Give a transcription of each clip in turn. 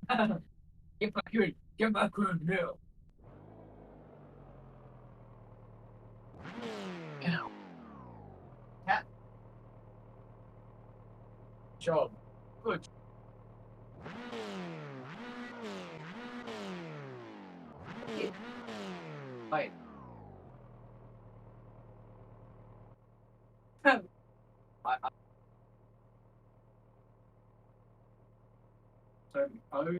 Get back here. Get back here now. Ow. Cat job. Good. Yeah. Wait. I so oh.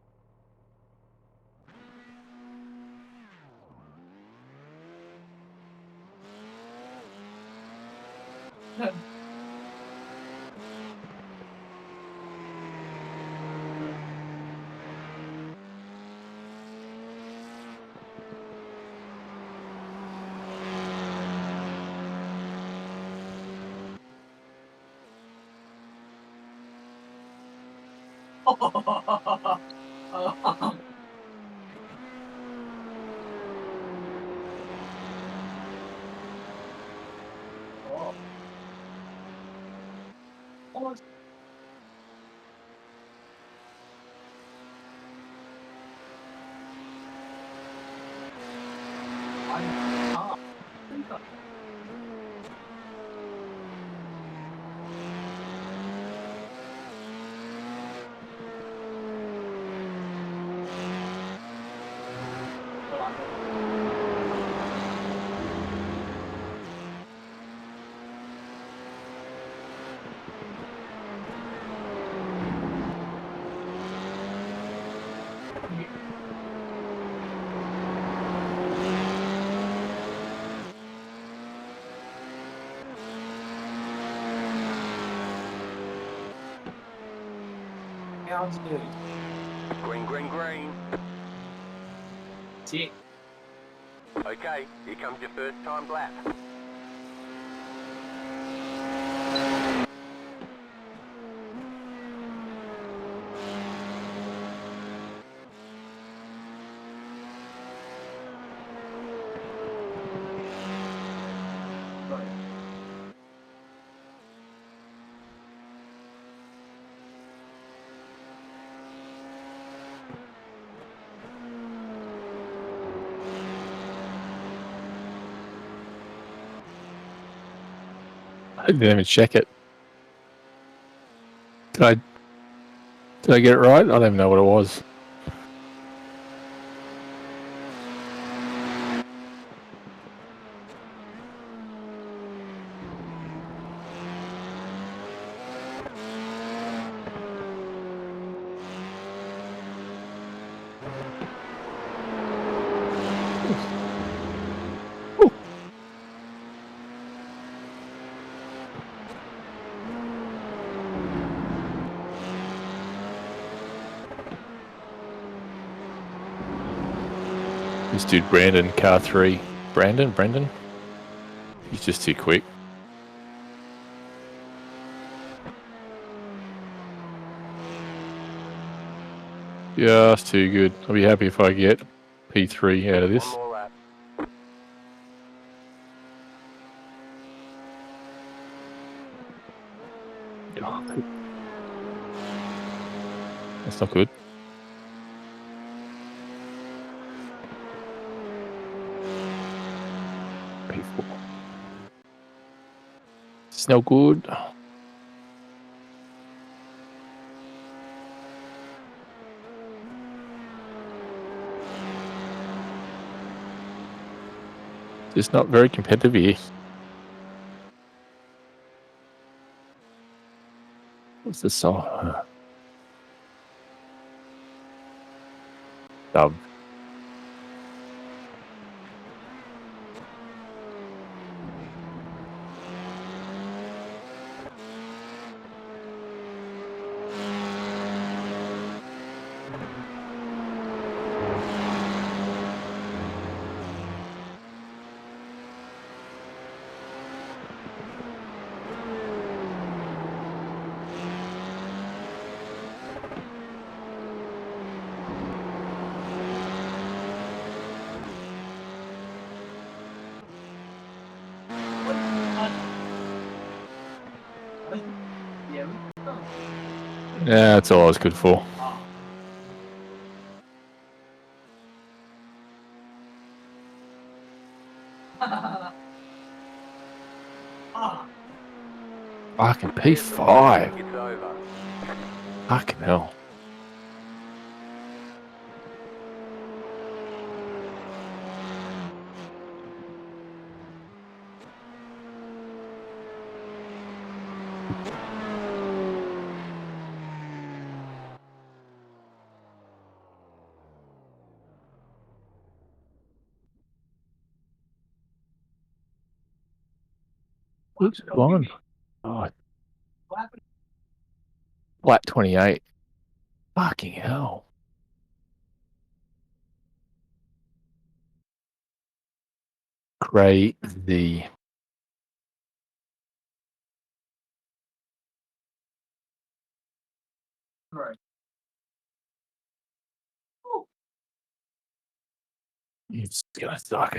Oh. Almost. I can't. Well, I know. Yeah. How to Green, green, green. see. Okay, here comes your first time lap. Right. I didn't even check it. Did I get it right? I don't even know what it was. Ooh. This dude, Brandon, car 3. Brendan? He's just too quick. Just too good. I'll be happy if I get P3 out of One this. more lap. That's not good. P4. It's no good. It's not very competitive here. What's the song? Dub. What? Yeah. Yeah, that's all I was good for. Ah. Fucking P5. It's over. Fucking hell. Who's on? Oh, flat 28. Fucking hell. Crazy. Right. It's gonna suck.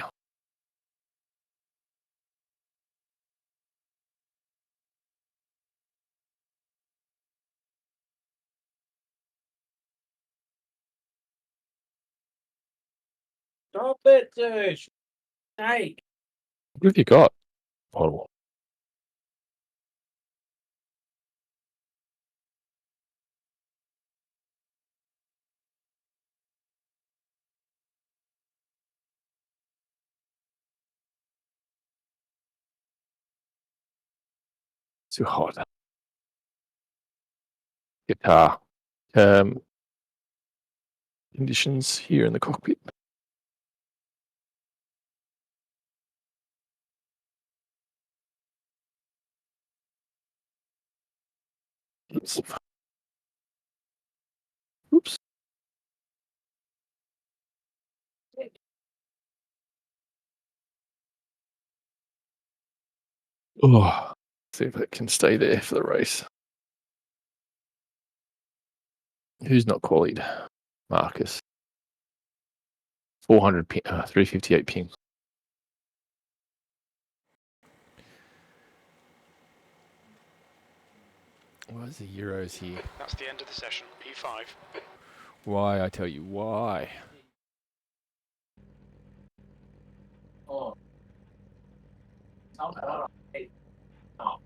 Stop it, dude. Hey. What have you got? Oh, too hot. Guitar. Conditions here in the cockpit. Oops. Oops. Oh, see if it can stay there for the race. Who's not qualied? Marcus. 400 ping, 358 ping. Where's the Euros here? That's the end of the session. P5. Why? I tell you why. Oh. Hey. Oh.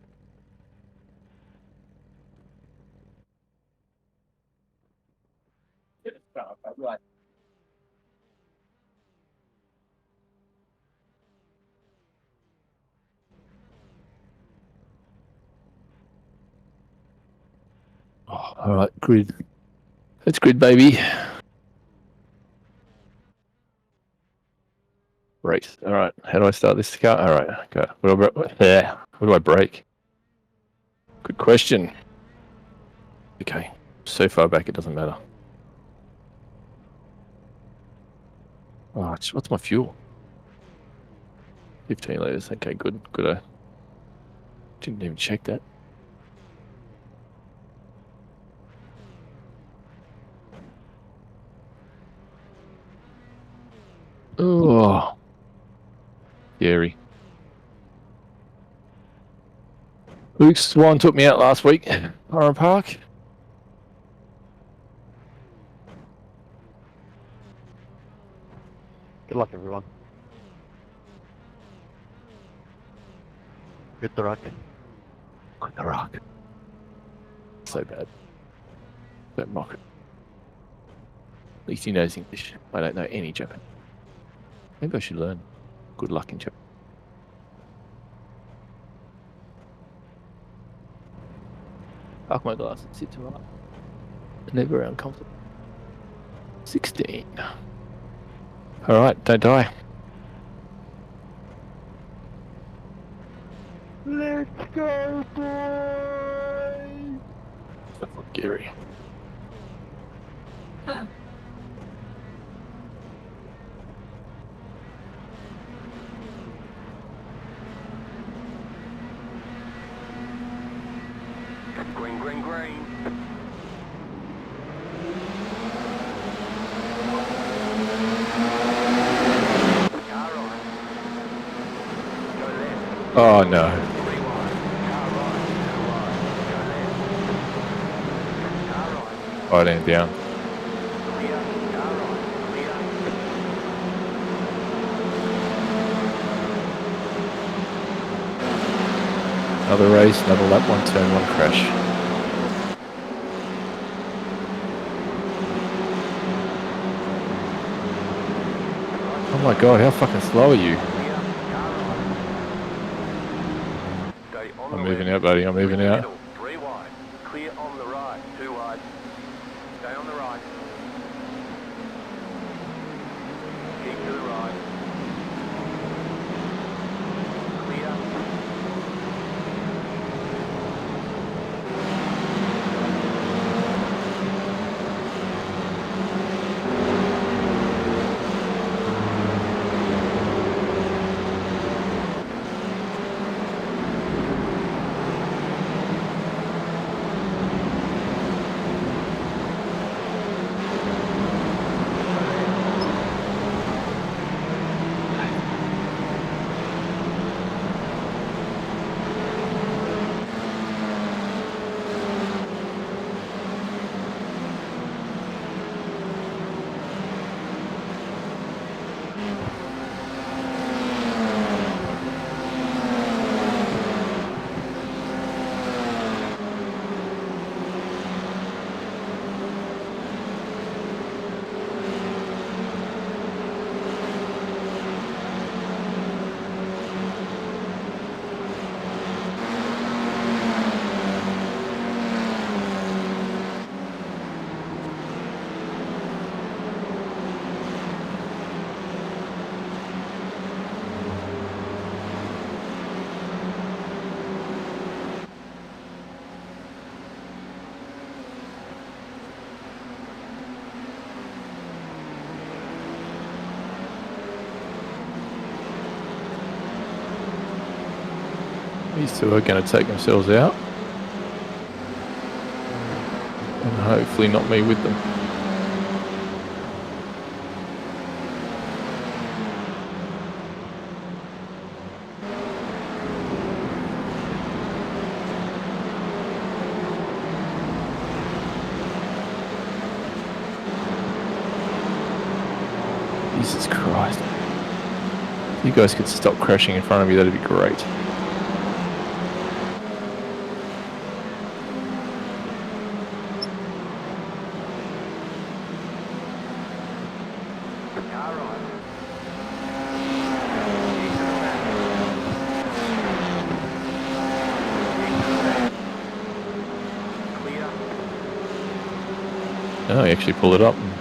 Right. Oh, all right, grid. It's grid, baby. Race. All right. How do I start this car? All right. Go. What do I break? Good question. Okay. So far back, it doesn't matter. Oh, what's my fuel? 15 liters. Okay, good. Good. I didn't even check that. Oh, scary. Luke Swan took me out last week. Oran Park. Good luck, everyone. Good luck. Good the rock. So bad. Don't mock it. At least he knows English. I don't know any Japan. Maybe I should learn. Good luck in Japan. Park my glass and sit to right. Never uncomfortable. 16. Alright, don't die. Let's go, boys! Stuff like Gary. Green, green, green. Car on. Go left. Oh no. Rewind. Car right. Go right. Go left. Car right. Right hand down. Clear. Car right. Clear. Another race, another lap, one turn, one crash. Oh my god, how fucking slow are you? Clear, car right. Stay on the I'm moving left. out, buddy, I'm moving Through the out. middle, 3 wide. Clear on the right, 2 wide. Stay on the right. Keep to the right. Clear. These two are going to take themselves out. And hopefully not me with them. Jesus Christ. If you guys could stop crashing in front of me, that'd be great. Car right. Keep to the left. Keep to the left. Clear. Oh, you actually pull it up. I'm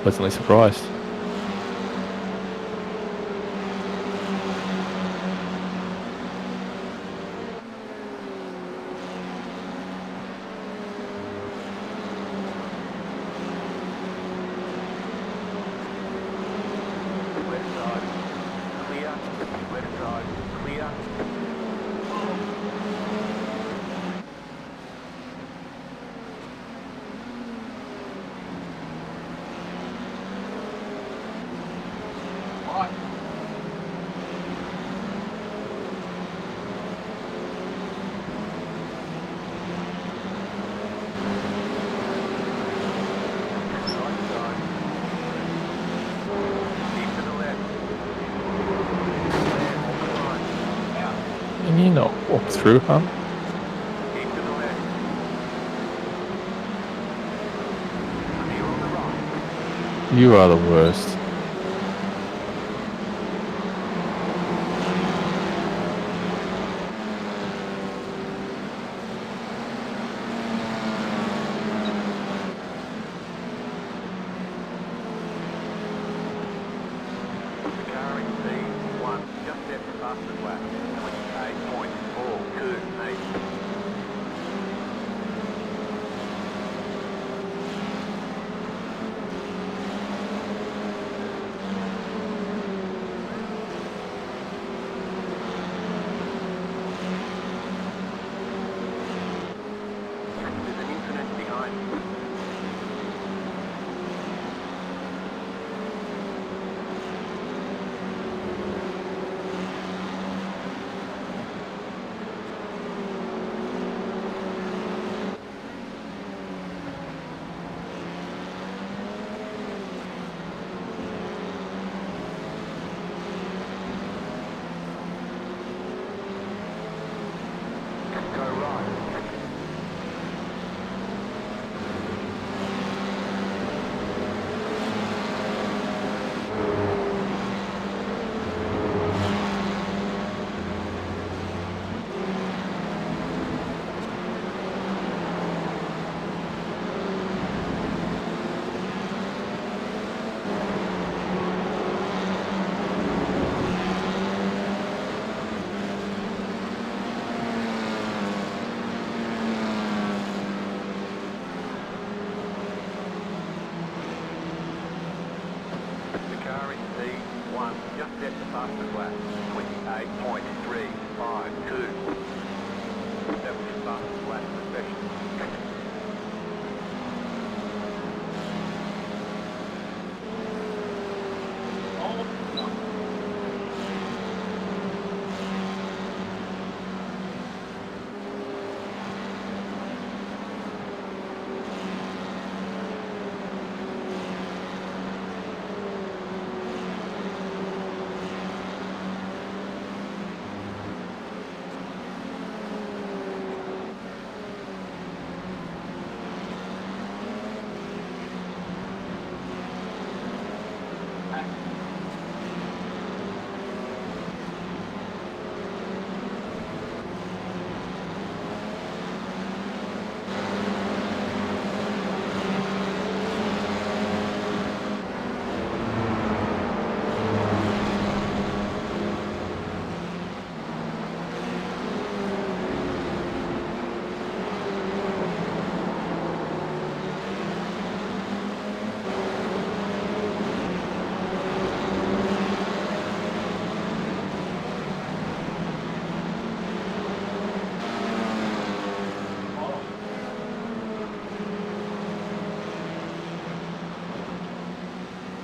pleasantly surprised. Left side. Clear. Left side. Clear. Right. Right side. Keep to the left. Clear on the right. Out. Can you not walk through, huh? Keep to the left. Clear on the right. You are the worst. Car in P1, just set the fastest lap. 28.428.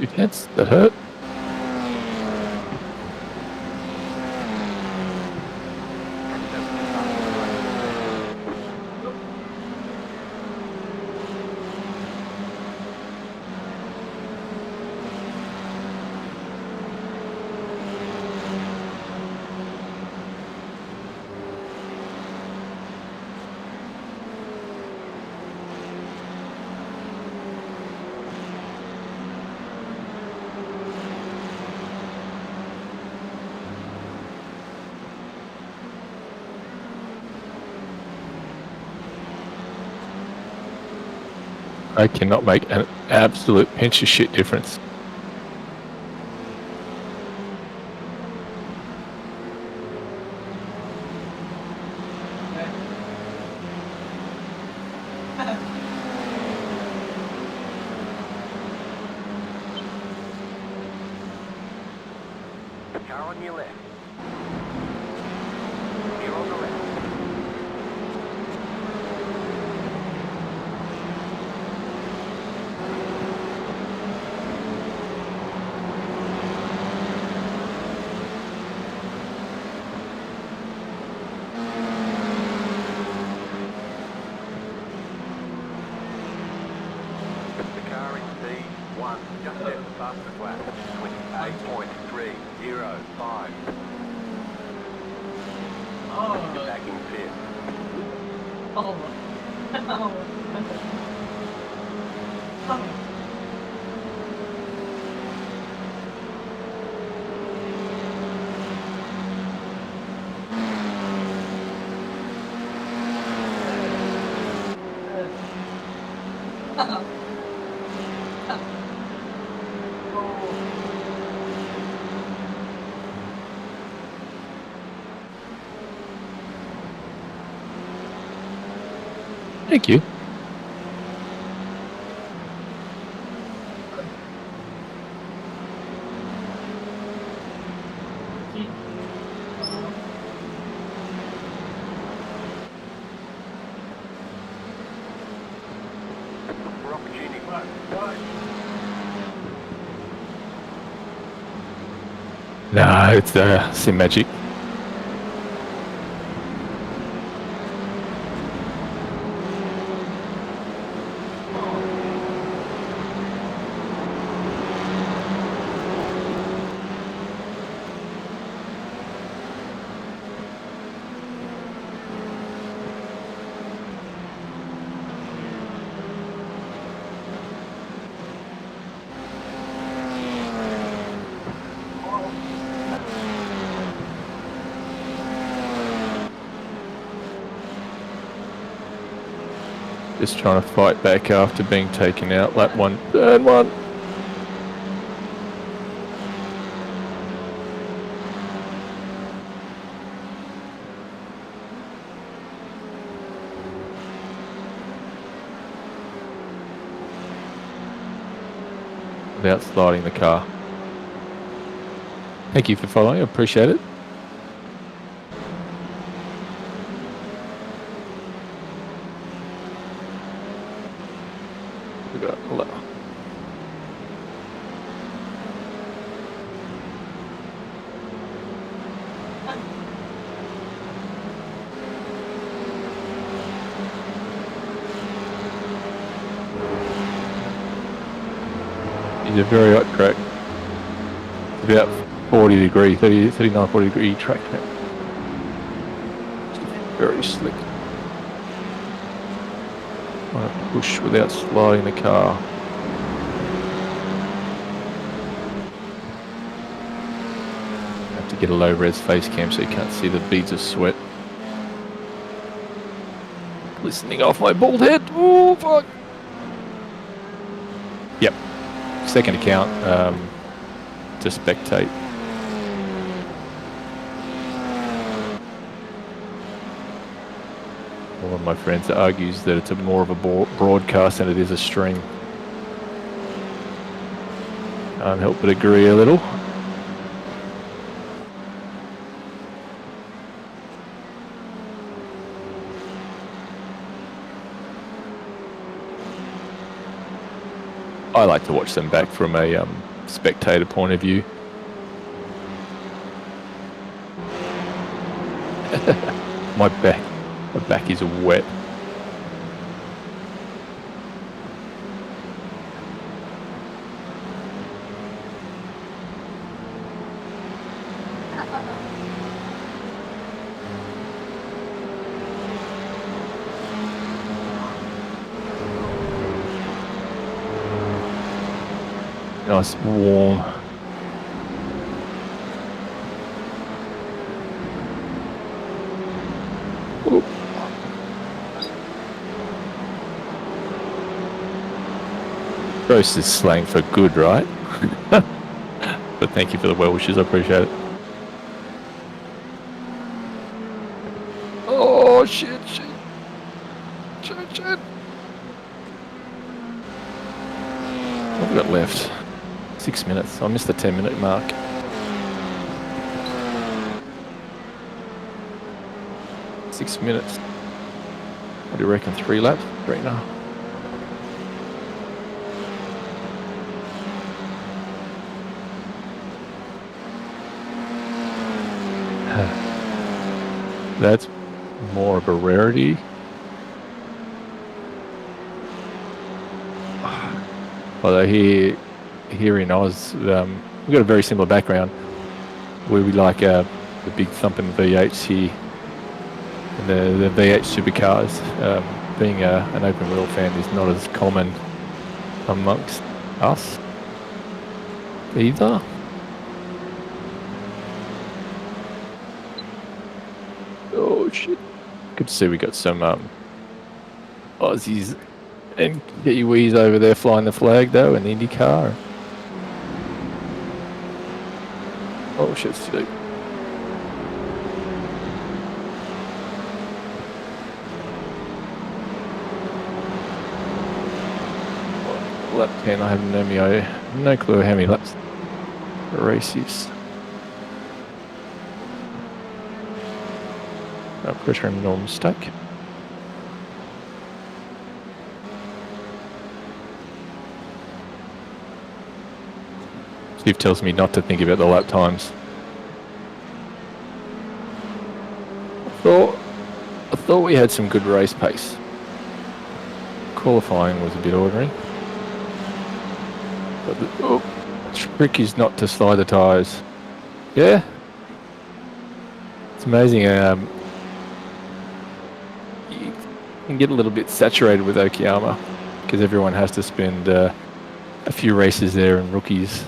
Two tenths. That hurt. I cannot make an absolute pinch of shit difference. Car on your left. Here on the left. The car in P1 just left the fastest lap. 28.305. Oh, Get back in fifth. oh, oh. Thank you. For opportunity. Nah, it's sim magic. Just trying to fight back after being taken out. Lap one, turn one. Without sliding the car. Thank you for following. I appreciate it. We got It's a very hot track. It's about 40 degree, 30, 39, 40 degree track now. Very slick. Trying to push without sliding the car. Have to get a low res face cam so you can't see the beads of sweat glistening off my bald head. Oh fuck! Yep. Second account to spectate. One of my friends argues that it's more of a broadcast than it is a stream. Can't help but agree a little. I like to watch them back from a spectator point of view. My back is wet. Nice warm. Oop. Roast is slang for good, right? But thank you for the well wishes, I appreciate it. Oh shit. What have we got left? 6 minutes. I missed the 10-minute mark. Six minutes. What do you reckon? 3 laps? 3.5. That's more of a rarity. Although here in Oz, we've got a very similar background where we like the big thumping V8s here, and the V8 supercars. Being an open wheel fan is not as common amongst us either. Oh shit! Good to see we got some Aussies and Kiwis over there flying the flag though, in the IndyCar. Oh shit, it's too deep. Lap 10, I have no clue how many laps the race is. No pressure and no mistake. Steve tells me not to think about the lap times. I thought we had some good race pace. Qualifying was a bit ordinary. But the trick is not to slide the tyres. Yeah? It's amazing. You can get a little bit saturated with Okayama because everyone has to spend a few races there and rookies.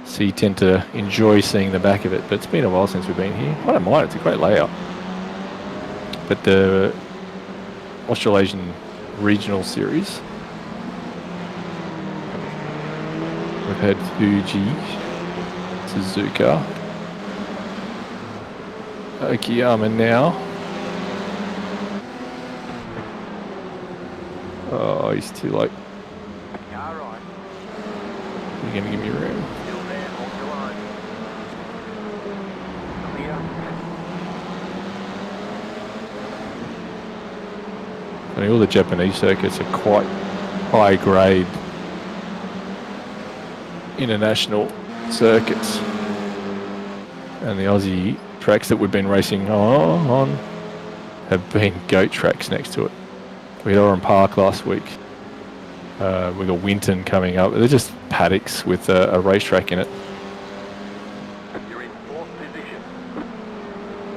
So you tend to enjoy seeing the back of it. But it's been a while since we've been here. I don't mind, it's a great layout. But the Australasian Regional Series, we've had Fuji, Suzuka, Okayama now. Oh, he's too late. Yeah, right. You're going to give me room. Still there, hold your line. Clear. I mean, all the Japanese circuits are quite high grade international circuits, and the Aussie tracks that we've been racing on have been goat tracks next to it. We had Oran Park last week. We got Winton coming up. They're just paddocks with a racetrack in it. You're in fourth position.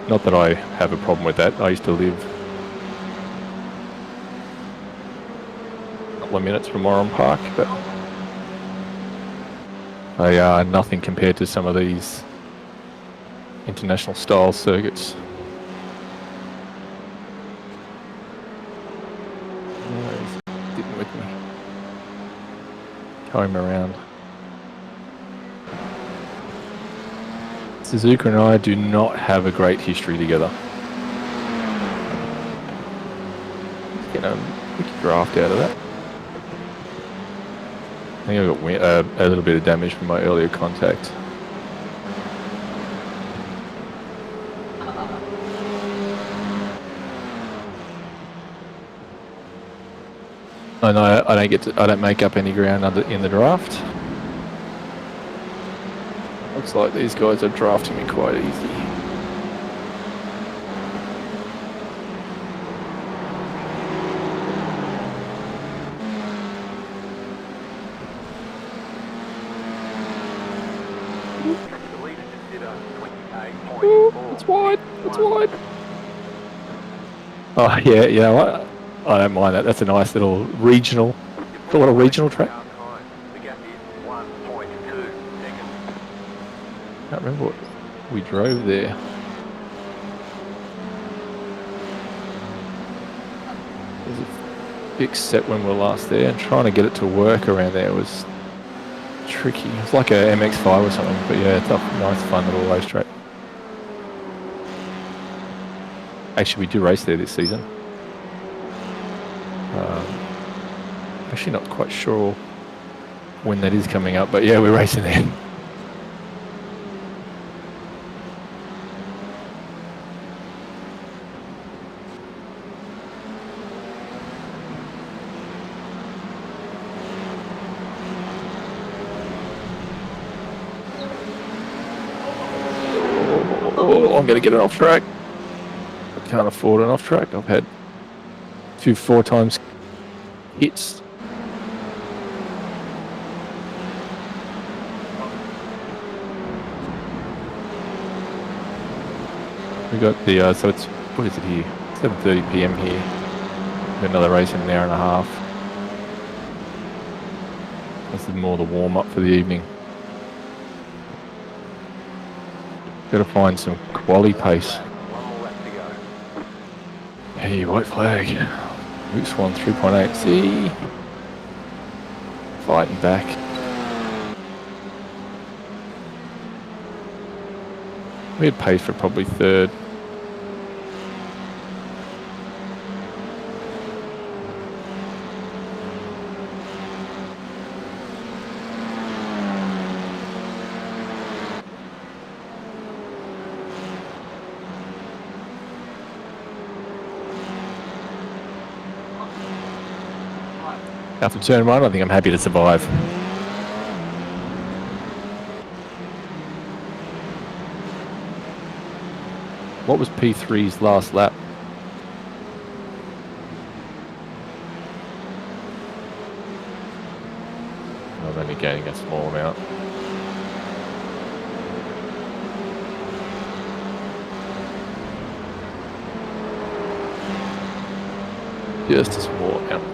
Not that I have a problem with that. I used to live a couple of minutes from Oran Park, but they are nothing compared to some of these international style circuits. Oh, he's getting with me. Coming around. Suzuka and I do not have a great history together. Let's get a quick draft out of that. I think I got a little bit of damage from my earlier contact. I know I don't make up any ground in the draft. Looks like these guys are drafting me quite easy. The leader just did a Ooh, 28.4. it's wide. It's wide. Oh yeah, you know what? I don't mind that. That's a nice little regional. Call it a regional track. The gap is 1.2 seconds. Can't remember what we drove there. It was a big set when we were last there, and trying to get it to work around there was tricky. It's like a MX-5 or something, but yeah, it's a nice, fun little racetrack. Actually, we do race there this season. Actually, not quite sure when that is coming up, but yeah, we're racing there. Oh, I'm going to get it off track. I can't afford an off track. I've had 4 times hits. We got the, so it's, what is it here? 7:30 PM here. Got another race in an hour and a half. This is more the warm up for the evening. Got to find some quality pace. One more lap to go. Hey, white flag. Moose 1 3.8. See? Fighting back. We had paid for probably third. After turn 1, I think I'm happy to survive. What was P3's last lap? I'm only gaining a small amount. Just a small amount.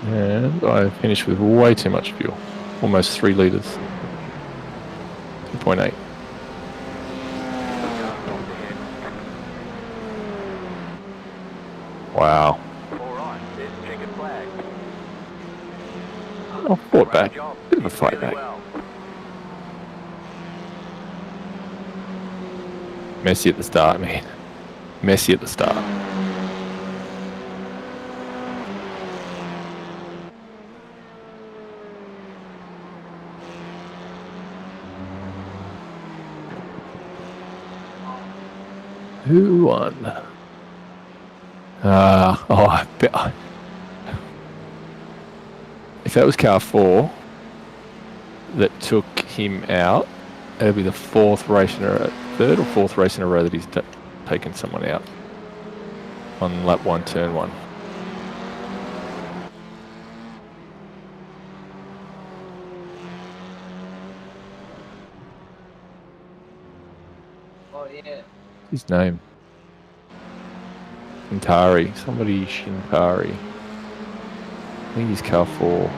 And I finished with way too much fuel. Almost 3 litres. 2.8. Wow. Alright, there's the checkered flag. Oh, fought back. Great job. Bit of a Did fight really back. well. Messy at the start, man. Messy at the start. Who won? I bet. If that was car 4 that took him out, it'll be the 4th race in a row, 3rd or 4th race in a row that he's taken someone out on lap 1, turn 1. Oh, yeah. His name? Shintari. Somebody Shintari. I think he's car 4.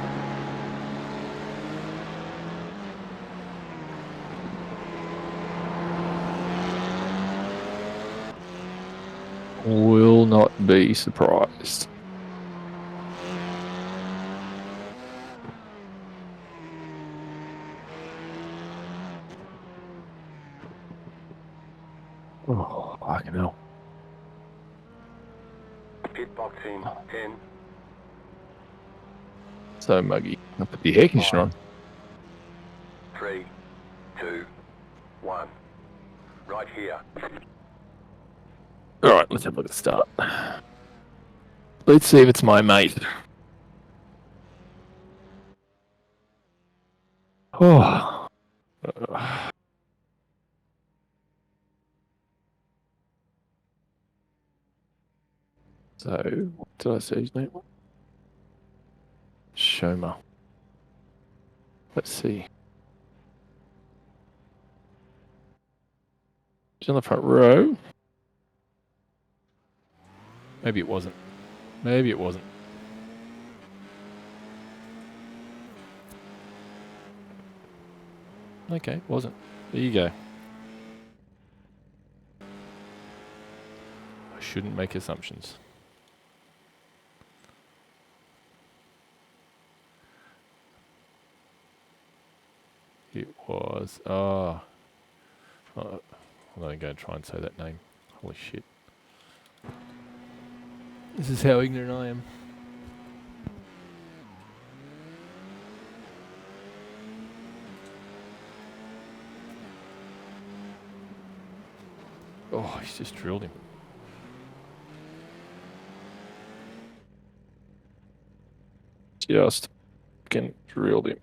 Will not be surprised. Oh, fucking hell. Pit box in 10, so muggy. I'll put the air conditioner on. 3, 2, 1. Right here. Alright, let's have a look at the start. Let's see if it's my mate. Oh. So, what did I say his name? Shoma. Let's see. He's on the front row. Maybe it wasn't. Maybe it wasn't. Okay, it wasn't. There you go. I shouldn't make assumptions. It was. Oh. I'm not going to try and say that name. Holy shit. This is how ignorant I am. Oh, he's just drilled him. Just fucking drilled him.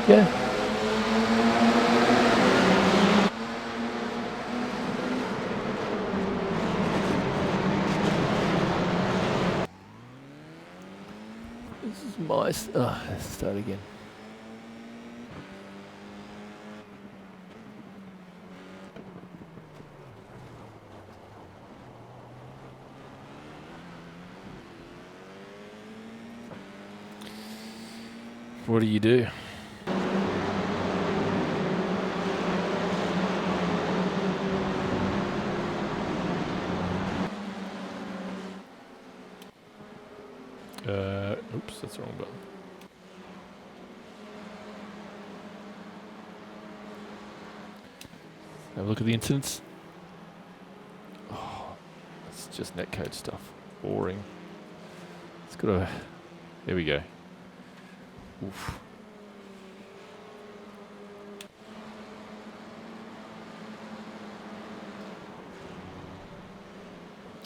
Yeah. This is my... let's start again. What do you do? Oops, that's the wrong button. Have a look at the incidents. Oh, that's just netcode stuff. Boring. It's got a... There we go. Oof.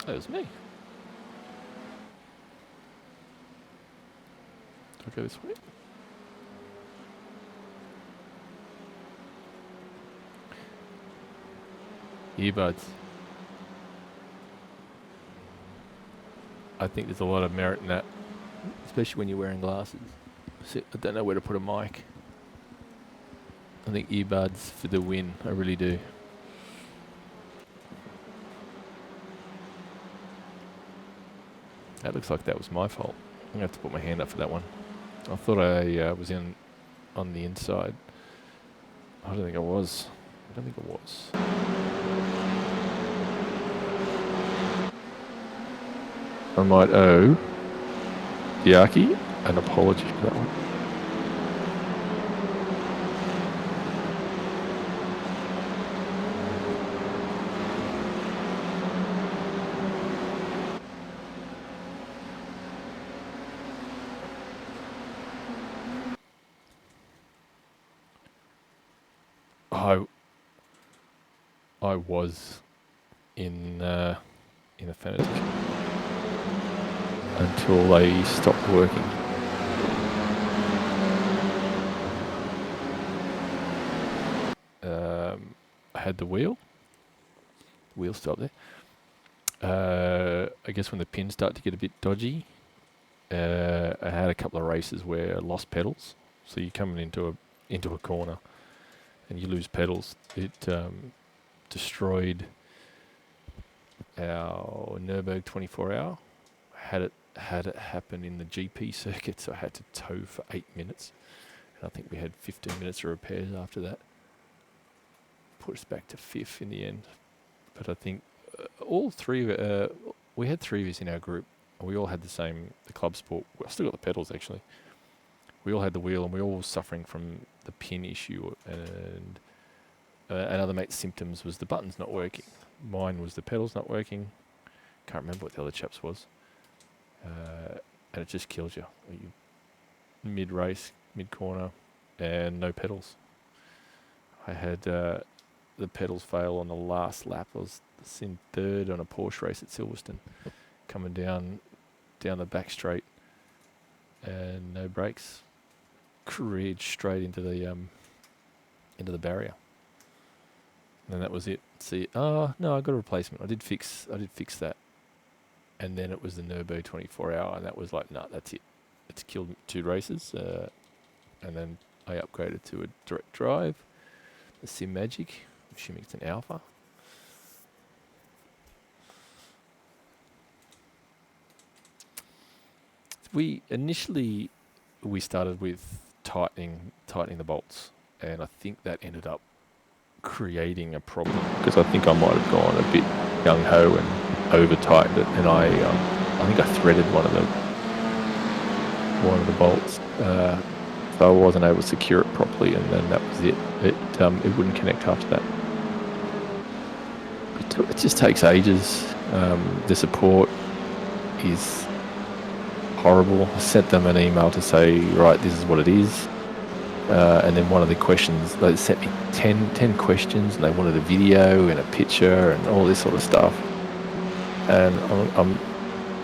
That was me. Do I go this way? Earbuds. I think there's a lot of merit in that, especially when you're wearing glasses. I don't know where to put a mic. I think earbuds for the win. I really do. That looks like that was my fault. I'm gonna have to put my hand up for that one. I thought I was on the inside. I don't think I was. I don't think I was. I might owe Yaki an apology for that one. I was in a fanatic until they stopped working. I had the wheel stopped there. I guess when the pins start to get a bit dodgy, I had a couple of races where I lost pedals. So you're coming into a corner and you lose pedals. It destroyed our Nürburgring 24-hour. Had it happen in the GP circuit, so I had to tow for 8 minutes. And I think we had 15 minutes of repairs after that. Put us back to 5th in the end. But I think we had 3 of us in our group. And we all had the club sport. I still got the pedals actually. We all had the wheel and we all were suffering from the pin issue. And another mate's symptoms was the buttons not working. Mine was the pedals not working. Can't remember what the other chap's was. And it just kills you. Mid-race, mid-corner, and no pedals. I had the pedals fail on the last lap. I was in 3rd on a Porsche race at Silverstone, coming down the back straight, and no brakes. Careered straight into the barrier. And that was it. See, no, I got a replacement. I did fix that. And then it was the Nurbo 24-hour, and that was like, no, that's it. It's killed 2 races. And then I upgraded to a direct drive, the Sim Magic, assuming it's an Alpha. We started with tightening the bolts, and I think that ended up creating a problem because I think I might have gone a bit gung-ho and over-tightened it, and I think I threaded one of the bolts, so I wasn't able to secure it properly, and then that was it. It wouldn't connect after that. It just takes ages. The support is horrible. I sent them an email to say, right, this is what it is. And then one of the questions, they sent me 10 questions, and they wanted a video and a picture and all this sort of stuff. And I'm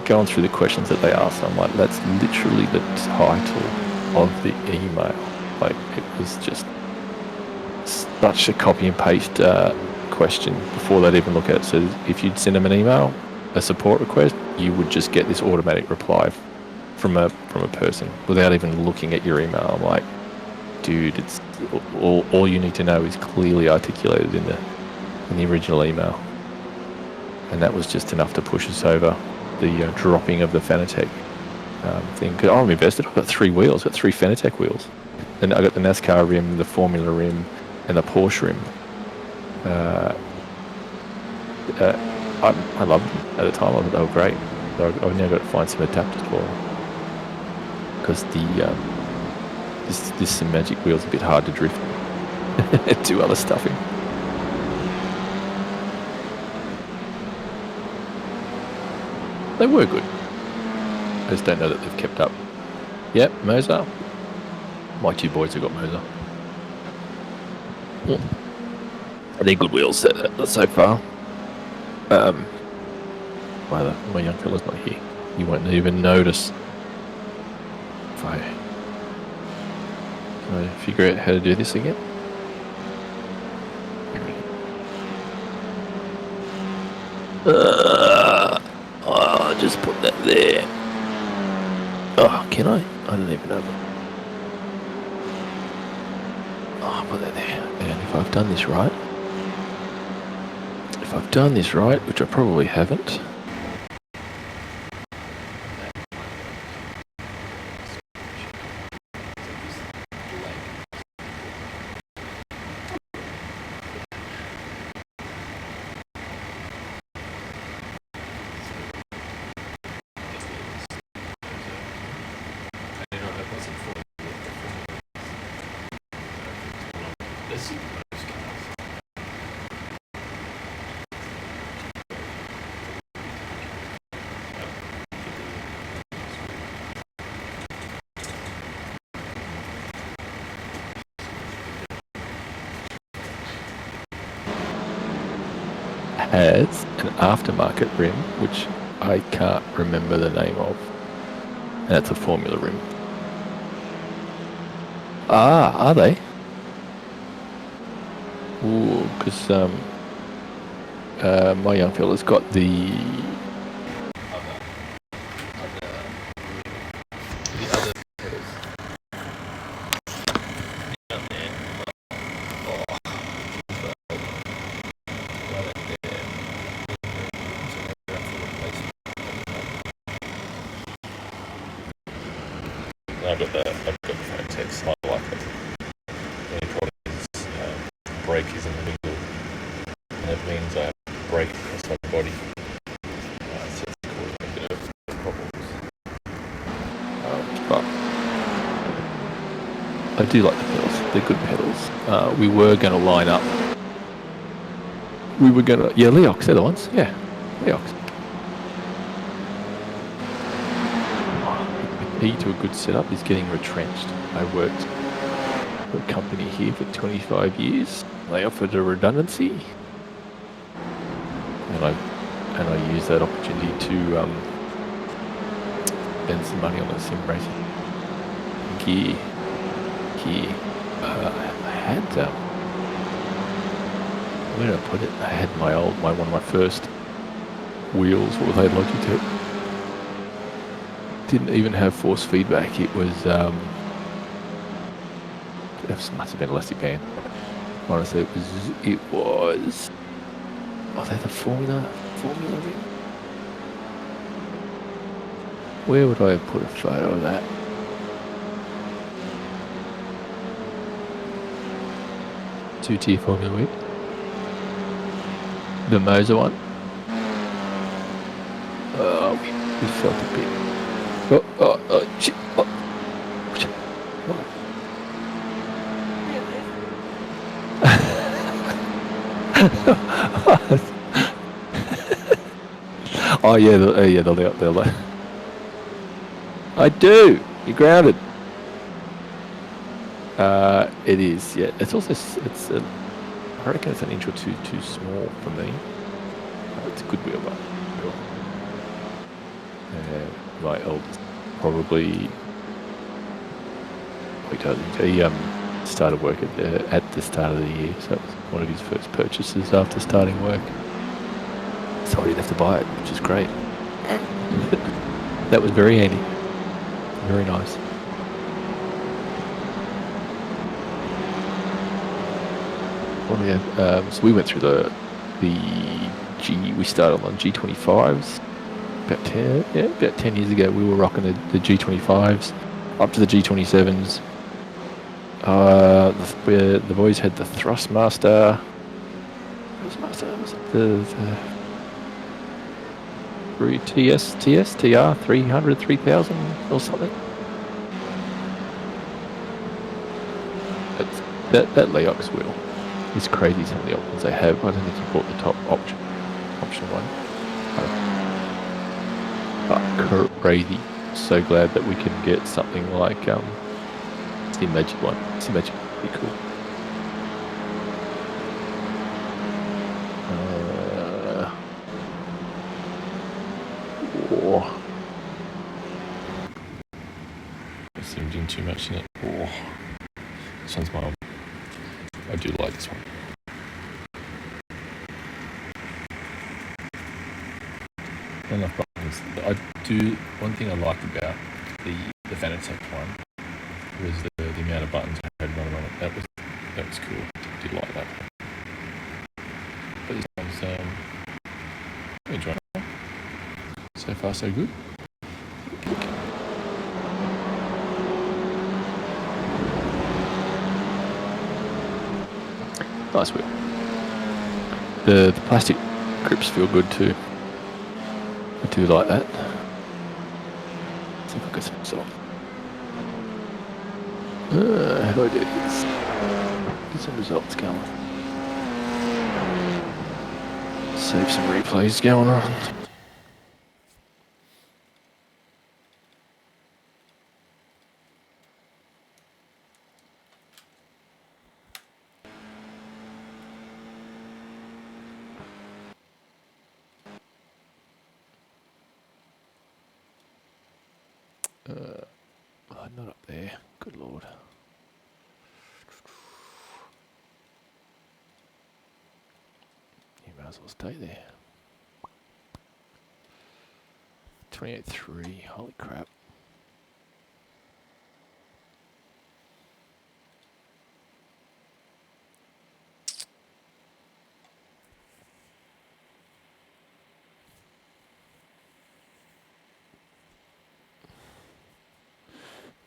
going through the questions that they asked. I'm like, that's literally the title of the email. Like, it was just such a copy and paste question before they'd even look at it. So if you'd send them an email, a support request, you would just get this automatic reply from a person without even looking at your email. I'm like, dude, it's all you need to know is clearly articulated in the original email, and that was just enough to push us over the dropping of the Fanatec thing. Because I'm invested. I've got 3 wheels. I've got 3 Fanatec wheels, and I got the NASCAR rim, the Formula rim, and the Porsche rim. I loved them at the time. I thought they were great. So I've now got to find some adapters for them because this Sim Magic wheel's a bit hard to drift and do other stuff in. They were good. I just don't know that they've kept up. Yep, Moser. My 2 boys have got Moser. Yeah. They're good wheels so far. My young fella's not here. You won't even notice if I figure out how to do this again. I'll just put that there. Oh, can I? I don't even know. Oh, I'll put that there. And if I've done this right, which I probably haven't. Has an aftermarket rim, which I can't remember the name of, and that's a Formula rim. Ah, are they? Ooh, because my young fella's got the other pedals. I've got the Fanatec. I like it. brake is in the middle, and it means I have to brake across my body. So it's causing a bit of problems. But I do like the pedals. They're good pedals. We were going to line up. Yeah, Leox, they're the ones. Yeah, Leox. The key to a good setup is getting retrenched. I worked for a company here for 25 years. They offered a redundancy, and I used that opportunity to spend some money on a sim racing gear. I had where did I put it? I had one of my first wheels. What were they? Logitech. Didn't even have force feedback. It was must have been elastic band. Honestly, it was. Oh, they're the Formula wheel. Where would I have put a photo of that? Two-tier Formula wheel. The Moser one. We felt a bit. Shit. Oh yeah, they'll. I do. You're grounded. It is. Yeah, it's also I reckon it's an inch or two too small for me. It's a good wheel, but my eldest probably. He started work at the start of the year, so it was one of his first purchases after starting work. So I didn't have to buy it, which is great. That was very handy. Very nice. Oh yeah. So we went through the G. We started on G25s about 10 years ago. We were rocking the G25s up to the G27s. The boys had the Thrustmaster. Was it the TR 300, 3000 or something? That Leox wheel is crazy. Some of the options they have. I don't think you bought the top option one. But crazy. So glad that we can get something like Sim Magic one. Sim Magic would be cool. Zoomed in too much in it. This one's my own. I do like this one. Enough buttons. One thing I liked about the Fanatec one was the amount of buttons I had running on it. That was cool. Did like that. But this one's I'm enjoying it. So far so good. Nice wheel. The plastic grips feel good too. I do like that. Let's see if I get some sort. How do I do this? Get some results going. Save some replays going on. Not up there. Good lord. You might as well stay there. 28.3. Holy crap.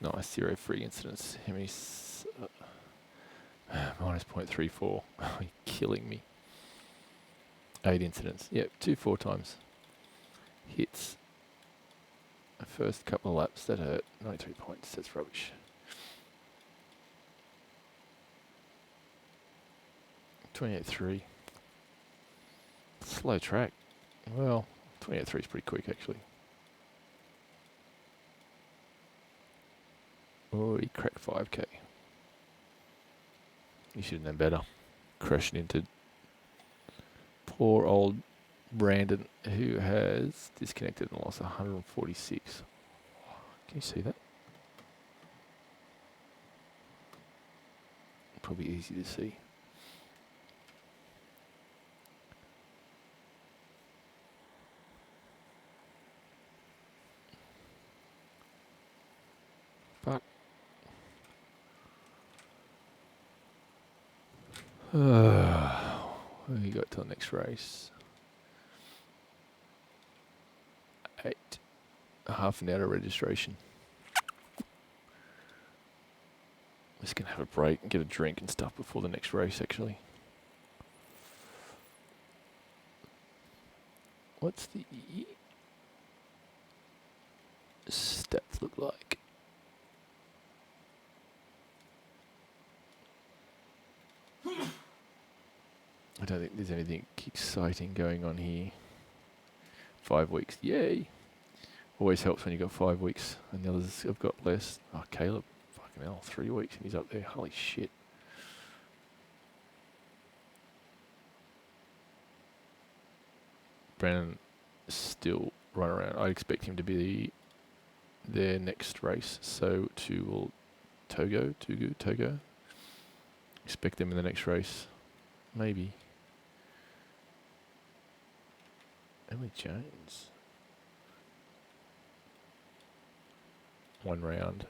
Nice, 0 free incidents. How many? Minus 0.34. You're killing me. 8 incidents. Yep, 2 4 times. Hits. The first couple of laps, that hurt. 93 points, that's rubbish. 28.3. Slow track. Well, 28.3 is pretty quick actually. Oh, he cracked 5k. You should have known better. Crashing into poor old Brandon, who has disconnected and lost 146. Can you see that? Probably easy to see. But what you got till next race? 8. Half an hour registration. I'm just gonna have a break and get a drink and stuff before the next race actually. What's the stats look like? I don't think there's anything exciting going on here. 5 weeks, yay! Always helps when you got 5 weeks and the others have got less. Oh, Caleb, fucking hell, 3 weeks and he's up there. Holy shit. Brandon is still running around. I expect him to be their next race. So too will Togo. Expect them in the next race. Maybe. Emily Jones. 1 round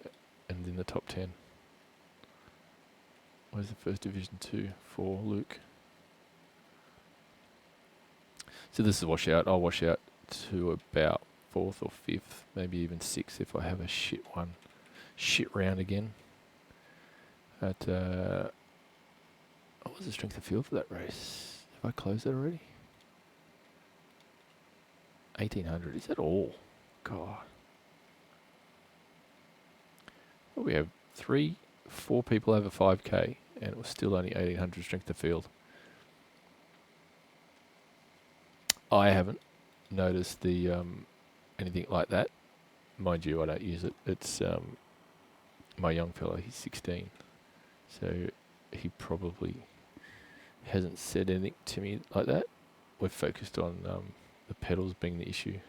and in the top 10. Where's the first Division 2 for Luke? So this is a washout. I'll wash out to about 4th or 5th, maybe even 6th if I have a shit round again. What was the strength of field for that race? Have I closed that already? 1800. Is that all? God. Well, we have 4 people over 5k, and it was still only 1800 strength of field. I haven't noticed the anything like that. Mind you, I don't use it. It's my young fellow. He's 16, so he probably hasn't said anything to me like that. We're focused on the pedals being the issue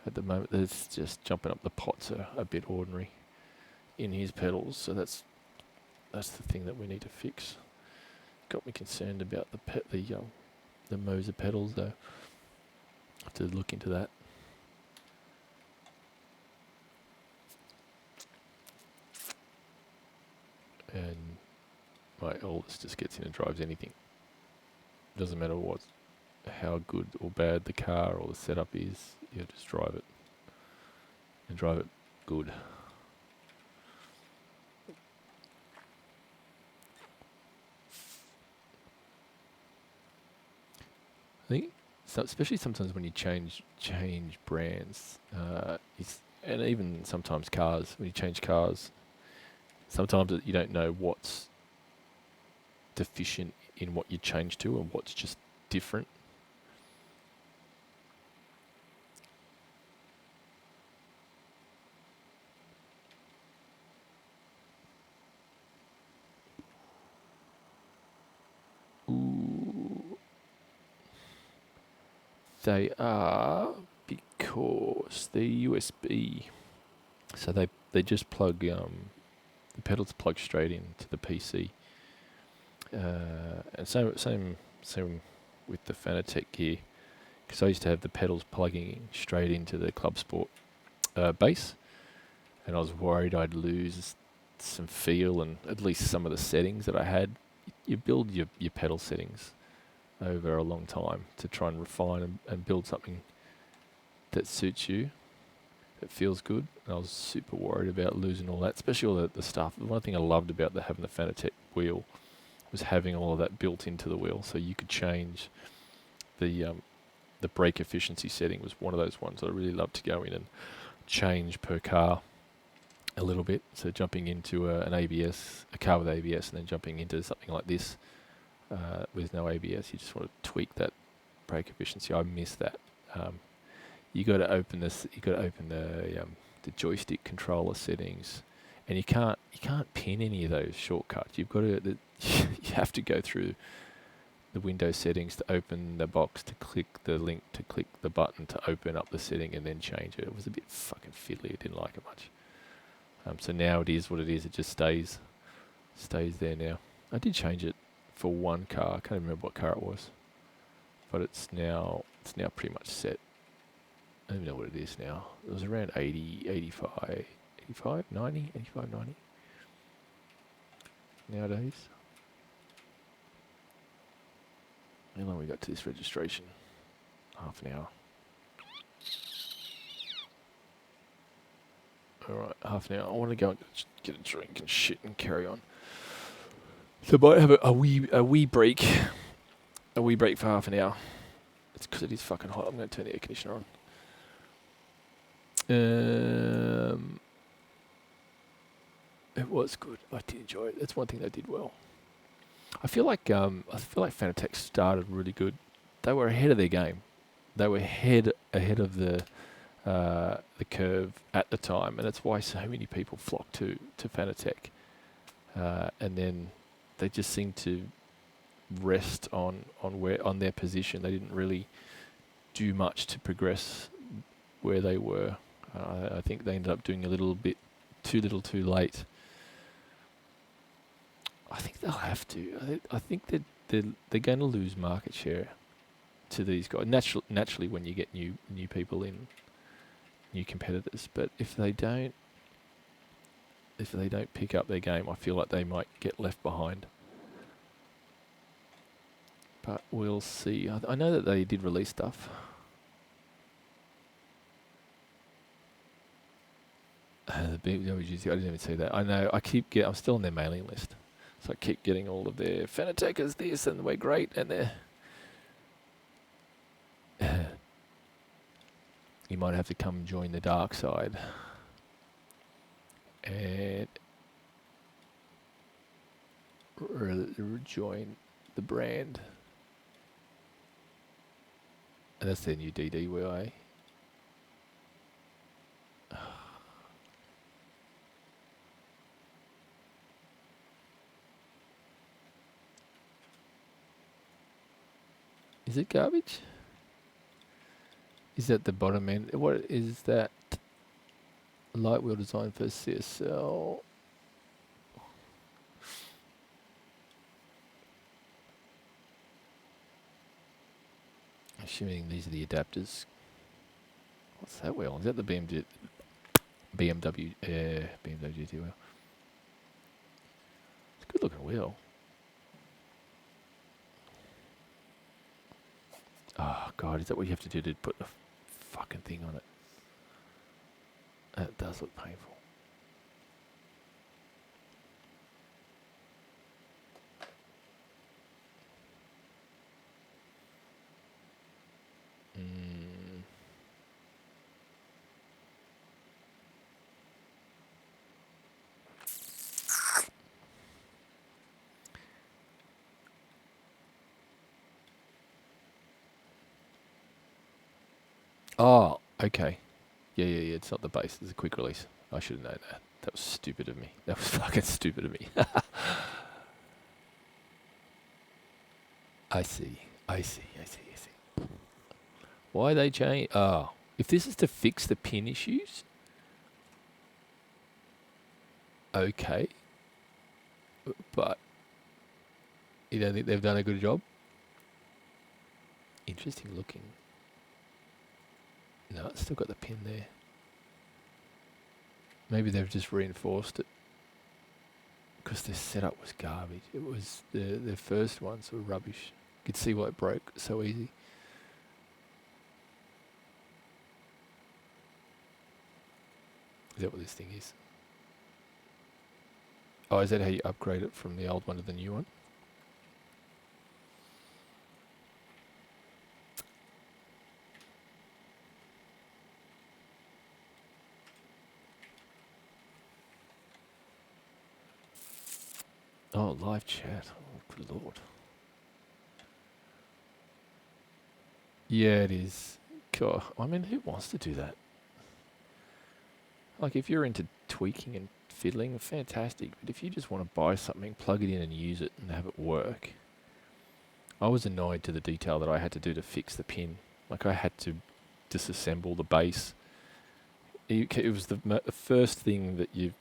at the moment. There's just jumping up the pots are a bit ordinary in his pedals, so that's the thing that we need to fix. Got me concerned about the Moser pedals though. Have to look into that. And my oldest just gets in and drives anything. Doesn't matter how good or bad the car or the setup is, you just drive it. And drive it good. I think, especially sometimes when you change brands, and even sometimes cars, when you change cars, sometimes you don't know what's deficient in what you change to and what's just different. Ooh. They are, because they're USB. So they just plug, the pedals plug straight into the PC. And same with the Fanatec gear, because I used to have the pedals plugging straight into the Club Sport base, and I was worried I'd lose some feel and at least some of the settings that I had. You build your pedal settings over a long time to try and refine and build something that suits you, that feels good. And I was super worried about losing all that, especially all the stuff. The one thing I loved about having the Fanatec wheel was having all of that built into the wheel, so you could change the brake efficiency setting. Was one of those ones that I really love to go in and change per car a little bit. So jumping into an ABS, a car with ABS, and then jumping into something like this with no ABS, you just want to tweak that brake efficiency. I miss that. You got to open this. You got to open the joystick controller settings, and you can't pin any of those shortcuts. You've got to you have to go through the Windows settings to open the box, to click the link, to click the button to open up the setting, and then change it. It was a bit fucking fiddly. I didn't like it much. So now it is what it is. It just stays there now. I did change it for one car. I can't remember what car it was, but it's now pretty much set. I don't even know what it is now. It was around 80, 85, 85, 90, 85, 90 nowadays. How long we got to this registration? Half an hour. Alright, half an hour. I want to go and get a drink and shit and carry on. So I might have a wee break. A wee break for half an hour. It's because it is fucking hot. I'm going to turn the air conditioner on. It was good. I did enjoy it. That's one thing they did well. I feel like Fanatec started really good. They were ahead of their game. They were ahead of the curve at the time, and that's why so many people flocked to Fanatec. And then they just seemed to rest on their position. They didn't really do much to progress where they were. I think they ended up doing a little bit too little, too late. I think they'll have to. I think that they're going to lose market share to these guys. Naturally, when you get new people in, new competitors. But if they don't pick up their game, I feel like they might get left behind. But we'll see. I know that they did release stuff. The BWGC, I didn't even see that. I know. I'm still on their mailing list. So I keep getting all of their Fanatecers this, and we're great, and they're... You might have to come join the dark side. And... rejoin the brand. And that's their new DD wheel, eh? Is it garbage? Is that the bottom end? What is that? Light wheel design for CSL. Assuming these are the adapters. What's that wheel? Is that the BMW GT wheel? It's a good looking wheel. Oh god, is that what you have to do to put the fucking thing on it? That does look painful. Oh, okay. Yeah. It's not the base. It's a quick release. I should have known that. That was stupid of me. That was fucking stupid of me. I see. Why they change? Oh, if this is to fix the pin issues, okay. But you don't think they've done a good job? Interesting looking. No, it's still got the pin there. Maybe they've just reinforced it. Because their setup was garbage. It was their first ones were rubbish. You could see why it broke so easy. Is that what this thing is? Oh, is that how you upgrade it from the old one to the new one? Oh, live chat. Oh, good lord. Yeah, it is. God, I mean, who wants to do that? Like, if you're into tweaking and fiddling, fantastic. But if you just want to buy something, plug it in and use it and have it work. I was annoyed to the detail that I had to do to fix the pin. Like, I had to disassemble the base. It was the first thing that you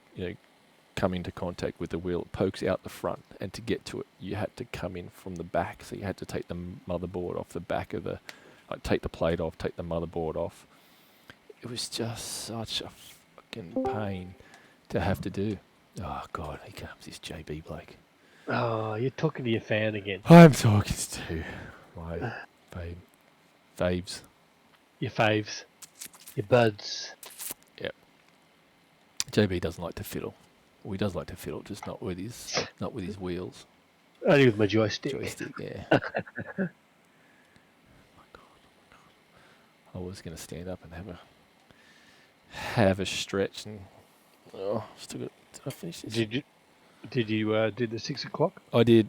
come into contact with the wheel. It pokes out the front, and to get to it, you had to come in from the back. So you had to take the motherboard off the back of like take the plate off, take the motherboard off. It was just such a fucking pain to have to do. Oh God, here comes this JB Blake. Oh, you're talking to your fan again. I'm talking to my faves. Your faves. Your buds. JB doesn't like to fiddle. Well, he does like to fiddle, just not with his wheels. Only with my joystick. Yeah. Oh my God. I was going to stand up and have a stretch and still got. Did I finish this? Did you do the 6 o'clock? I did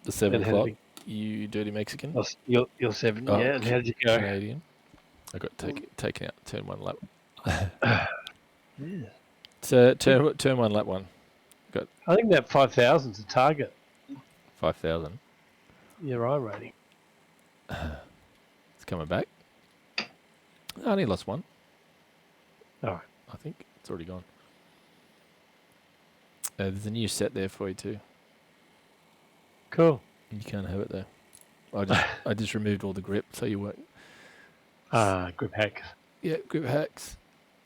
the 7 And how did o'clock. You dirty Mexican. You're 7, Oh, yeah. And how did you go? Canadian. I got taken out turn 1 lap. Yeah. So turn 1 lap 1. I think that 5,000's a target. 5,000. Your I rating. It's coming back. I only lost 1. All right. I think it's already gone. There's a new set there for you too. Cool. You can't have it though. I just removed all the grip, so you won't. Grip hack. Yeah, grip hacks.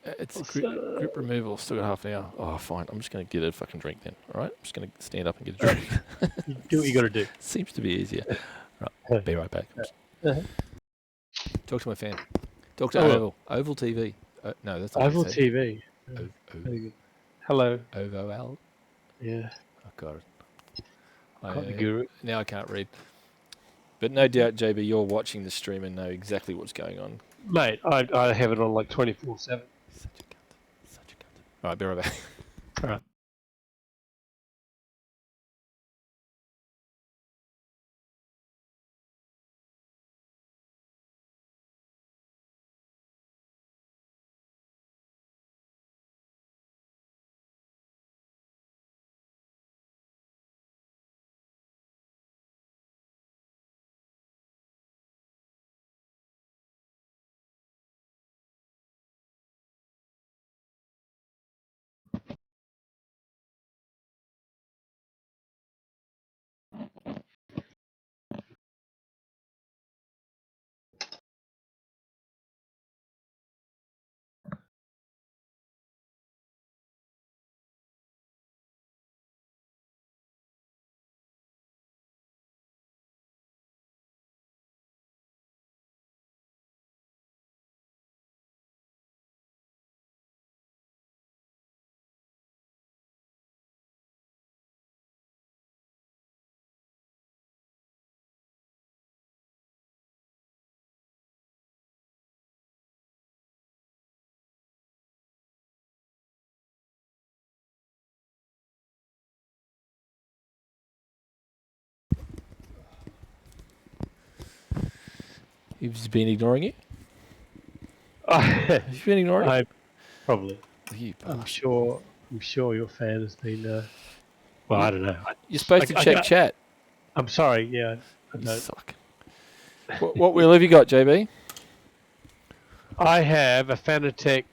It's grip removal. Still got half an hour. Oh, fine. I'm just going to get a fucking drink then. All right. I'm just going to stand up and get a drink. You do what you got to do. Seems to be easier. Right. Be right back. Talk to my fan. Talk to Oval. Oval TV. No, that's not Oval what he said. TV. Very good. Hello. OVL. Yeah. Oh God. Got the guru. Now I can't read. But no doubt, JB, you're watching the stream and know exactly what's going on. Mate, I have it on like 24/7. Such a cunt. Such a cunt. All right, be right back. All right. He's been ignoring you? I He's been ignoring you? probably. You I'm bastard. sure your fan has been. Well, I don't know. You're supposed to check chat. I'm sorry. Yeah, I You don't. suck. What wheel have you got, JB? I have a Fanatec.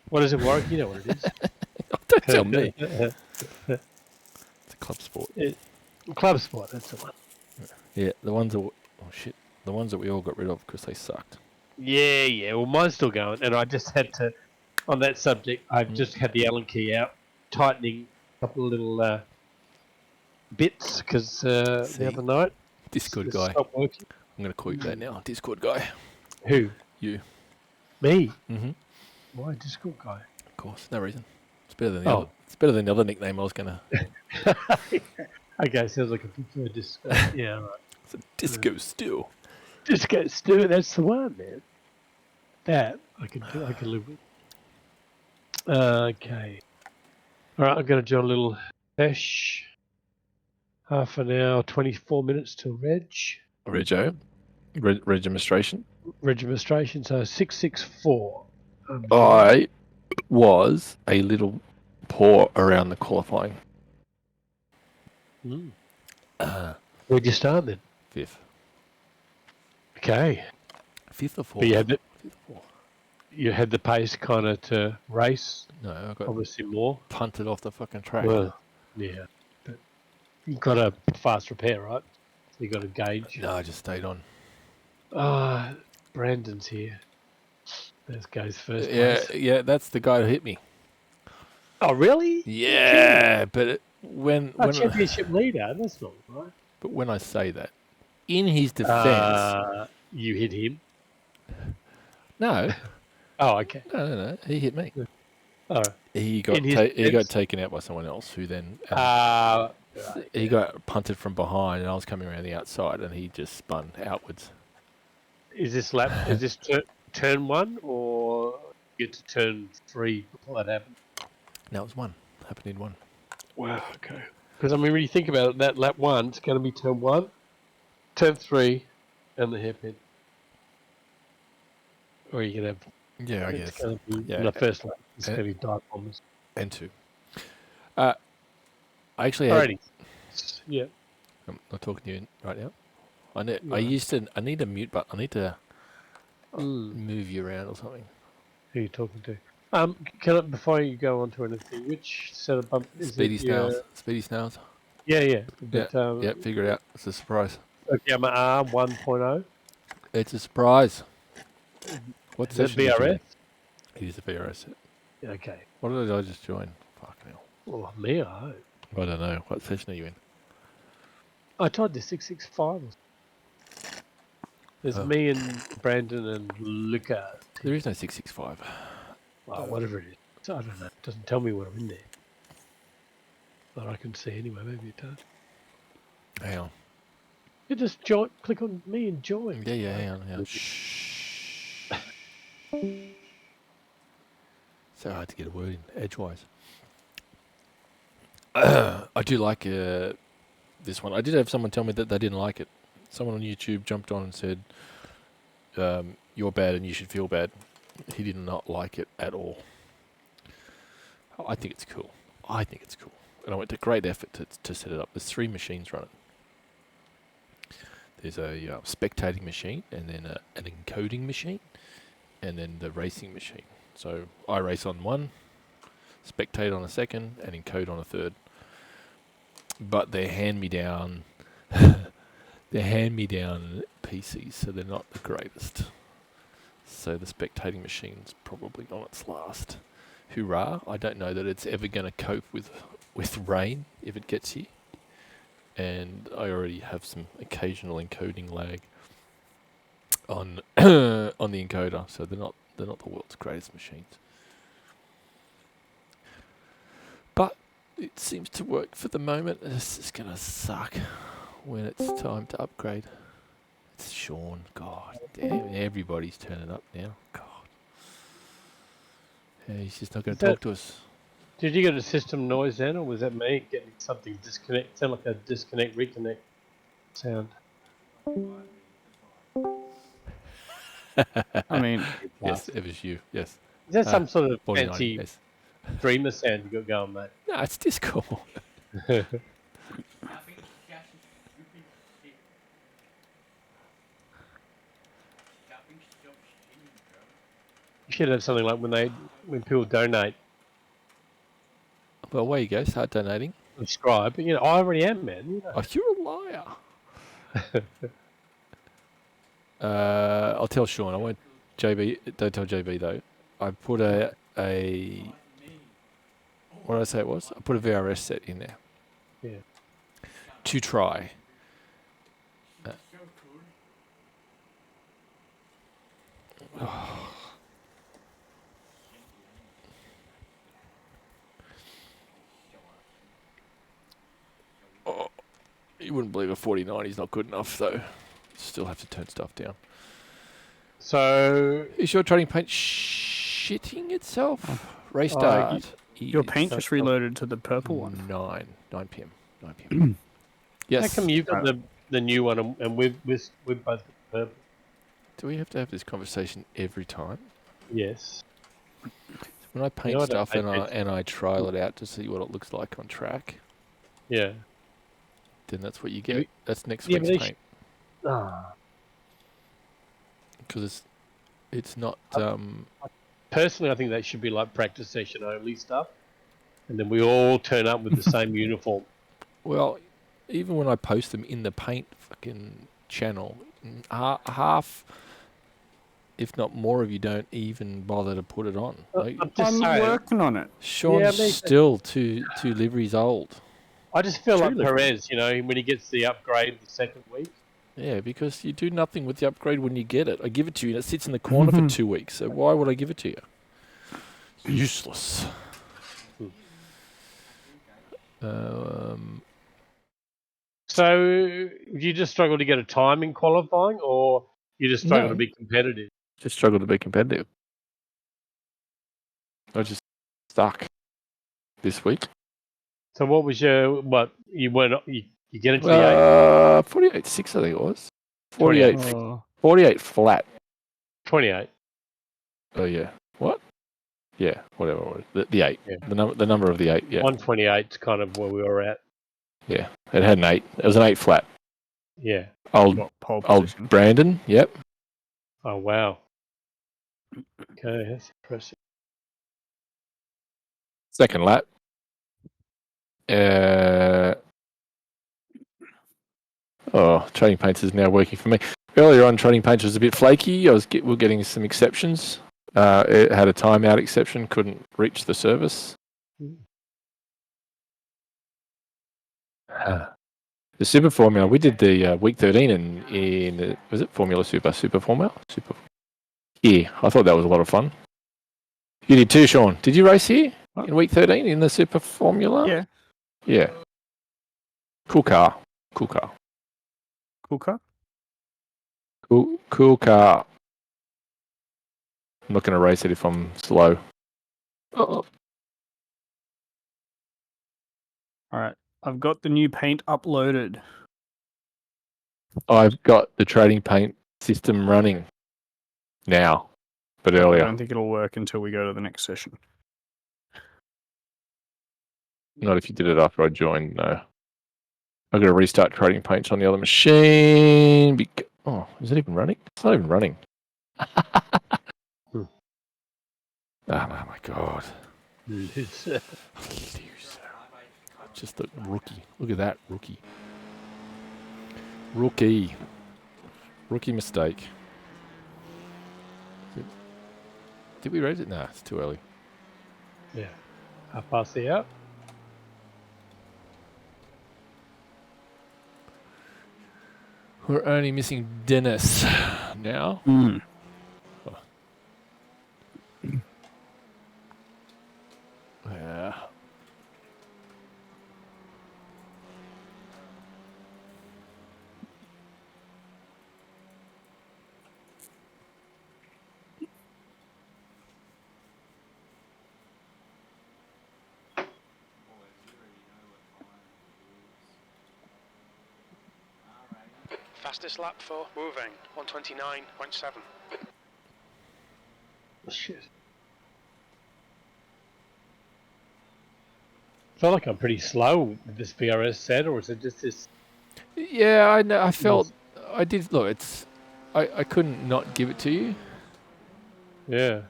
What is it, Warwick? You know what it is. Don't tell me. It's a club sport. Club Sport. That's the one. Yeah, the ones that... Oh, shit. The ones that we all got rid of because they sucked. Yeah. Well, mine's still going, and I just had to. On that subject, I've just had the Allen key out, tightening a couple of little bits because the other night. Discord it guy. stopped working. I'm going to call you that now. Discord guy. Who? You. Me? Mm-hmm. Why Discord guy? Of course. No reason. It's better than the Oh. other. It's better than the other nickname I was gonna. Okay, sounds like a preferred disco. Yeah, right. It's a disco stew. Disco stew, that's the one, man. That I could do. I could live with. Okay. All right, I'm going to do a little sesh. Half an hour, 24 minutes till reg. Registration. Registration, so 664. I was a little poor around the qualifying. Mm. Where'd you start then? 5th. Okay. 5th or 4th? But you had the, 5th or 4th. you had the pace kind of to race, No, I got obviously more. punted off the fucking track. Well, yeah. But you got a fast repair, right? So you got a gauge. No, I just stayed on. Brandon's here. This goes first Yeah, place. yeah, that's the guy who hit me. Oh, really? Yeah, but when Championship leader, that's not right. but when I say that, in his defence, You hit him. no, Oh, okay. no, he hit me. All right. He got In his he got defence? taken out by someone else who then he got punted from behind, and I was coming around the outside, and he just spun outwards. Is this lap? Is this turn one, or you get to turn 3 before that happens? No, it was one. Happened in one. Wow. Okay. Because I mean, when you think about it, that lap 1, it's going to be turn 1, turn 3, and the hairpin. Or you can have. Yeah, I It's guess. going to be Yeah. the first lap. It's And- going to be dive bombers. And 2. I actually had. Alrighty. Yeah. I'm not talking to you right now. I need. No. I need a mute button. I need to Mm. move you around or something. Who are you talking to? Before you go on to anything, which set of bump is Speedy it? Snails. Speedy Snails. Yeah. But, Yeah, figure it out. It's a surprise. Okayama R 1.0. It's a surprise. What Is that session did you VRS? in? It is a VRS set. Okay. What did I just join? Fuck hell. Oh, me, I hope. I don't know. What session are you in? I tried the 665. There's Oh. me and Brandon and Luca. There is no 665. Well, whatever it is. I don't know. It doesn't tell me when I'm in there. But I can see anyway. Maybe it does. Hang on. You just join. Click on me and join. Yeah, hang on. Shh. So hard to get a word in edgewise. I do like this one. I did have someone tell me that they didn't like it. Someone on YouTube jumped on and said, "You're bad and you should feel bad." He did not like it at all. I think it's cool. And I went to great effort to set it up. There's 3 machines running. There's a spectating machine, and then an encoding machine, and then the racing machine. So I race on one, spectate on a second, and encode on a third. But they're hand-me-down. They're hand-me-down PCs, so they're not the greatest. So the spectating machine's probably on its last hurrah. I don't know that it's ever going to cope with rain if it gets here. And I already have some occasional encoding lag on on the encoder, so they're not the world's greatest machines. But it seems to work for the moment. It's just gonna suck when it's time to upgrade. It's Sean. God damn, everybody's turning up now. God. Yeah, he's just not going to talk to us. Did you get a system noise then, or was that me getting something disconnect? Sound like a disconnect reconnect sound. I mean, Yes, it was you. Yes. Is that some sort of 49, fancy yes. dreamer sound you got going, mate? No, it's Discord. You should have something like when people donate, Well, away you go. Start donating. subscribe. But, I already am, man. You know. Oh, you're a liar. I'll tell Sean. I won't. JB, don't tell JB though. I put a. What did I say it was? I put a VRS set in there. Yeah. To try. You wouldn't believe a 49 is not good enough, though. Still have to turn stuff down. So Is your trading paint shitting itself? Restart. Your paint so- just reloaded to the purple one. 9 p.m. 9 p.m. Yes. how come you've got the new one and we've both got the purple? Do we have to have this conversation every time? Yes. When I paint I don't stuff pay and I trial it out to see what it looks like on track, Yeah. then that's what you get. You- That's next yeah, week's but they paint. Ah. Because it's not... Personally, I think that should be like practice session only stuff, and then we all turn up with the same uniform. Well, even when I post them in the paint fucking channel, half, if not more of you, don't even bother to put it on. Like, I'm just I'm saying. working on it. Sean's me too. still two liveries old. I just feel like Truly. Perez, when he gets the upgrade the second week. Yeah, because you do nothing with the upgrade when you get it. I give it to you and it sits in the corner for 2 weeks. So why would I give it to you? Useless. So you just struggle to get a time in qualifying, or you just struggle No. to be competitive? Just struggle to be competitive. I just stuck this week. So what was your you went you get into the 48.6 I think it was. 48, 28. Oh, 48 flat. 28. Oh yeah. What? Yeah, whatever it was. The 8. Yeah. The number of the 8, yeah. 128 is kind of where we were at. Yeah. It had an 8. It was an 8 flat. Yeah. Old pole old position. Brandon, yep. Oh wow. Okay, that's impressive. Second lap. Trading paints is now working for me. Earlier on, trading paints was a bit flaky. We're getting some exceptions. It had a timeout exception, couldn't reach the service. The Super Formula, we did the week 13 in was it Formula Super Formula? Yeah, I thought that was a lot of fun. You did too, Sean. Did you race here in week 13 in the Super Formula? Yeah. Yeah. Cool car. Cool car. Cool car? Cool car. I'm not going to race it if I'm slow. All right. I've got the new paint uploaded. I've got the trading paint system running now, but I earlier. don't think it'll work until we go to the next session. Not if you did it after I joined, no. I've got to restart trading paints on the other machine. Oh, is it even running? It's not even running. Oh my god. Loser. Just the rookie. Look at that, rookie. Rookie mistake. Did we raise it? Nah, it's too early. Yeah. How fast are you up? We're only missing Dennis now. Yeah. Fastest lap for moving, 129.7. Shit. I feel like I'm pretty slow with this BRS set, or is it just this? Yeah, I know. I felt I did. Look, it's I couldn't not give it to you. Yeah.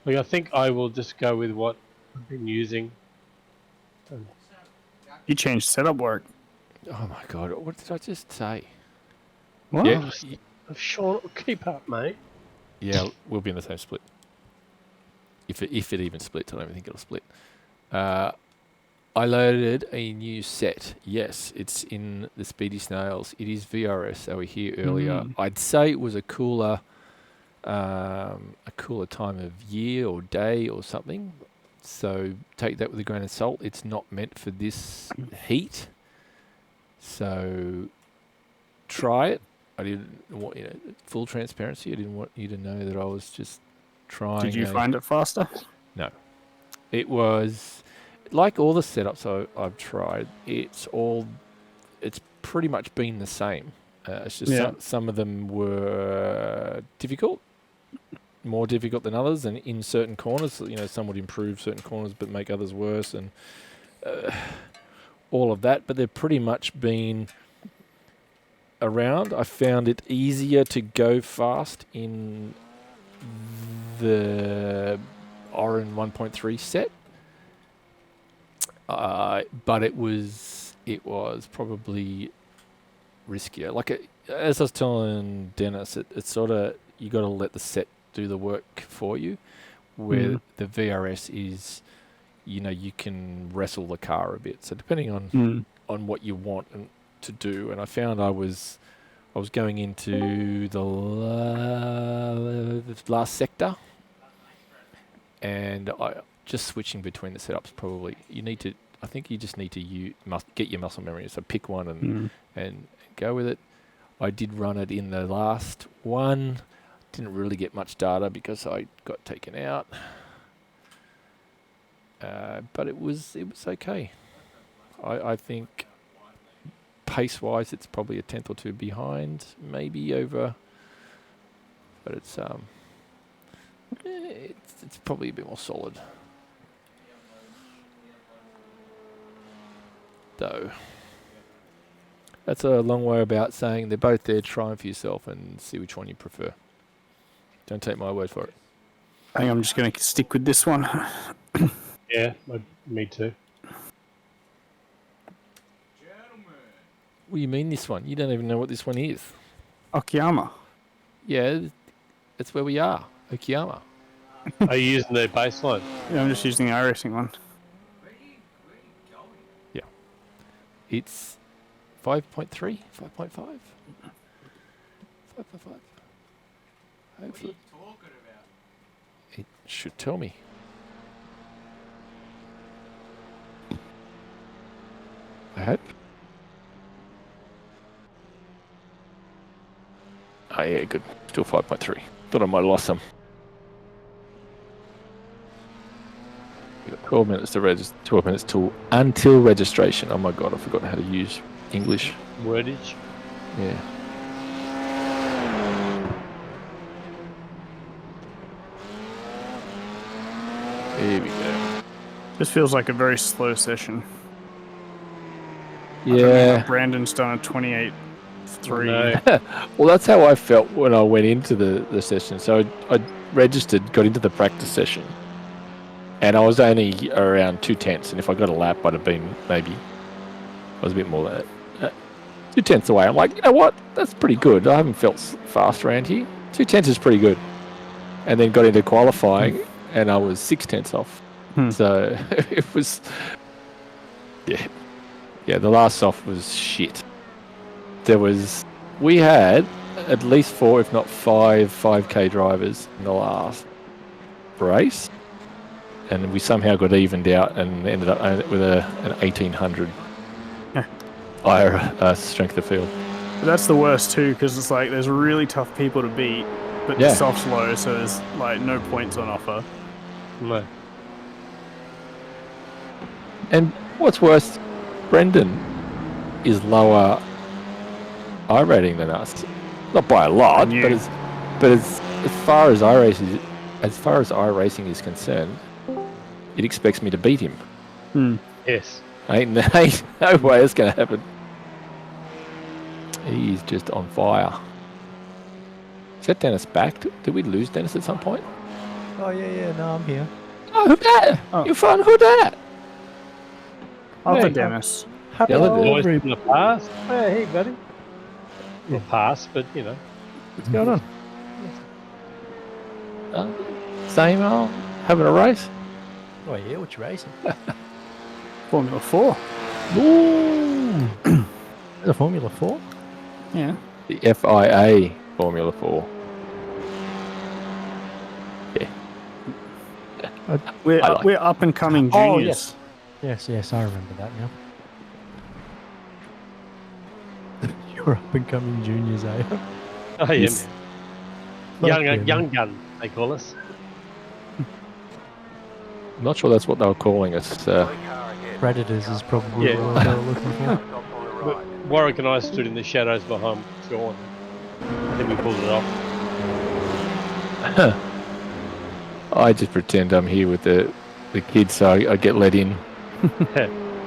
Like I think I will just go with what I've been using. You changed setup work. Oh my god, what did I just say? What? Yeah, Sean, keep up, mate. yeah, we'll be in the same split. If it even splits, I don't even think it'll split. I loaded a new set. Yes, it's in the Speedy Snails. It is VRS. They were here earlier. I'd say it was a cooler time of year or day or something. So take that with a grain of salt. It's not meant for this heat. So try it. I didn't want, full transparency. I didn't want you to know that I was just trying. Did you find it faster? No. It was like all the setups I've tried. It's pretty much been the same. It's just some of them were difficult, more difficult than others, and in certain corners, some would improve certain corners but make others worse, and all of that. But they've pretty much been around. I found it easier to go fast in the Orin 1.3 set, but it was probably riskier. Like as I was telling Dennis, it's sort of, you got to let the set do the work for you. Where the VRS is, you can wrestle the car a bit. So depending on what you want to do, and I found I was going into the last sector, and I just switching between the setups. Probably I think you just need to get your muscle memory. So pick one and go with it. I did run it in the last one. Didn't really get much data because I got taken out. But it was okay. I think pace-wise, it's probably a tenth or two behind, maybe over. But it's probably a bit more solid. Though. That's a long way about saying they're both there. Try them for yourself and see which one you prefer. Don't take my word for it. I think I'm just going to stick with this one. Yeah, me too. What do you mean this one? You don't even know what this one is. Okayama. Yeah, that's where we are. Okayama. Are you using the baseline? Yeah, I'm just using the iRacing one. Yeah. It's 5.3, 5.5? 5.5. Hopefully. It should tell me. I hope. Oh yeah, good. Still 5.3. Thought I might have lost some. You got 12 minutes to register. 12 minutes until registration. Oh my god, I forgot how to use English. Wordage. Yeah. Here we go. This feels like a very slow session. Yeah. Brandon's done a 28.3. No. Well, that's how I felt when I went into the session. So I registered, got into the practice session, and I was only around 2/10, and if I got a lap, I'd have been maybe, I was a bit more than that. 2/10 away. I'm like, you know what? That's pretty good. I haven't felt fast around here. 2/10 is pretty good. And then got into qualifying, and I was 6/10 off. So it was, yeah. The last off was shit. We had at least 4, if not 5, 5K drivers in the last race, and we somehow got evened out and ended up with an 1800 higher strength of field. But that's the worst too, because it's like there's really tough people to beat, but the soft's low, so there's like no points on offer. No. And what's worse, Brendan is lower I rating than us. Not by a lot, but as far as iRacing is concerned, it expects me to beat him. Yes. Ain't no way that's gonna happen. He's just on fire. Is that Dennis back? Did we lose Dennis at some point? Oh, yeah, no, I'm here. Oh, who that? Oh. You're fun. Who that? After Dennis. Happy Yeah, look at Always every... in the past. Hey, buddy. The past, but What's going on? Same old. Having a race? Oh, yeah, what you racing? Formula 4. Ooh. The Formula 4? Yeah. The FIA Formula 4. Yeah. We're up and coming juniors. Oh, yes, I remember that now. You're up and coming juniors, eh? Oh yeah, Yes. man. Fuck Young, yeah, young man. gun, they call us. I'm not sure that's what they were calling us. Got a car ahead. Predators is probably Yeah. the word they were looking for. Car stops on the But right. Warwick and I stood in the shadows behind Sean. I think we pulled it off. I just pretend I'm here with the kids, so I get let in.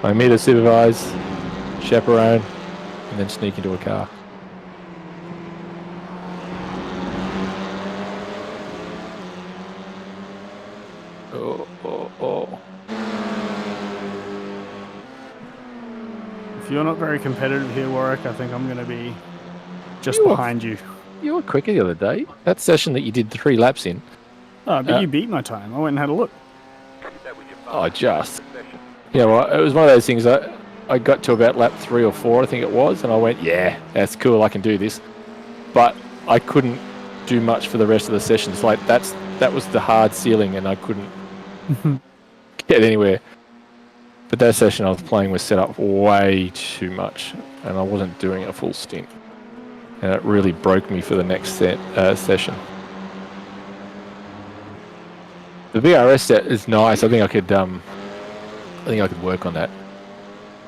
I meet a supervise, chaperone, and then sneak into a car. Oh. If you're not very competitive here, Warwick, I think I'm going to be just You are- behind you. You were quicker the other day. That session that you did 3 laps in. Oh, but you beat my time. I went and had a look. That was your Oh, just. session. Yeah, well, it was one of those things. I got to about lap 3 or 4, I think it was, and I went, yeah, that's cool, I can do this. But I couldn't do much for the rest of the sessions. Like, that was the hard ceiling, and I couldn't get anywhere. But that session I was playing was set up way too much, and I wasn't doing a full stint. And it really broke me for the next session. The VRS set is nice. I think I could work on that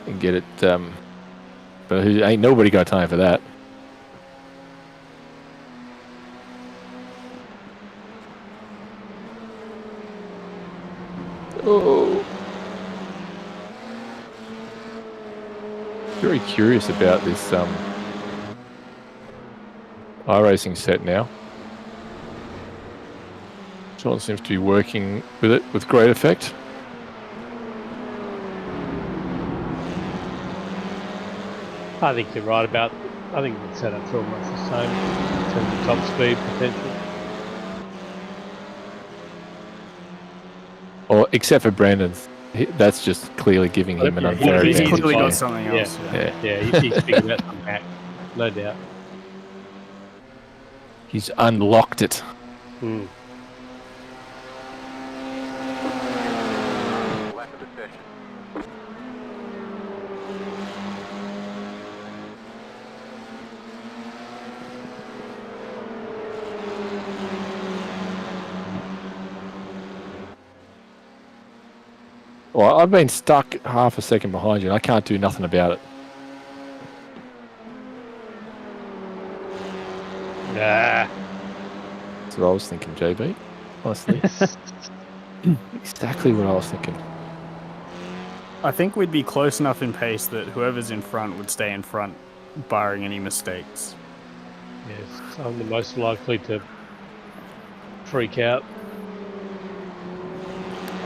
and get it. But ain't nobody got time for that. Oh, very curious about this iRacing set now. Sean seems to be working with it with great effect. I think you're right about. I think the setup's almost the same in terms of top speed potential. Or except for Brandon's, that's just clearly giving him an unfair He's advantage. clearly got there. something Yeah. else. Yeah, he's figured out some hack, no doubt. He's unlocked it. Hmm. Lap of the session. Well, I've been stuck half a second behind you, and I can't do nothing about it. Ah. That's what I was thinking, JB. Honestly. Exactly what I was thinking. I think we'd be close enough in pace that whoever's in front would stay in front, barring any mistakes. Yes, I'm the most likely to freak out.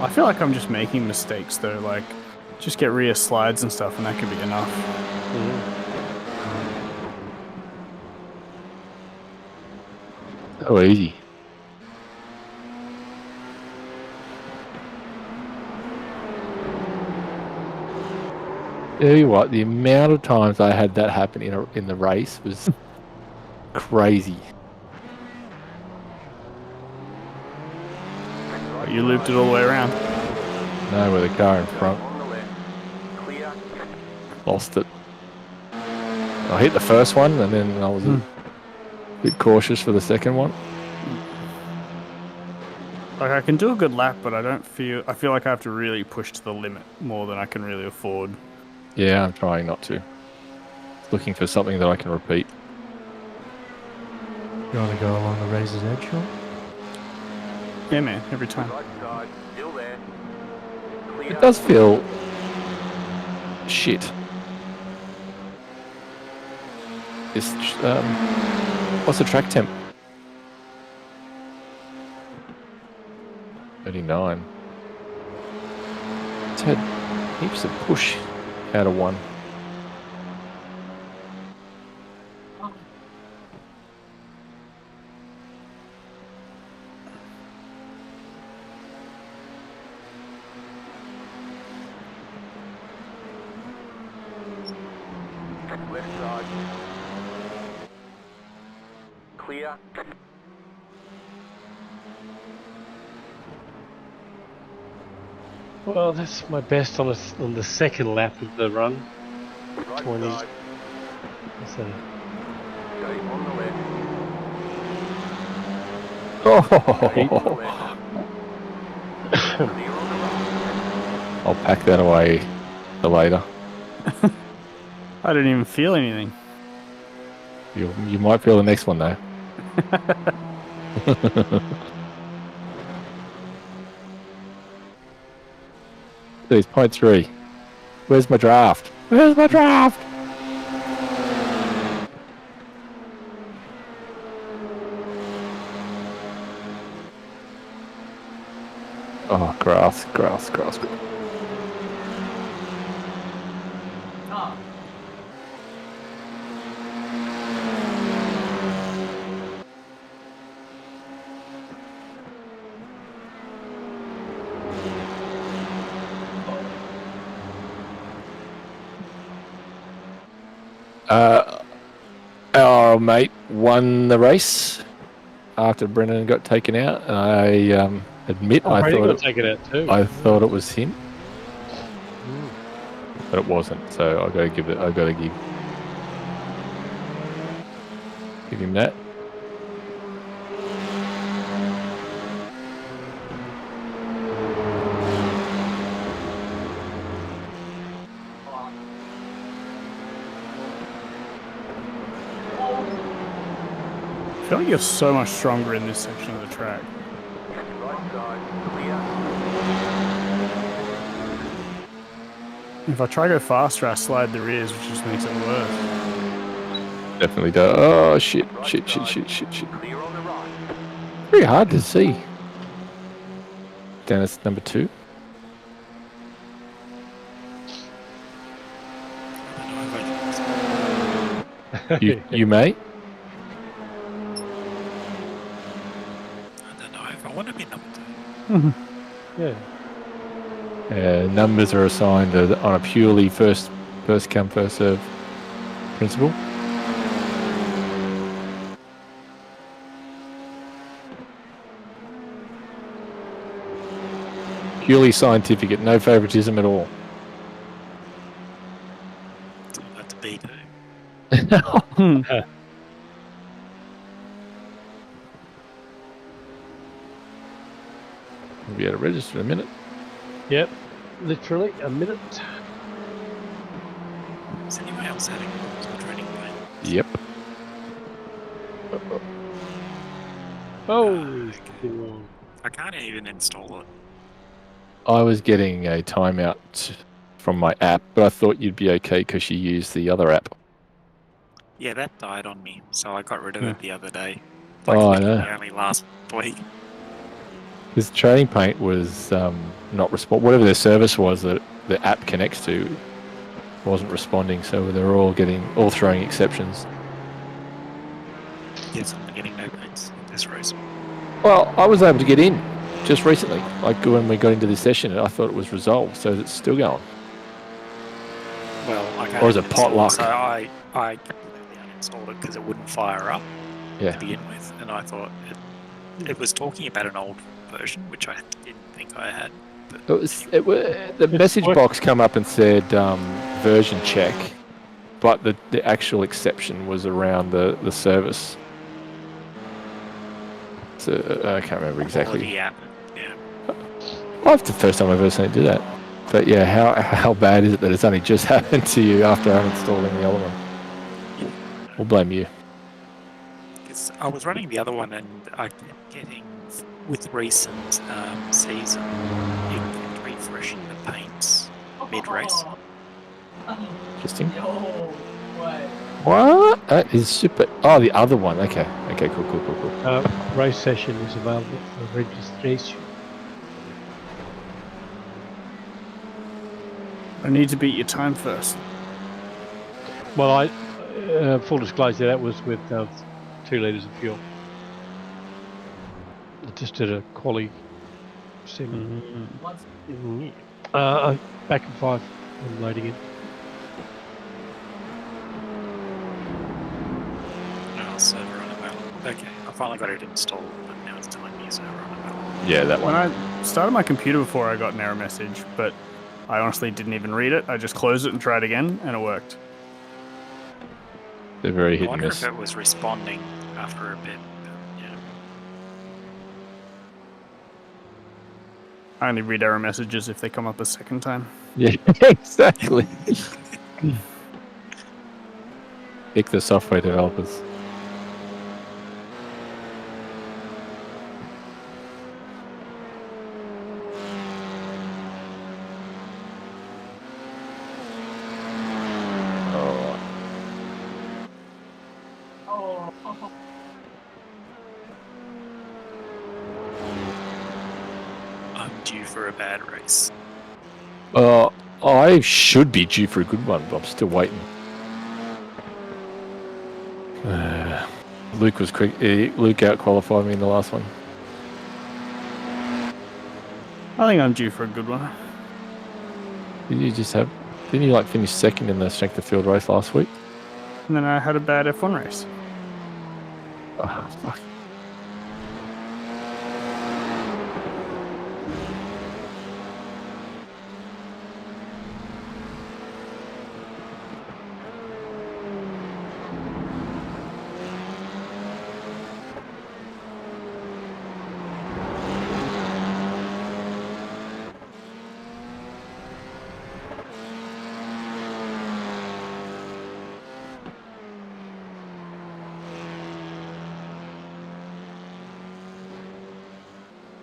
I feel like I'm just making mistakes though, like just get rear slides and stuff and that could be enough. Oh, easy. Tell you what, the amount of times I had that happen in the race was crazy. You looped it all the way around. No, with a car in front. On the left. Clear. Lost it. I hit the first one, and then I was a bit cautious for the second one. Like I can do a good lap, but I feel like I have to really push to the limit more than I can really afford. Yeah, I'm trying not to. Looking for something that I can repeat. You want to go along the razor's edge, Sean? Yeah, man, every time. Right side. Still there. Clear. It does feel shit. This, what's the track temp? 39. It's had heaps of push out of one. Left side. Clear. Well, that's my best on the second lap of the run. Right 20. side. So, Okay, on the left. Oh, On the left. Clear on the right. I'll pack that away for later. I didn't even feel anything. You might feel the next one though. There's point 3. Where's my draft? Where's my draft? Oh, grass. Ah. Our mate won the race after Brennan got taken out, and I admit I Brady thought got taken out too. I thought it was him, but it wasn't. So I got to give him that. I feel like you're so much stronger in this section of the track. Right side. Clear. If I try to go faster, I slide the rears, which just makes it worse. Definitely does. Oh shit! Clear on the right. Very hard to see. Dennis, number 2. You may. I don't know if I want to be number 2. Yeah. Numbers are assigned on a purely first come first serve principle. Purely scientific, no favoritism at all. It's all about the B too. We'll be able to register in a minute. Yep. Literally a minute. Is anyone else having problems with training plan? Yep. Oh. Okay. I can't even install it. I was getting a timeout from my app, but I thought you'd be okay because you use the other app. Yeah, that died on me, so I got rid of it the other day. Oh, I literally know. only last week. Because Trading Paint was not whatever their service was that the app connects to wasn't responding, so they were all throwing exceptions. Yes, I'm getting no paints this race. Well, I was able to get in just recently, like when we got into this session. I thought it was resolved, so it's still going. Well, I can't. Or is it install potluck? So I completely uninstalled it because it wouldn't fire up Yeah. to begin with, and I thought it was talking about an old version, which I didn't think I had. But The message box come up and said version check, but the actual exception was around the service. So I can't remember exactly. quality app. Yeah. Well, that's the first time I've ever seen it do that. But yeah, how bad is it that it's only just happened to you after uninstalling the other one? We'll blame you. Because I was running the other one and I kept getting, with recent season, it kept refreshing the paints mid-race. Interesting. Yo, what? What? That is super. Oh, the other one. Okay, cool. Race session is available for registration. I need to beat your time first. Well, I full disclosure, that was with 2 litres of fuel. I just did a quali sim. What's Back in 5 and loading in. Oh, server unavailable. Okay, I finally got it installed, but now it's telling me server unavailable. Yeah, that When one. I started my computer before, I got an error message, but I honestly didn't even read it. I just closed it and tried again, and it worked. They're very I hit and wonder miss. if it was responding after a bit. Yeah. I only read error messages if they come up a second time. Yeah, exactly. Pick the software developers. Oh, Oh. I'm due for a bad race. I should be due for a good one, but I'm still waiting. Luke was quick. Luke out qualified me in the last one. I think I'm due for a good one. Did you just have? Didn't you like finish second in the strength of field race last week? And then I had a bad F1 race. Oh, fuck.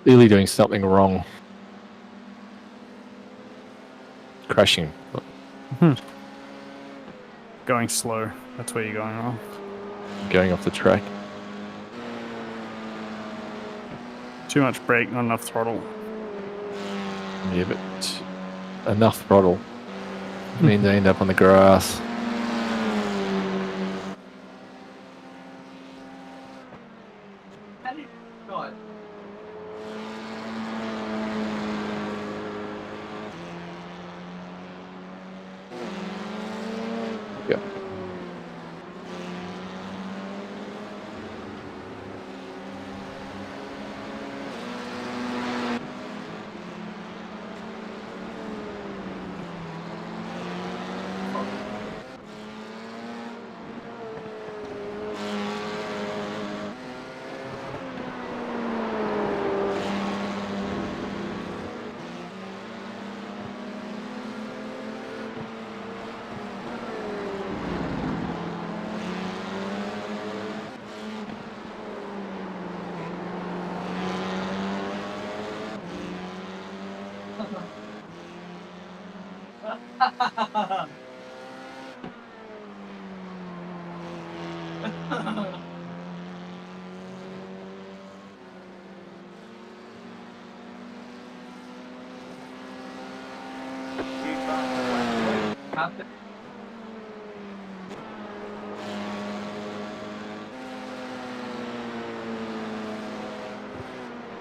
Clearly doing something wrong. Crashing. Going slow. That's where you're going wrong. Going off the track. Too much brake, not enough throttle. Yeah, but enough throttle. I mean, they end up on the grass. God. Yeah.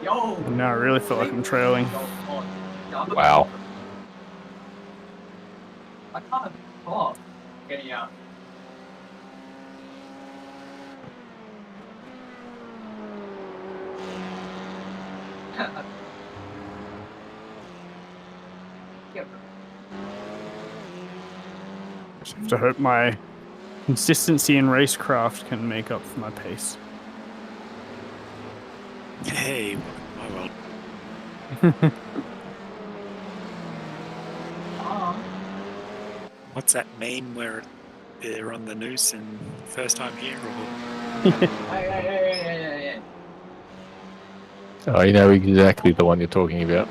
Yo. No, I really feel like I'm trailing. Wow. I can't talk. Getting out. Just have to hope my consistency in racecraft can make up for my pace. Hey, my world. What's that meme where they're on the noose and first time here? Or Hey. Oh, you know exactly the one you're talking about.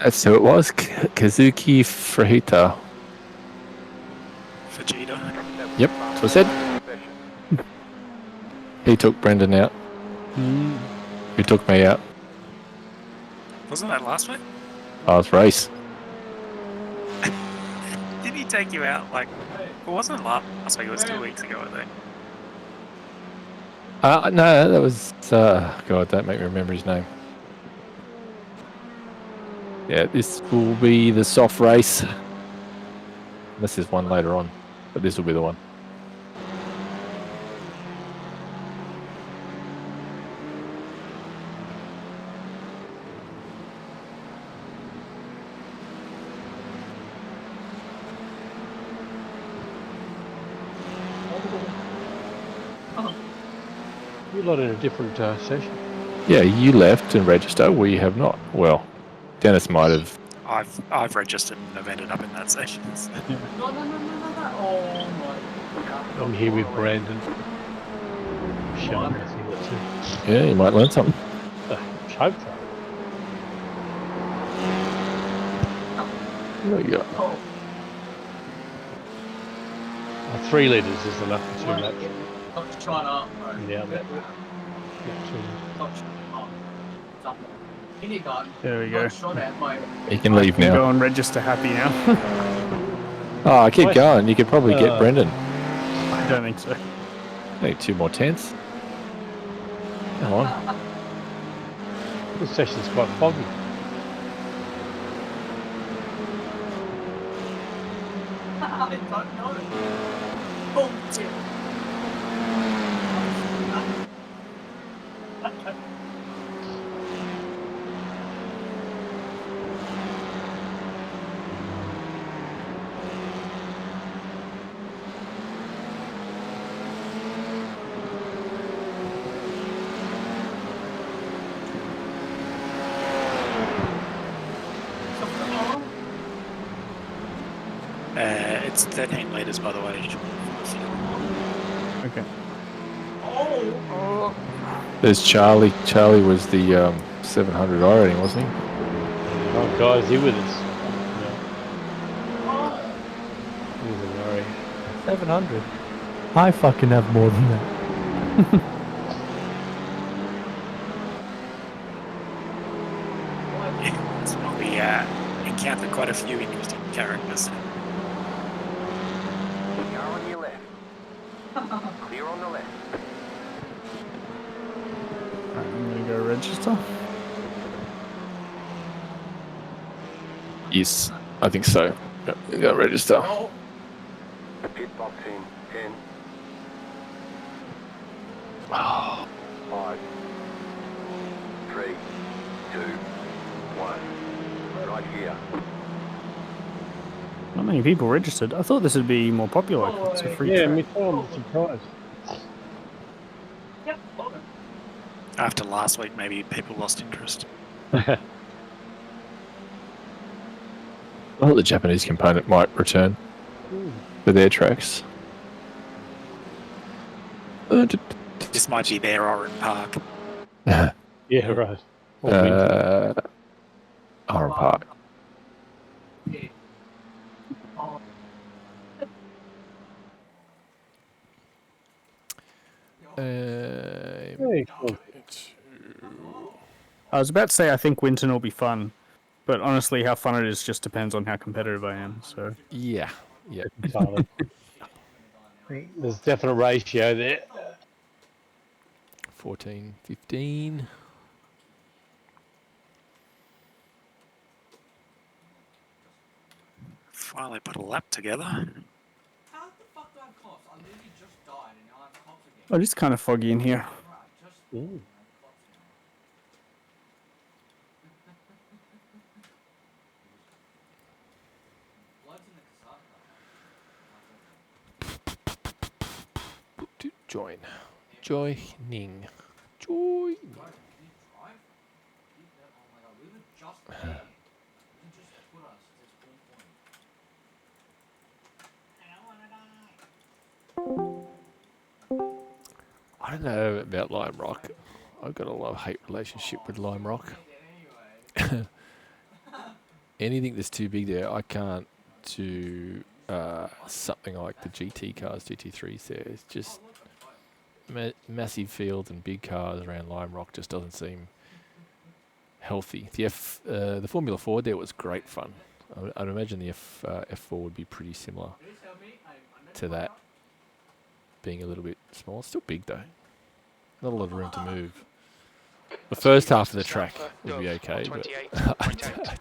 That's who it was. Kazuki Fujita. Vegeta? Yep, that's what I said. He took Brendan out. Who took me out? Wasn't that last week? Last race. Did he take you out? Like, it wasn't last week, it was 2 weeks ago, I think. No, that was God. Don't make me remember his name. Yeah, this will be the soft race. Unless there's one later on, but this will be the one. You're not in a different session. Yeah, you left and register. We have not. Well, Dennis might have. I've registered and have ended up in that session. No. Oh my god. I'm here with Brandon. Sean, I think that's it. Yeah, you might learn something. Hope so. There you go. Oh. 3 litres is enough for 2 laps. Stop trying up, bro. Yeah. Stop up. There we go. You can leave You now. go and register happy now. Oh, keep Nice. going. You could probably get Brendan. I don't think so. Need 2 more tenths. Come on. This session's quite foggy. I don't know. Bullshit. It's 13 litres, by the way. Okay. Oh. There's Charlie. Charlie was the 700 rating, wasn't he? Oh, guys, he with us. He's a worry. 700. I fucking have more than that. We encountered quite a few interesting characters. Car on your left. Clear on the left. Right, I'm gonna go register. Yes, I think so. Yep, you got to register. Oh. Pit box in 10, Oh, 5, 3, 2, 1. Right here. Not many people registered. I thought this would be more popular. It's a free Yeah, track. me too. I'm surprised. Yep. After last week, maybe people lost interest. well, the Japanese component might return for their tracks. This might be their Oran Park. Yeah, right. Or winter. Oran Park. Very cool. I was about to say I think Winton will be fun, but honestly, how fun it is just depends on how competitive I am. So Yeah. Yeah. Entirely. There's definite ratio there. 14, 15. Finally put a lap together. How the fuck do I have cops? I literally just died and now I have cops again. oh, it is kind of foggy in here. Right, just Ooh. Blood's in the cassava. To join. Joining. Join. I don't know about Lime Rock. I've got a love-hate relationship with Lime Rock. Anything that's too big there, I can't do something like the GT cars, GT3s there. It's just massive fields and big cars around Lime Rock just doesn't seem healthy. The Formula 4 there was great fun. I'd imagine the F4 would be pretty similar to that, being a little bit small. Still big though. Not a lot of room to move. The first half of the track would be okay, but I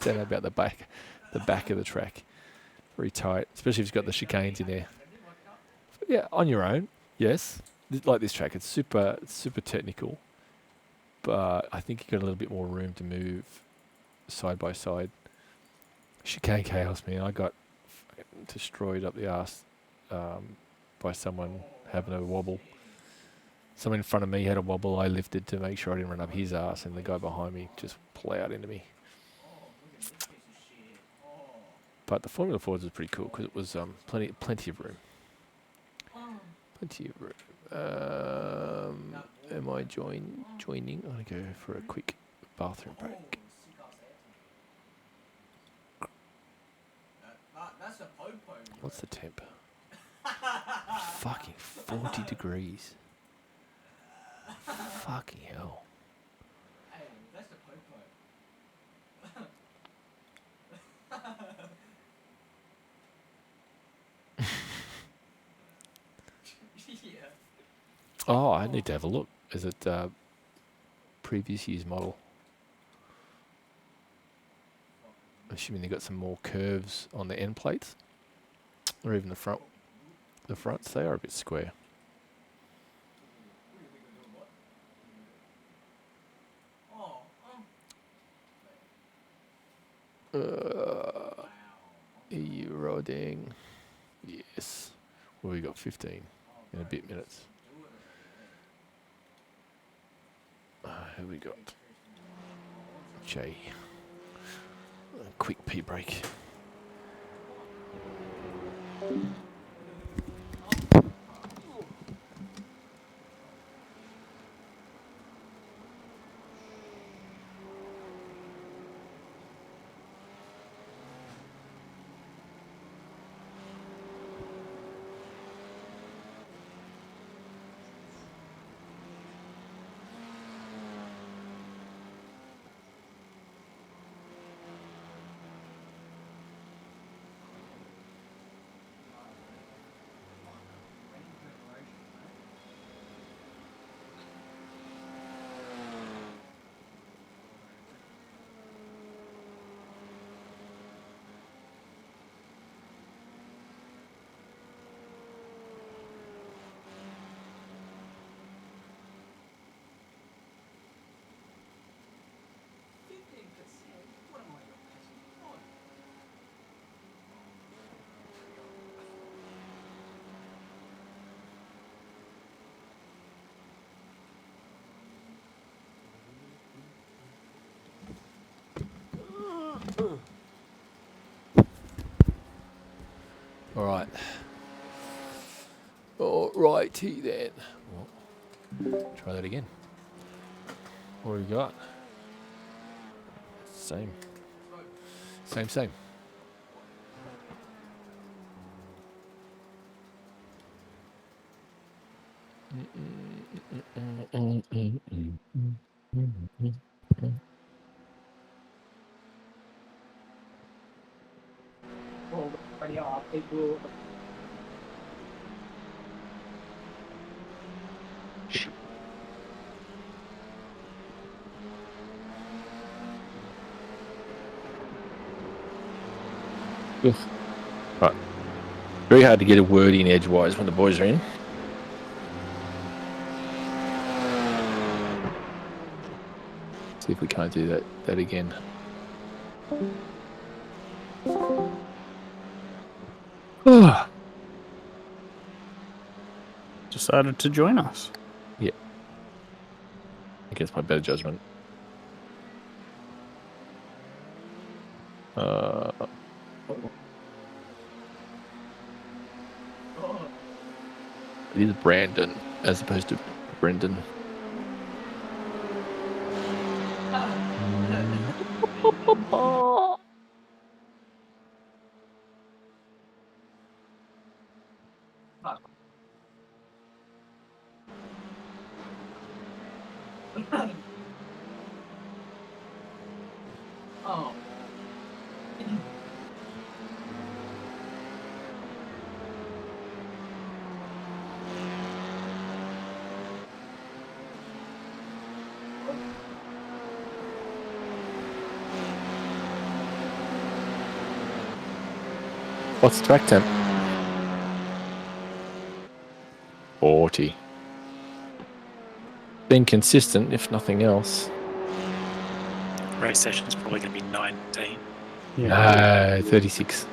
don't know about the back of the track. Very tight, especially if you've got the chicanes in there. But yeah, on your own, yes. Like this track, it's super technical, but I think you've got a little bit more room to move side by side. Chicane chaos, man. I got destroyed up the arse by someone having a wobble. Someone in front of me had a wobble. I lifted to make sure I didn't run up his ass, and the guy behind me just plowed into me. But the Formula Fords was pretty cool because it was plenty of room. Plenty of room. Am I joining? I'm gonna go for a quick bathroom break. What's the temp? Fucking 40 degrees. Fucking hell. Hey, that's the po-po. Yeah. Oh, I need to have a look. Is it previous year's model? Assuming they got some more curves on the end plates, or even the front. The fronts, they are a bit square. Eroding. Yes. Well, we got 15 in a bit minutes. Who we got? Jay. A quick pee break. Alright. Alrighty then. Well, try that again. What have we got? Same. Same. Right. Very hard to get a word in edgewise when the boys are in. See if we can't do that again. Decided to join us. Yeah. Against my better judgment. It is Brandon as opposed to Brendan. Oh. What's the track temp? 40. Been consistent, if nothing else. Race session's probably going to be 19. No, 36.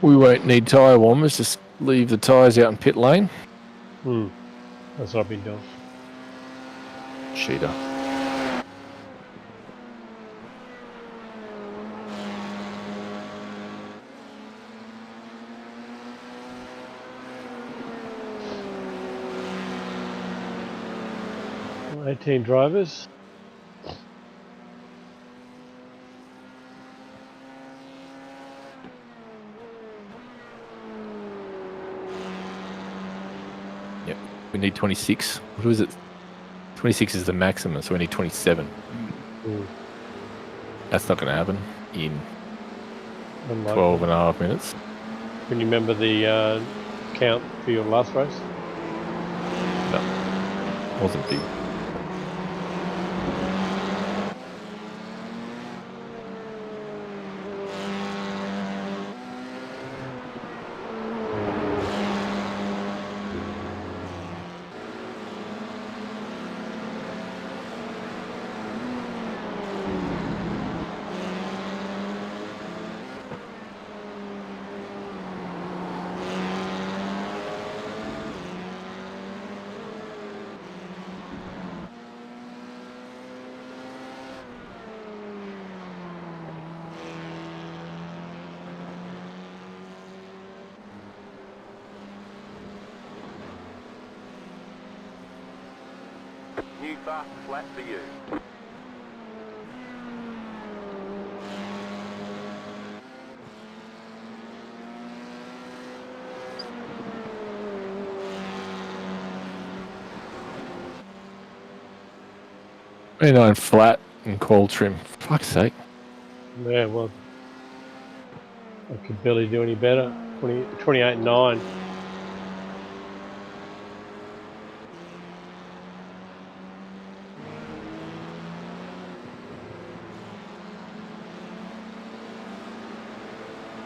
We won't need tyre warmers, just leave the tyres out in pit lane. That's what I've been doing. Cheater. Well, 18 drivers. Yep, we need 26. What is it? 26 is the maximum, so we need 27. That's not going to happen in Unlikely. 12 and a half minutes. Can you remember the count for your last race? No, wasn't big. New fast flat for you. And flat and coil trim. For fuck's sake. Yeah, well, I could barely do any better. 28.9.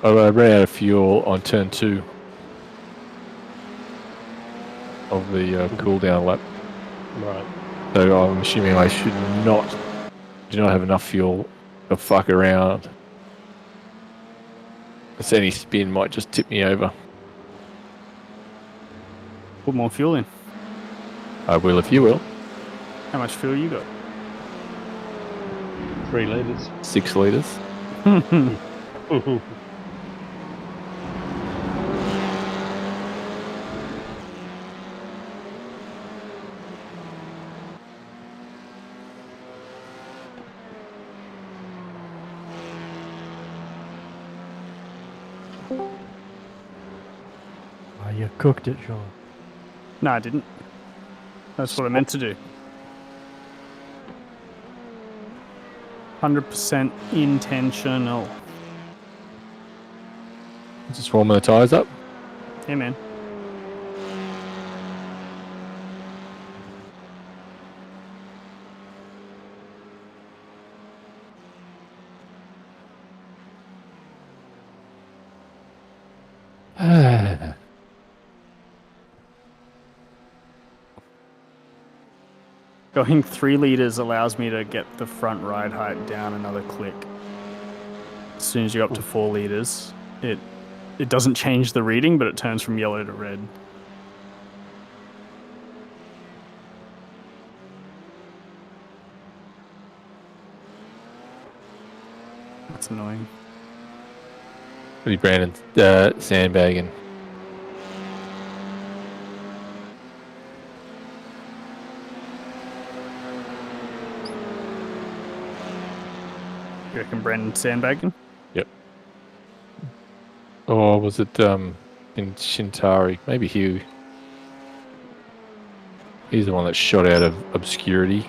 I ran out of fuel on turn 2 of the cool down lap. Right. So I'm assuming I do not have enough fuel to fuck around. So any spin might just tip me over. Put more fuel in. I will if you will. How much fuel you got? 3 litres. 6 litres. Oh, you cooked it, Sean. No, I didn't. That's what I meant to do. 100% intentional. Just warming the tyres up. Hey, man. Going 3 litres allows me to get the front ride height down another click. As soon as you go up to 4 litres, it doesn't change the reading, but it turns from yellow to red. That's annoying. Really Brandon sandbagging. You reckon Brandon sandbagging? Yep. Or was it in Shintari? Maybe Hugh. He's the one that shot out of obscurity.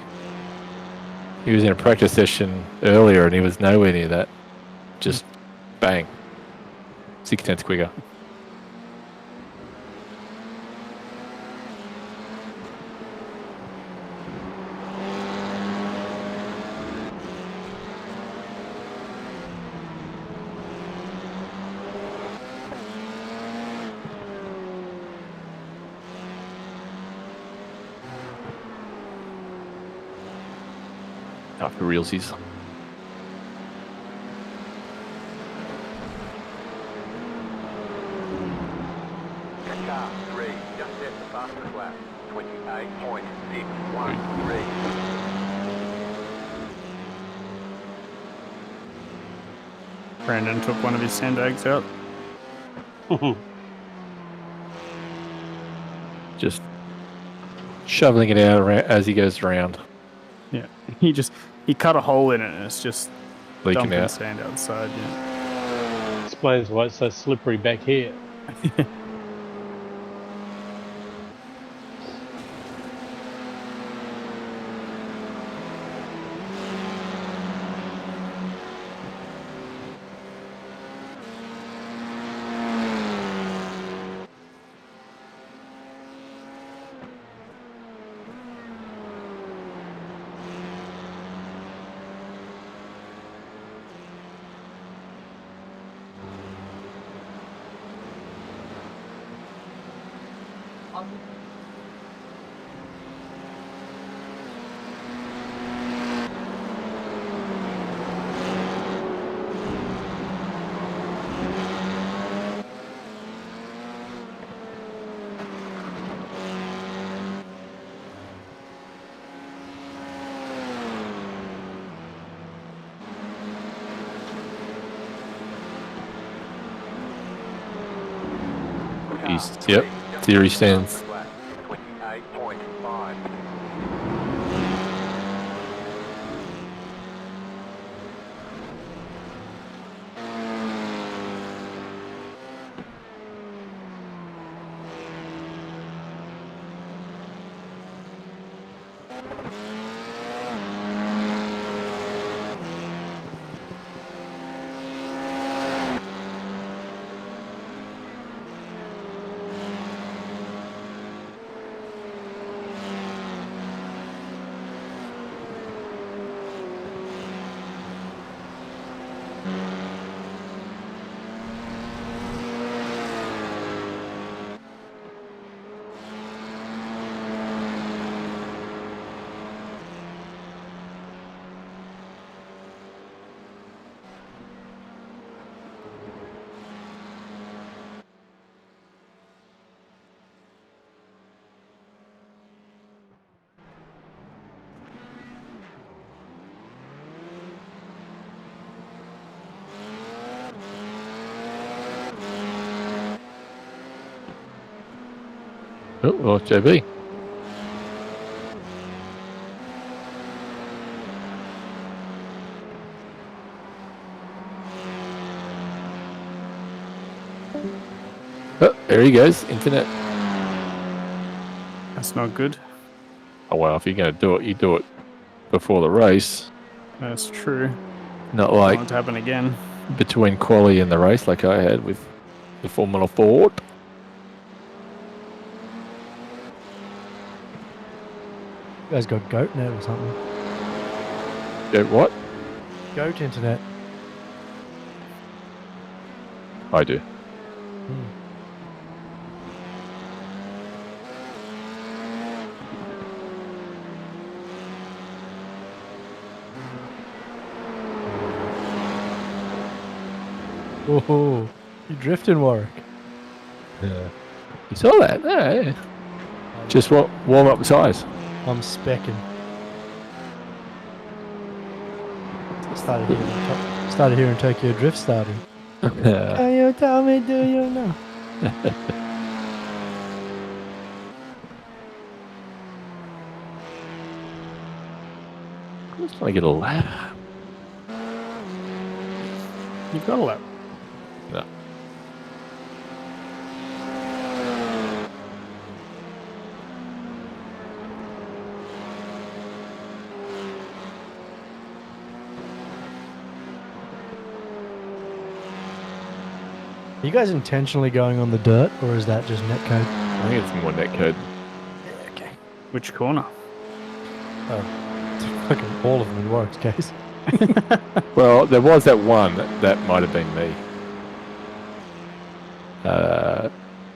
He was in a practice session earlier and he was nowhere near that. Just bang. 6/10 quicker. After realsies. Car 3, just set the fastest lap. 28.613. Brandon took one of his sandbags out. Just shoveling it out as he goes around. Yeah, he cut a hole in it and it's just Leaking dumping out. sand outside. Yeah. Explains why it's so slippery back here. Yep. Theory stands. 28.5. Oh, well, JB. Oh, there he goes. Internet. That's not good. Oh, well, if you're going to do it, you do it before the race. That's true. Not Don't like want it to happen again. between quali and the race like I had with the Formula Ford. You guys got goat net or something? Yeah, what? Goat internet. I do. Whoa, you drifting, Warwick? Yeah. You saw that? Yeah. Just warm up the tires. I'm specking. Started started hearing Tokyo Drift starting. Can you tell me, do you know? I'm just trying to get a lap. You've got a lap. No. Are you guys intentionally going on the dirt, or is that just netcode? I think it's more netcode. Yeah, okay. Which corner? Oh, fucking all of them in Warwick's case. Well, there was that one that might have been me. No,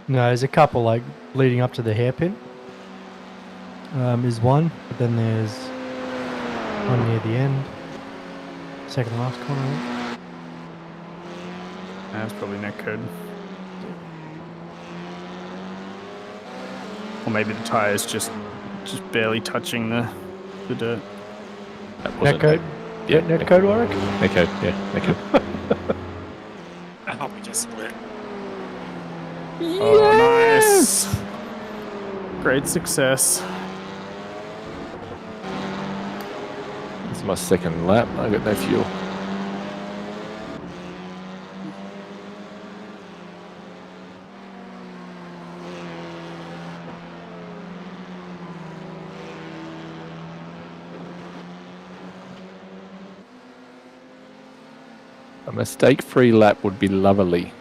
there's a couple like leading up to the hairpin. Is one, but then there's one near the end. Second last corner, I think. That's probably netcode. Or maybe the tyres just barely touching the dirt. That wasn't Netcode? Yeah, Netcode, Warwick? netcode, yeah, netcode. I hope we just split. Oh, nice. Great success. This is my second lap. I got no fuel. A mistake-free lap would be lovely.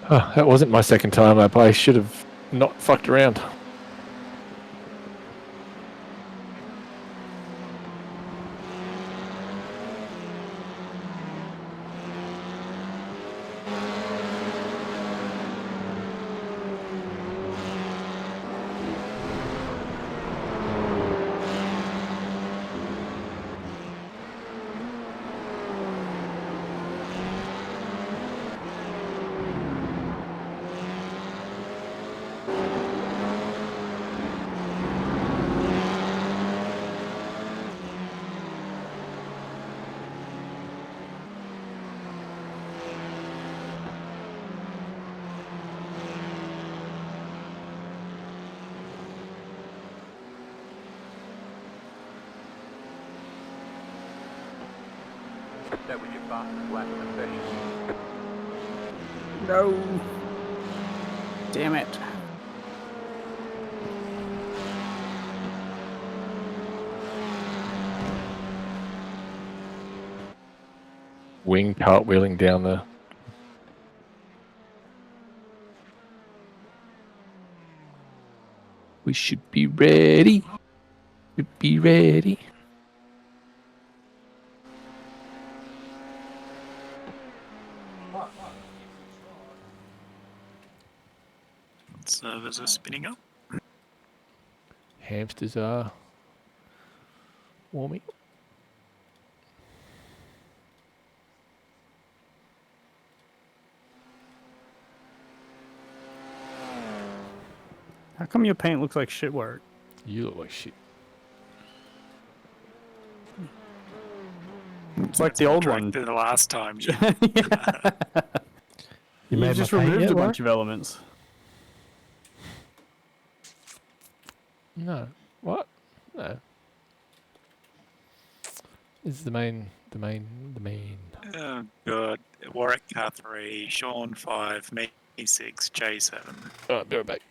Oh, that wasn't my second time up. I should have not fucked around. That was your fastest lap of the session. No. Damn it. Wing cartwheeling down the... We should be ready. Should be ready. Servers are spinning up. Hamsters are warming. How come your paint looks like shit work? You look like shit. It's like the old one. The last time. Yeah. You You made just my paint removed yet, a bunch Warwick? of elements. No. What? No. This is the main. Oh, God. Warwick car 3, Sean 5, me 6, J 7. Alright, be right back.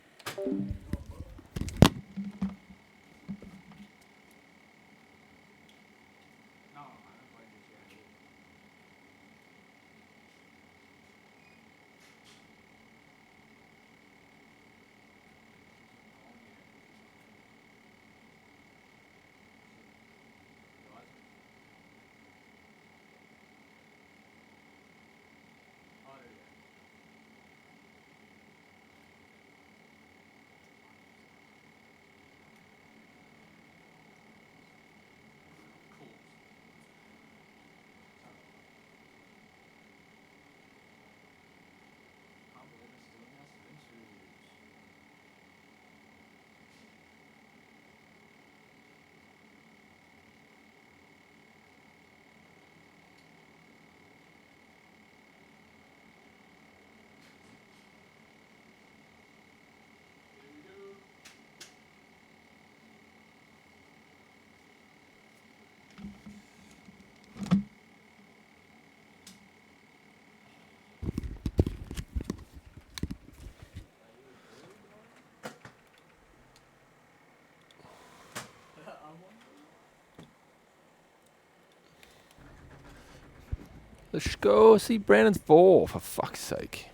Let's go see Brandon's 4, for fuck's sake.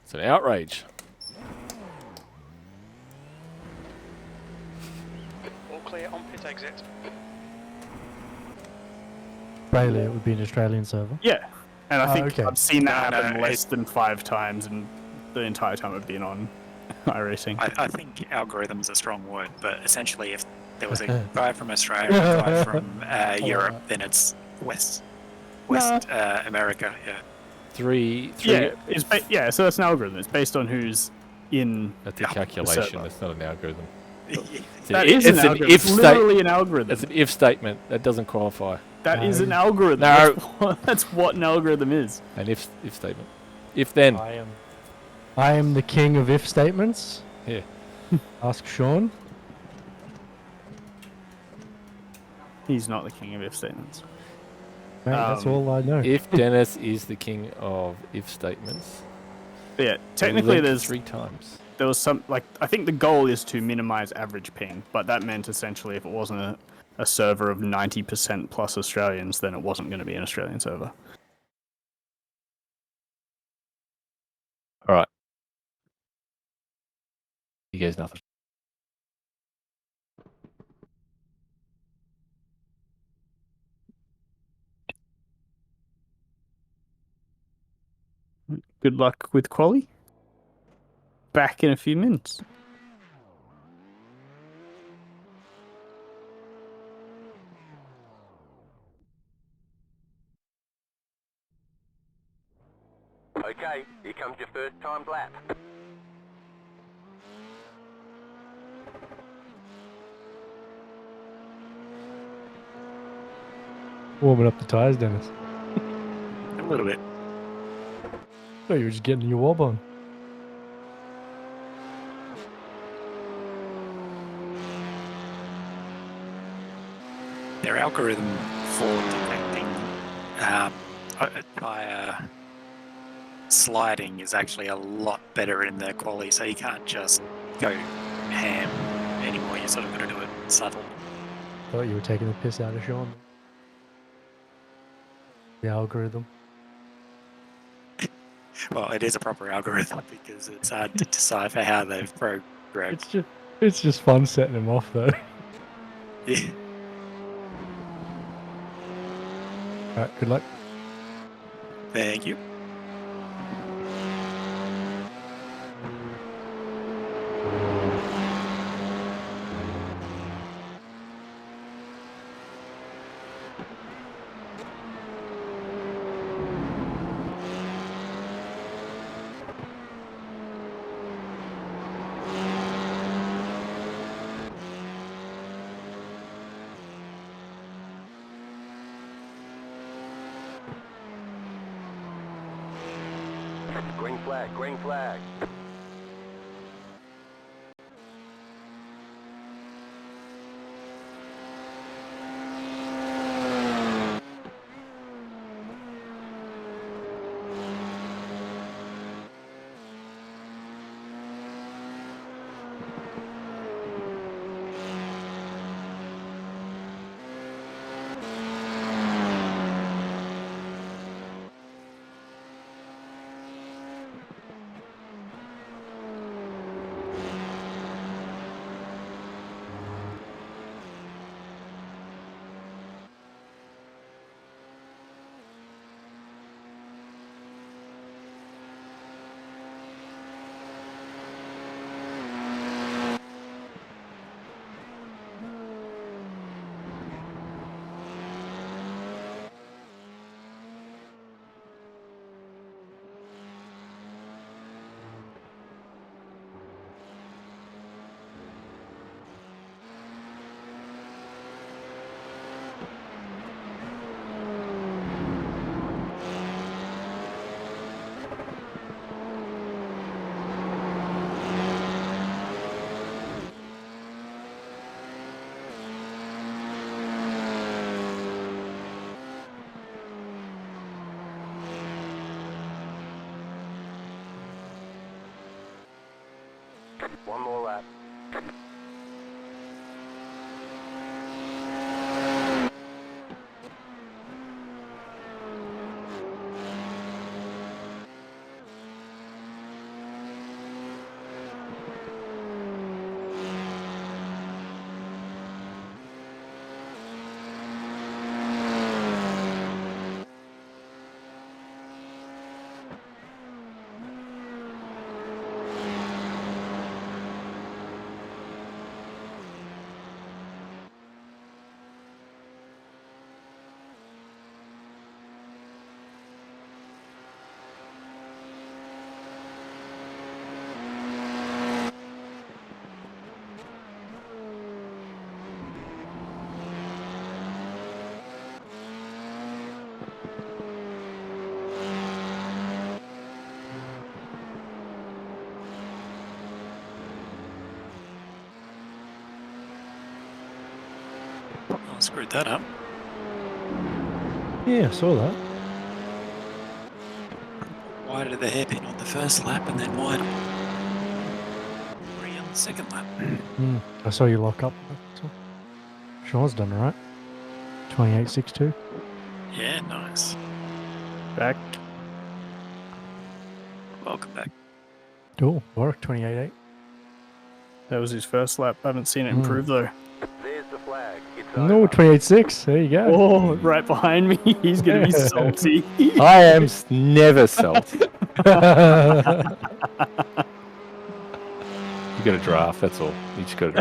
It's an outrage. All clear on pit exit. Australia, it would be an Australian server. Yeah, and I think okay. I've seen that No, happen no, less than 5 times in the entire time I've been on iRacing. I think algorithm's a strong word, but essentially, if there was a guy from Australia and a guy from Europe, then it's West America. Yeah. Three. Yeah, so that's an algorithm. It's based on who's in. That's a calculation. That's not an algorithm. That is an algorithm. It's literally an algorithm. It's an if statement. That doesn't qualify. That is an algorithm. No. That's what an algorithm is. An if statement. If then. I am the king of if statements. Yeah. Ask Sean. He's not the king of if statements. Mate, that's all I know. If Dennis is the king of if statements. Yeah, technically there's 3 times. There was some, like, I think the goal is to minimize average ping, but that meant essentially if it wasn't a server of 90% plus Australians, then it wasn't going to be an Australian server. All right. You guys nothing. Good luck with quali. Back in a few minutes. Okay, here comes your first timed lap. Warming up the tyres, Dennis. A little bit. Oh, you were just getting your wob on. Their algorithm for detecting tire sliding is actually a lot better in the quali, so you can't just go ham anymore. You're sort of going to do it subtle. Thought you were taking the piss out of Sean. The algorithm. Well, it is a proper algorithm because it's hard to decipher how they've programmed. It's just fun setting him off though. Yeah. Alright, good luck. Thank you. Green flag, green flag. I screwed that up. Yeah, I saw that. Wide of the hairpin on the first lap and then wide 3 on the second lap. I saw you lock up. Sean's done alright. 28.62. Yeah, nice. Back. Welcome back. Cool. Warwick 28.8. That was his first lap. I haven't seen it improve though. There's the flag. It's No, over. 28.6. There you go. Oh, right behind me. He's gonna be salty. I am never salty. You got a draft, that's all. You just got a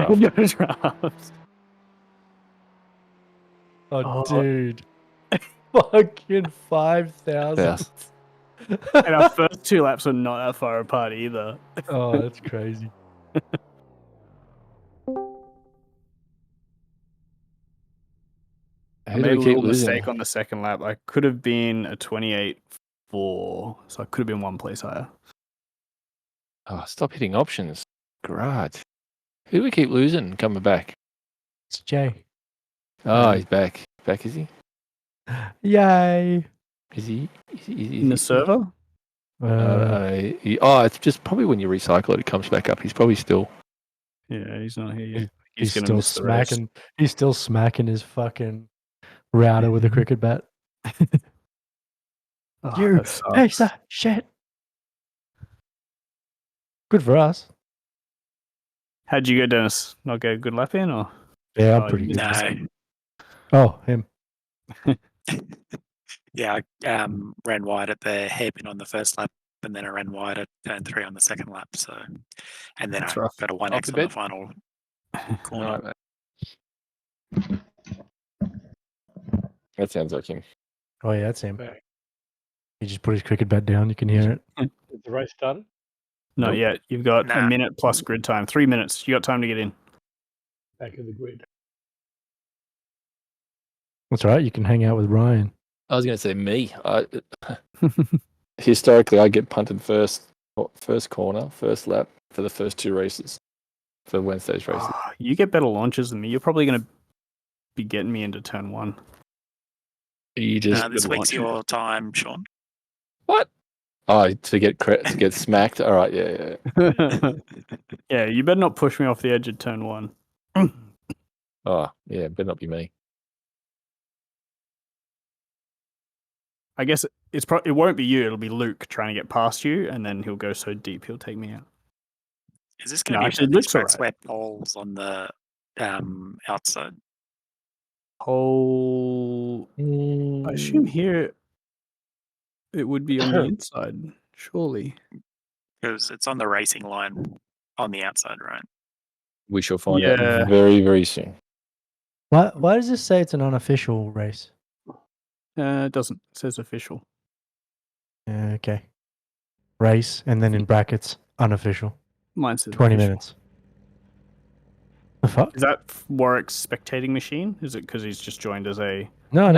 draft. Oh, dude. Fucking 5,000. Yes. And our first 2 laps are not that far apart either. Oh, that's crazy. I made a little mistake on the second lap. I could have been a 28.4, so I could have been 1 place higher. Oh, stop hitting options. Garage. Who do we keep losing and coming back? It's Jay. Oh, he's back. Back, is he? Yay. Is he? In the server? It's just probably when you recycle it, it comes back up. He's probably still. Yeah, he's not here yet. He's gonna still miss the race. smacking. He's still smacking his fucking router with a cricket bat. Oh, You that sucks. piece of shit. Good for us. How'd you go, Dennis? Not get a good lap in, or? Yeah, I'm pretty good. No. Oh, him. Yeah, I ran wide at the hairpin on the first lap, and then I ran wide at turn 3 on the second lap. So, and then That's I rough. got a 1x on the final corner. Right, mate. That sounds like him. Oh, yeah, that's him. He just put his cricket bat down. You can hear it. Is the race started? Not yet. You've got a minute plus grid time. 3 minutes. You got time to get in. Back of the grid. That's all right. You can hang out with Ryan. I was going to say me. Historically, I get punted first corner, first lap for the first 2 races for Wednesday's races. Oh, you get better launches than me. You're probably going to be getting me into turn 1. You just This week's your time, Sean. what? Oh, to get smacked. All right, yeah. Yeah, you better not push me off the edge of turn 1. Oh, yeah, better not be me. I guess it won't be you. It'll be Luke trying to get past you, and then he'll go so deep he'll take me out. Is this going to No, be actually, these Luke's all track right. sweat poles on the outside? Hole. I assume here it would be on the inside, surely. Because it's on the racing line on the outside, right? We shall find Yeah. out very, very soon. Why does this say it's an unofficial race? It doesn't. It says official. Okay. Race, and then in brackets, unofficial. Mine says 20 official. minutes. The fuck? Is that Warwick's spectating machine? Is it because he's just joined as a... No.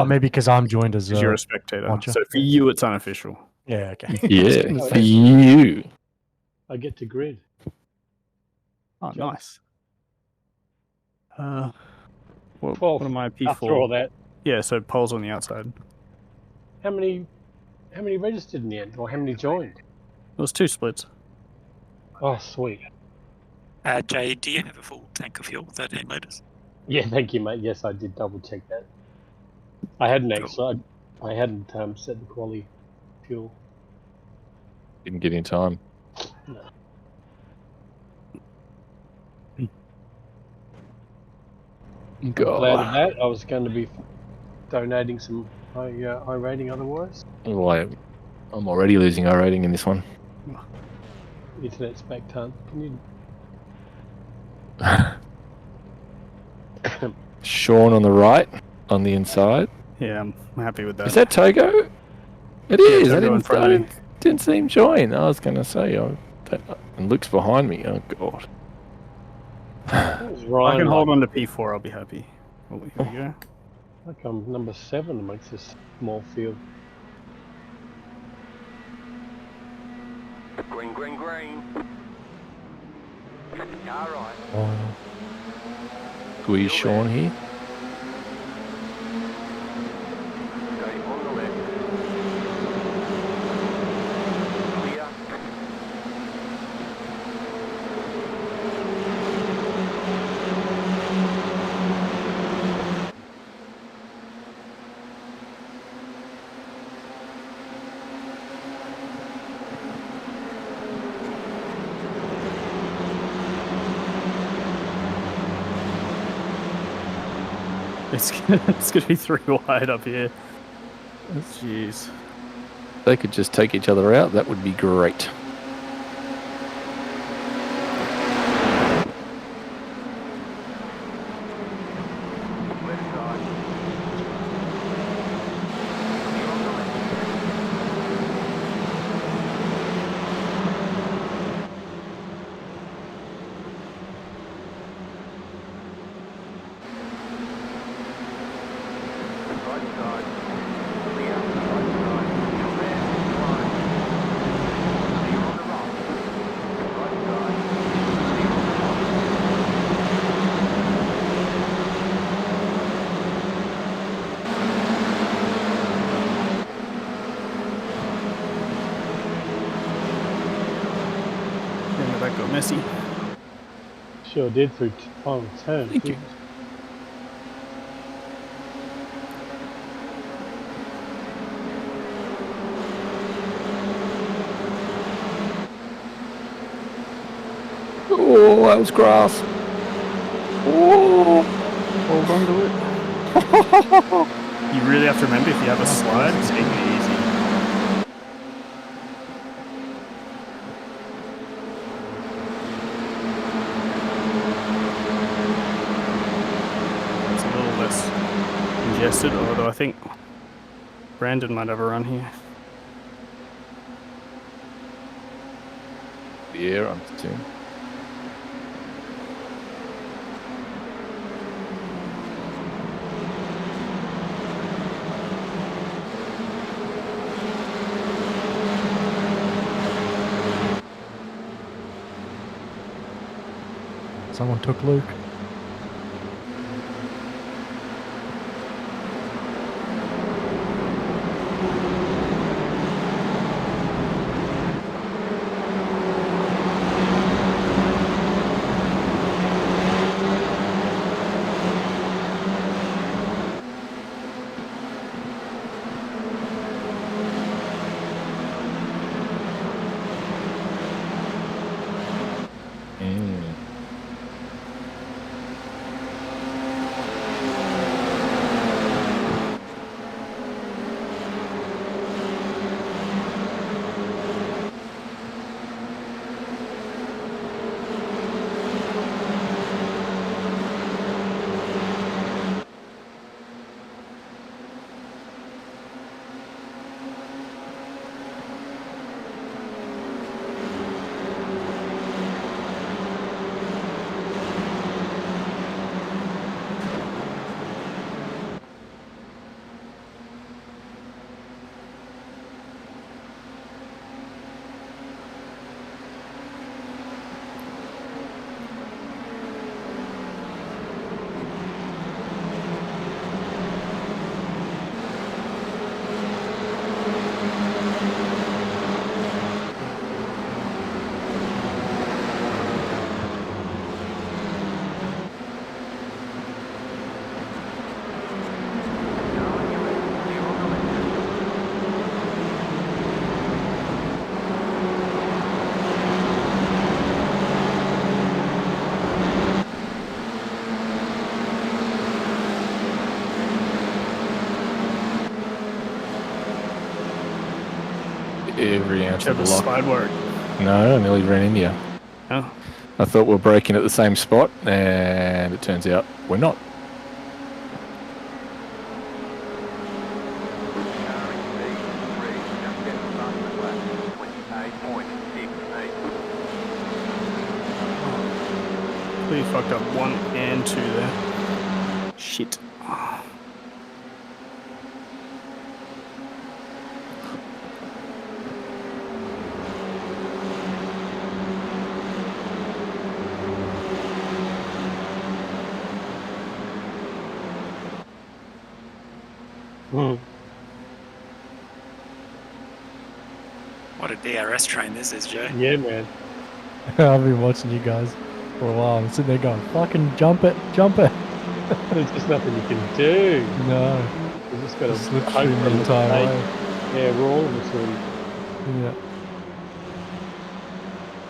Maybe because I'm joined as Because you're a spectator. watcher. So for you, it's unofficial. Yeah, okay. Yeah, for you. I get to grid. Oh, nice. What 12. am I, P4? After all that, Yeah, so poles on the outside. how many registered in the end, or how many joined? It was 2 splits. Oh, sweet. Jay, do you have a full tank of fuel, 13 litres? Yeah, thank you, mate. Yes, I did double check that. I hadn't actually. I hadn't set the quality fuel. Didn't get in time. No. God. Glad of that. I was going to be donating some high rating otherwise. Well, I'm already losing our rating in this one. Internet spec ton. Can you? Sean on the right, on the inside. Yeah, I'm happy with that. Is that Togo? It is. Togo in front of me. Didn't see him join. I was going to say, and Luke's behind me. Oh, God. If I can hold on to P4, I'll be happy. Oh, here we go. Like I'm number 7 amongst this small field. Green. Car right. squeeze Sean here. Stay on the left. Clear. It's gonna be 3 wide up here. Jeez. They could just take each other out. That would be great. Left side. Clear on the left. Right side. Clear. Right side. Still there. Line. Clear on the right. Right side. Clear on the right. Damn it, that got messy. Sure did through final turn. Thank you. Oh, that was grass. Oh, Hold on to it. You really have to remember, if you have a slide, take it easy. It's a little less congested, although I think Brandon might have a run here. yeah, I'm too. Someone took Luke. Mm. Every ounce Have of the the lock. slide work. No, I nearly ran into you. Oh. I thought we were braking at the same spot, and it turns out we're not. Car in P3, just get the fastest lap. 28.68. We fucked up 1 and 2 there. Shit. Mm. What a DRS train this is, Joe. Yeah, man. I've been watching you guys for a while. I'm sitting there going, fucking jump it, jump it. There's just nothing you can do. No, You just got to just hope slipstream for a the entire mistake. way. Yeah, we're all of us in. Yeah.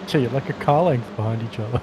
Gee, you're like a car length behind each other.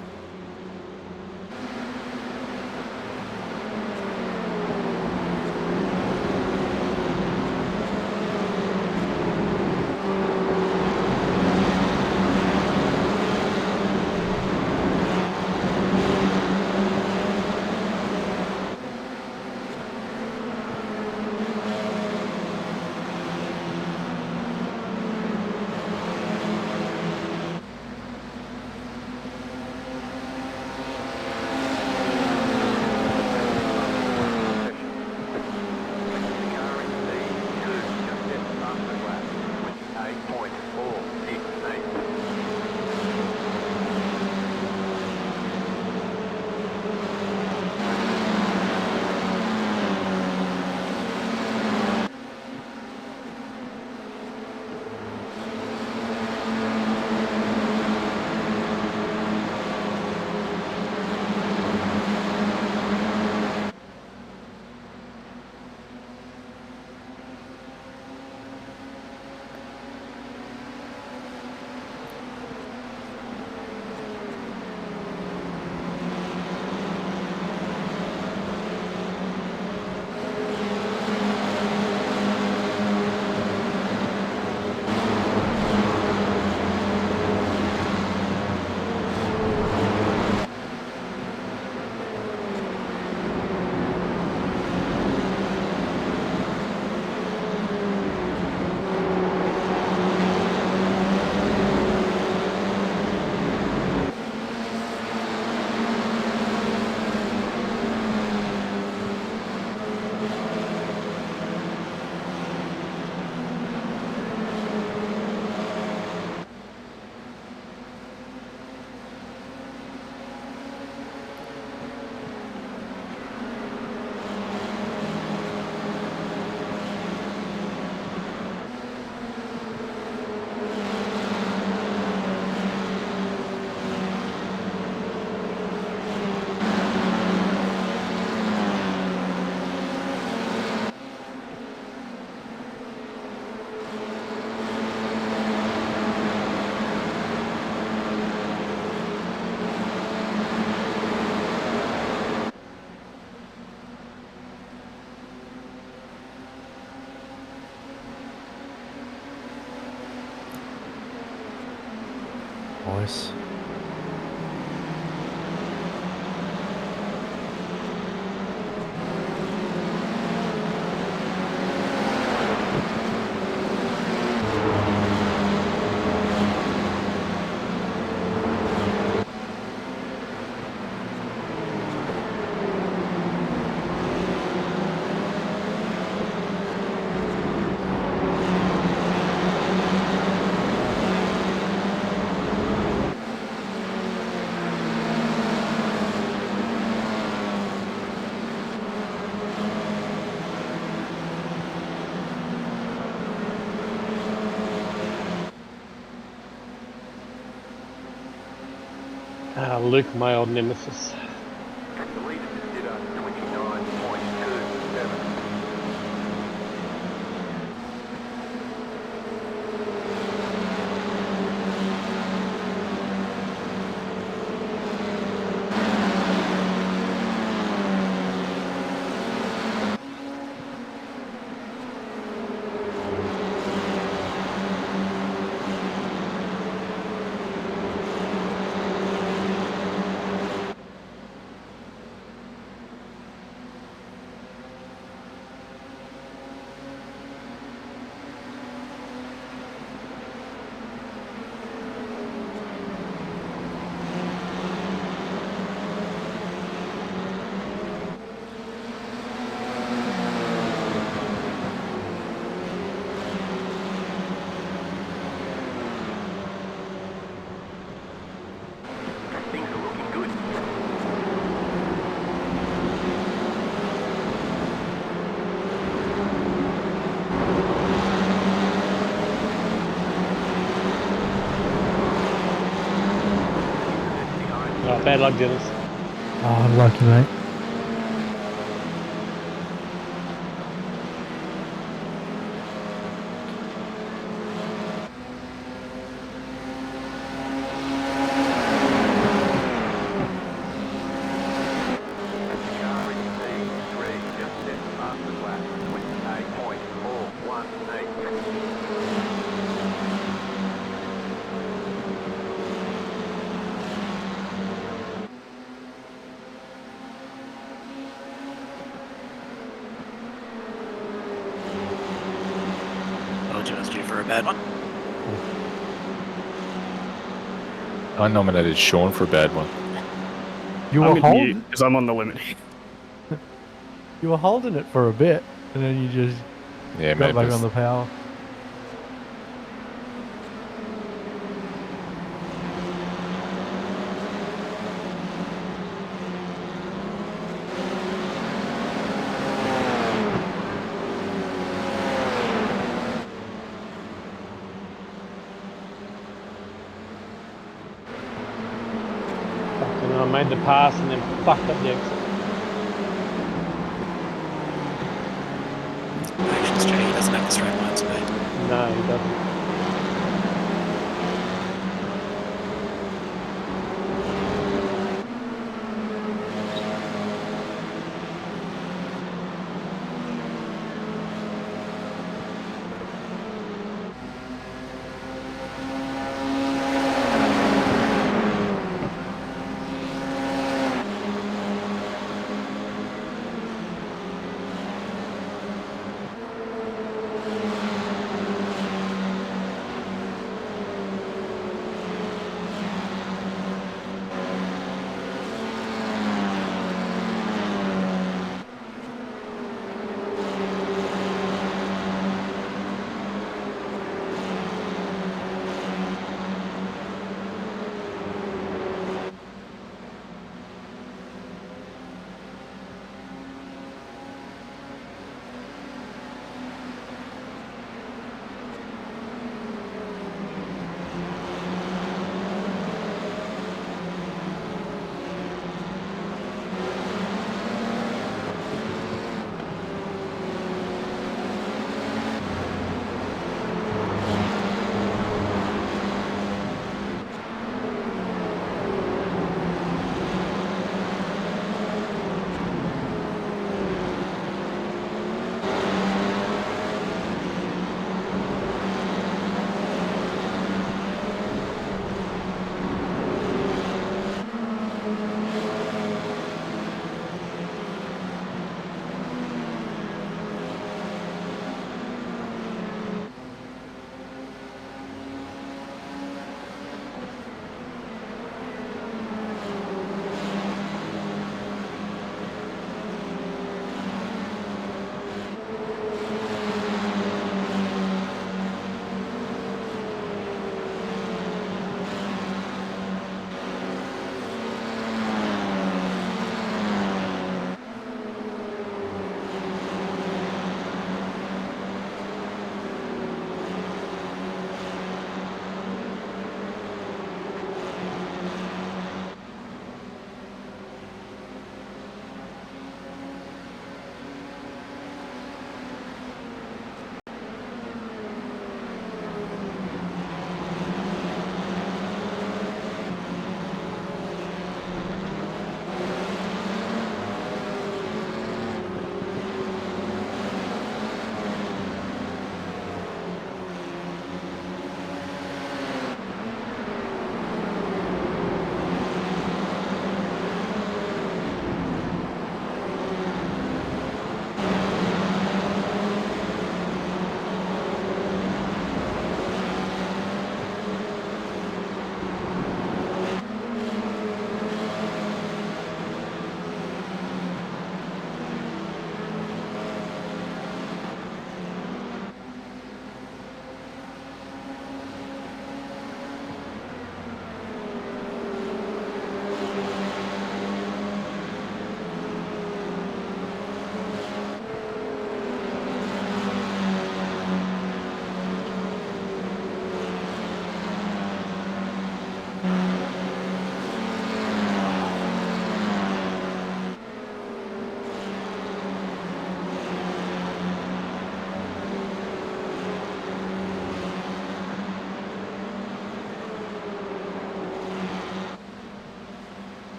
Nice. Luke, my old nemesis. The leader did a 29.27. Bad luck, Dennis. Oh, unlucky, mate. Car in C3 just set fastest lap, 28.418. Told you I was due for a bad one. I nominated Sean for a bad one. You I'm were with you holding. because I'm on the limit here. You were holding it for a bit, and then you just Yeah, got maybe. back on the power. Fucking hell, I made the pass and then fucked up the exit. Patience, Jay, he doesn't have the straight line speed. No, he doesn't.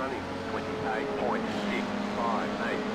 running. 28.658.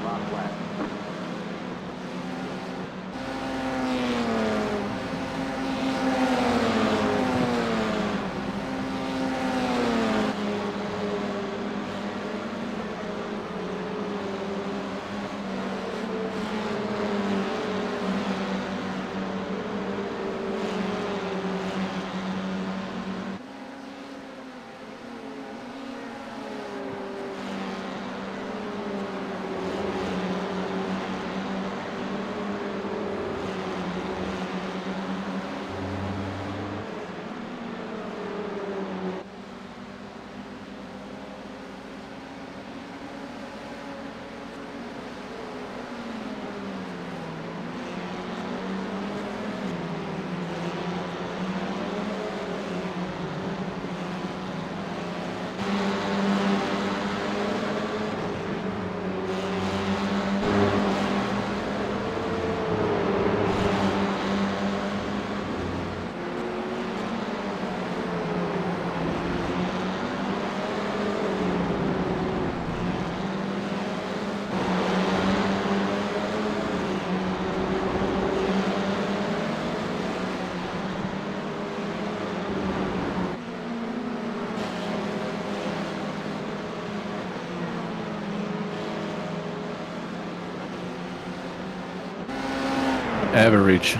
Last lap. Average.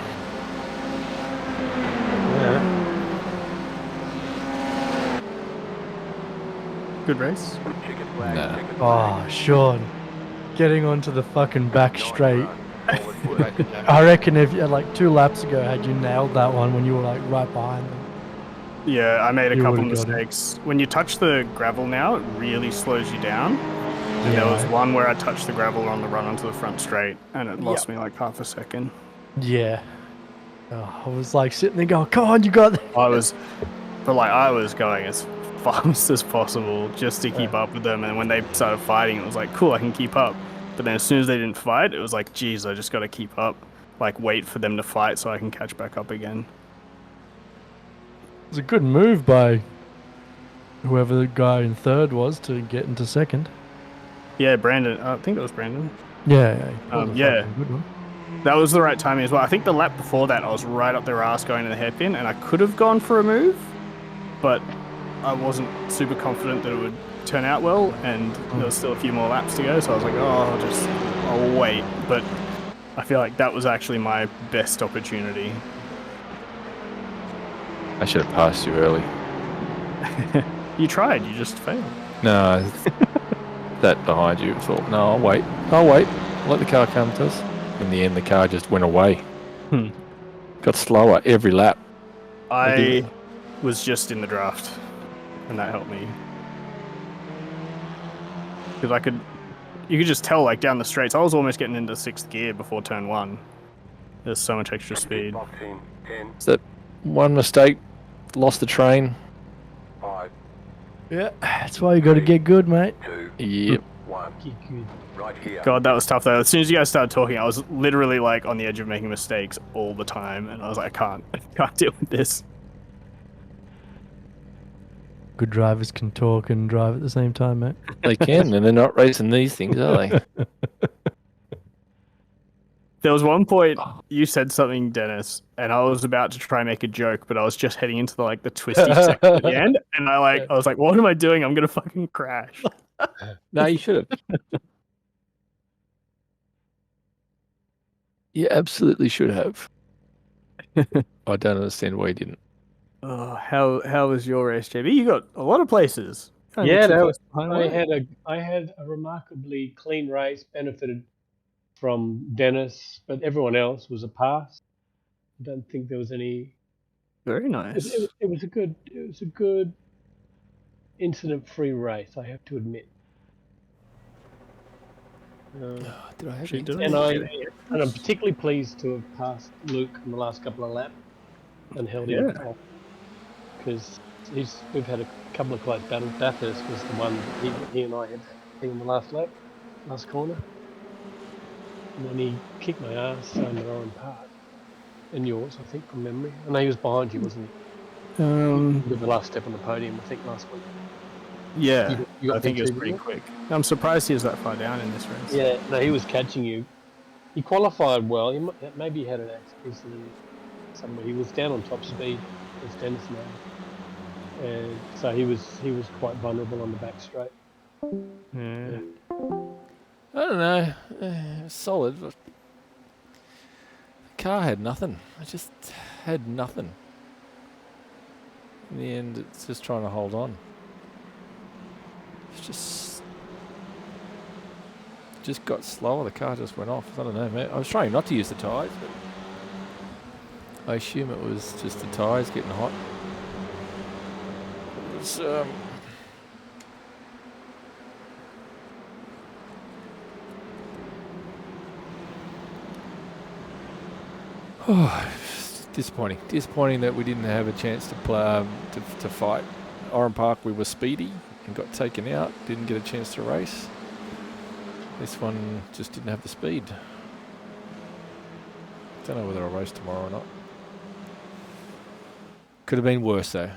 Good race. Chicken flag, Nah. chicken flag. Oh, Sean. Getting onto the fucking back Nice straight. run. Solid work. I reckon if you like 2 laps ago, had you nailed that one when you were like right behind them. Yeah, I made a You couple would've got it. mistakes. When you touch the gravel now, it really slows you down. And there was Yeah. one where I touched the gravel on the run onto the front straight, and it lost me like half a second. Yeah. Oh, I was like sitting there going, come on, you got this. I was going as fast as possible just to keep up with them. And when they started fighting, it was like, cool, I can keep up. But then as soon as they didn't fight, it was like, geez, I just got to keep up. Like, wait for them to fight so I can catch back up again. It was a good move by whoever the guy in third was to get into second. Yeah, Brandon. I think it was Brandon. Yeah, he pulled a Yeah. fucking good one. That was the right timing as well. I think the lap before that, I was right up their ass going to the hairpin, and I could have gone for a move, but I wasn't super confident that it would turn out well, and there was still a few more laps to go, so I was like, oh, I'll wait. But I feel like that was actually my best opportunity. I should have passed you early. You tried, you just failed. No, that behind you thought, no, I'll wait. Let the car come to us. In the end, the car just went away. Got slower every lap. I was just in the draft, and that helped me. Because you could just tell, like, down the straights, I was almost getting into 6th gear before turn 1. There's so much extra speed. Box in 10, Is that one mistake? Lost the train? 5, Yeah, that's why you got to get good, mate. 2, Yep. 1. Right here. God, that was tough though. As soon as you guys started talking, I was literally like on the edge of making mistakes all the time, and I was like, I can't deal with this. good drivers can talk and drive at the same time, mate. They can, and they're not racing these things, are they? There was one point you said something, Dennis, and I was about to try and make a joke, but I was just heading into the twisty section at the end, and I was like, "What am I doing? I'm gonna fucking crash." No, you should have. You absolutely should have. I don't understand why you didn't. Oh, how was your race, JB? You got a lot of places. Yeah, no, I had a remarkably clean race, benefited from Dennis, but everyone else was a pass. I don't think there was any. Very nice. It was a good incident-free race, I have to admit. Did I have And I'm particularly pleased to have passed Luke in the last couple of laps and held him off, because we've had a couple of close battles. Bathurst was the one that he and I had in the last lap, last corner. And then he kicked my ass under Oran Park. And yours, I think, from memory. I know he was behind you, wasn't he? With the last step on the podium, I think, last week. Yeah, you I think it was pretty quick. I'm surprised he was that far down in this race. Yeah, no, he was catching you. He qualified well. Maybe he had an accident somewhere. He was down on top speed, as Dennis knows. And so he was quite vulnerable on the back straight. Yeah. I don't know. It was solid, but the car had nothing. I just had nothing. In the end, it's just trying to hold on. It's just got slower. The car just went off. I don't know, mate. I was trying not to use the tyres, but I assume it was just the tyres getting hot. It was, disappointing. Disappointing that we didn't have a chance to play, to fight. Oran Park, we were speedy and got taken out. Didn't get a chance to race. This one just didn't have the speed. Don't know whether I'll race tomorrow or not. Could have been worse though.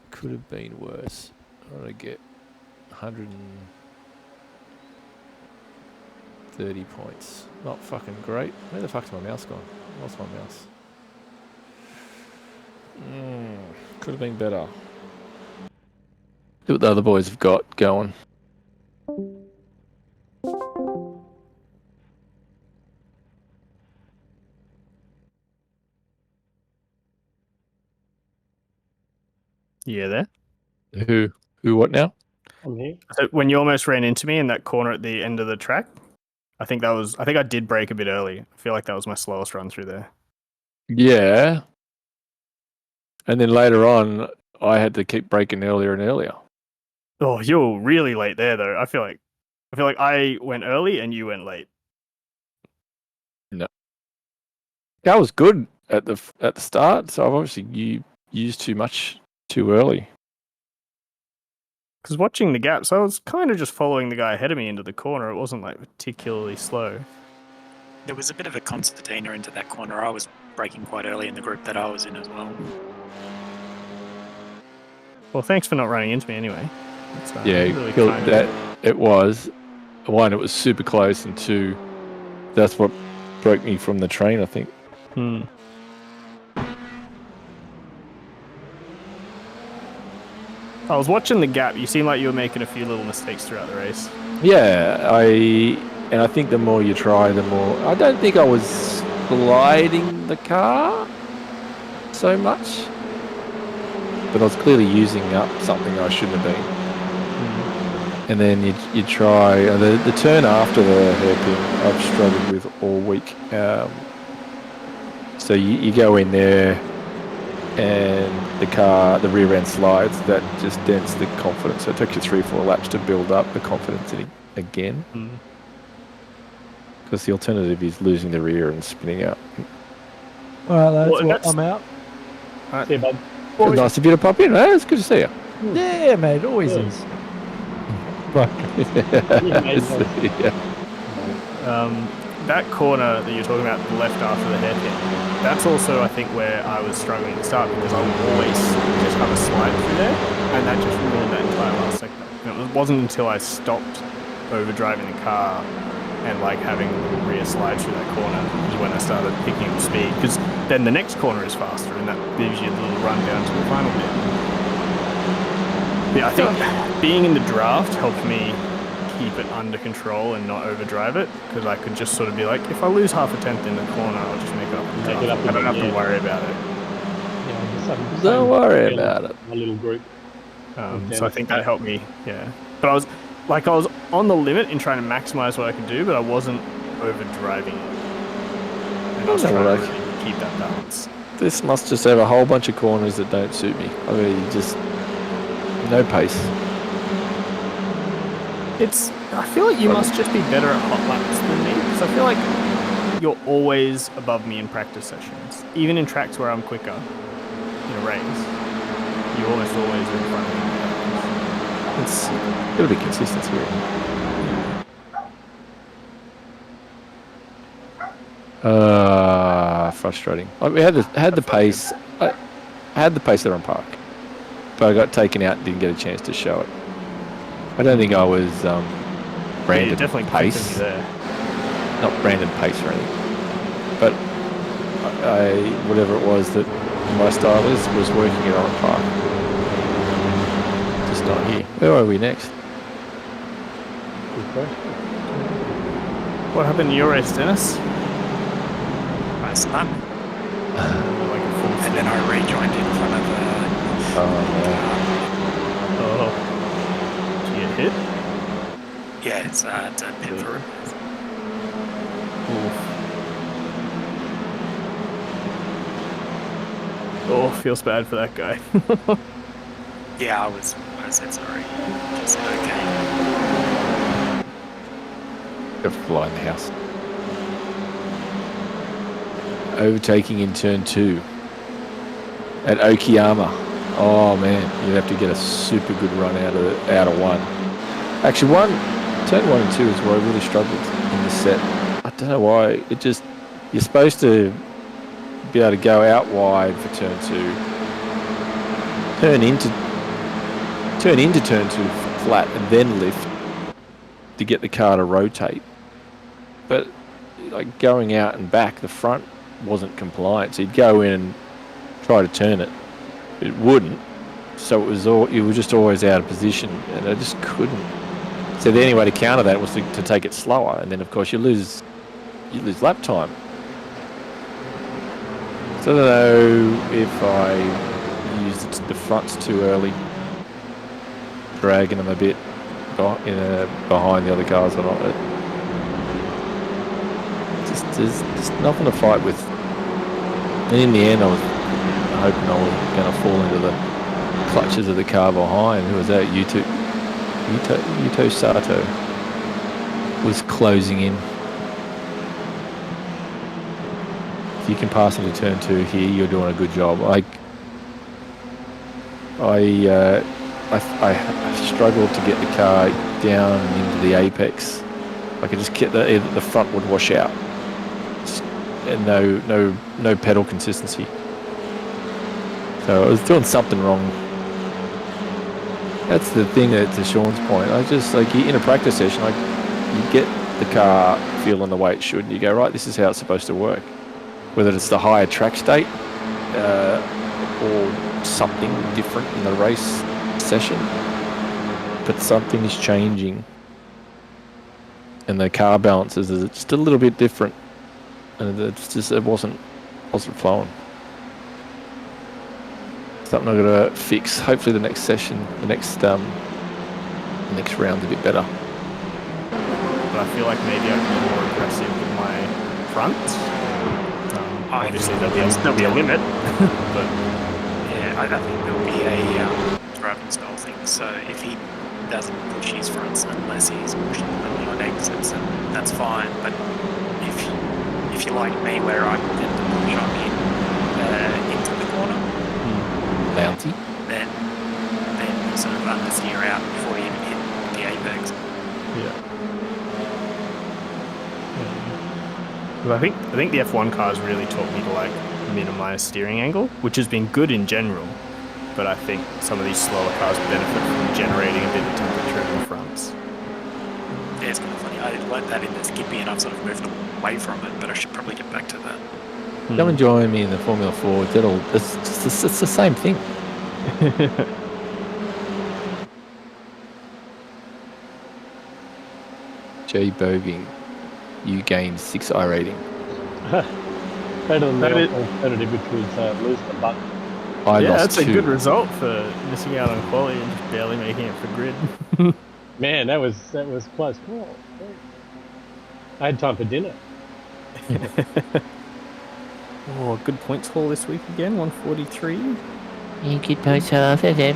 Could have been worse. I want to get 130 points. Not fucking great. Where the fuck's my mouse gone? I lost my mouse. Could have been better. See what the other boys have got going. Yeah, there. Who what now? I'm here. So when you almost ran into me in that corner at the end of the track, I think I did brake a bit early. I feel like that was my slowest run through there. Yeah. And then later on, I had to keep braking earlier and earlier. Oh, you're really late there, though. I feel like I went early and you went late. No. That was good at the start, so obviously you used too much too early. Because watching the gaps, I was kind of just following the guy ahead of me into the corner. It wasn't particularly slow. There was a bit of a concertina into that corner. I was braking quite early in the group that I was in as well. Well, thanks for not running into me anyway. Really that it was. One, it was super close, and two, that's what broke me from the train, I think. I was watching the gap. You seemed like you were making a few little mistakes throughout the race. Yeah, I think the more you try, the more. I don't think I was gliding the car so much, but I was clearly using up something I shouldn't have been. And then you try the turn after the hairpin. I've struggled with all week. So you go in there, and the rear end slides. That just dents the confidence. So it took you 3-4 laps to build up the confidence in it again. Because the alternative is losing the rear and spinning out. All right, lads. Well, I'm out. All right. See you, bud. It's nice of you to pop in, man. It's good to see you. Yeah, mate. It always is. that corner that you're talking about, the left after the hairpin, that's also, I think, where I was struggling to start because I would always just have a slide through there, and that just ruined that entire last sector. And it wasn't until I stopped overdriving the car and like having rear slide through that corner is when I started picking up speed, because then the next corner is faster and that gives you a little run down to the final bit. Yeah, I think being in the draft helped me keep it under control and not overdrive it, because I could just sort of be like, if I lose half a tenth in the corner, I'll just make it up. Make it up I don't have again, to worry about it. Yeah, Don't worry about it. My little group. So I think that helped me, yeah. But I was on the limit in trying to maximize what I could do, but I wasn't overdriving it. And I was trying to really keep that balance. This must just have a whole bunch of corners that don't suit me. I mean, just no pace. I feel like you must just be better at hot laps than me, because I feel like you're always above me in practice sessions. Even in tracks where I'm quicker in a race, you almost always are in front of me. It's gotta be consistency here. Frustrating. We had the pace. I had the pace there on park, but I got taken out and didn't get a chance to show it. I don't think I was branded definitely pace. there. Not branded pace or anything, but I whatever it was that my style was working it on park. Just not here. Where are we next? What happened to your race, Dennis? Nice lap. And then I rejoined in front of Oh. Did you get hit? yeah, it's a pit for repairs. Oh, feels bad for that guy. Yeah, I said sorry. Just said okay. Got to fly in the house. Overtaking in turn 2 at Okayama. Oh man, you'd have to get a super good run out of one. Actually, turn 1 and 2 is where I really struggled in this set. I don't know why. You're supposed to be able to go out wide for turn 2, turn into turn 2 flat, and then lift to get the car to rotate. But like going out and back, the front wasn't compliant. So you'd go in and try to turn it, it wouldn't. So you were just always out of position, and I just couldn't. So the only way to counter that was to take it slower, and then of course you lose lap time. So I don't know if I used the fronts too early, dragging them a bit behind the other cars or not. There's nothing to fight with. And in the end, I was hoping I was going to fall into the clutches of the car behind. Who was that? Yuto Sato was closing in. If you can pass into turn 2 here, you're doing a good job. I struggled to get the car down into the apex. I could just get the front would wash out, and no pedal consistency. So I was doing something wrong. That's the thing. To Sean's point, I just in a practice session, you get the car feeling the way it should, and you go, right, this is how it's supposed to work. Whether it's the higher track state or something different in the race session, but something is changing, and the car balances is just a little bit different, and it wasn't flowing. Something I've got to fix. Hopefully the next session, the next round's a bit better. But I feel like maybe I can be more aggressive with my fronts. Obviously there'll be a limit, but yeah, I think there'll be a driving style thing. So if he doesn't push his fronts unless he's pushing only on exits, and that's fine. But if you're like me, where I tend to push on into the corner, bouncy, then you sort of understeer out before you even hit the apex. yeah. But I think the F1 cars really taught me to like minimize steering angle, which has been good in general. But I think some of these slower cars benefit from generating a bit of temperature in the fronts. Yeah, it's kind of funny. I learned that in the Skippy and I've sort of moved away from it, but I should probably get back to that. Come and join me in the Formula 4. It's the same thing. J Boving, you gained 6 I rating. Better than That the is- alternative, which was losing the button. I yeah, lost that's 2. a good result for missing out on quality and just barely making it for grid. Man, that was close call. I had time for dinner. Oh, good points haul this week again, 143. You could post off. How much did you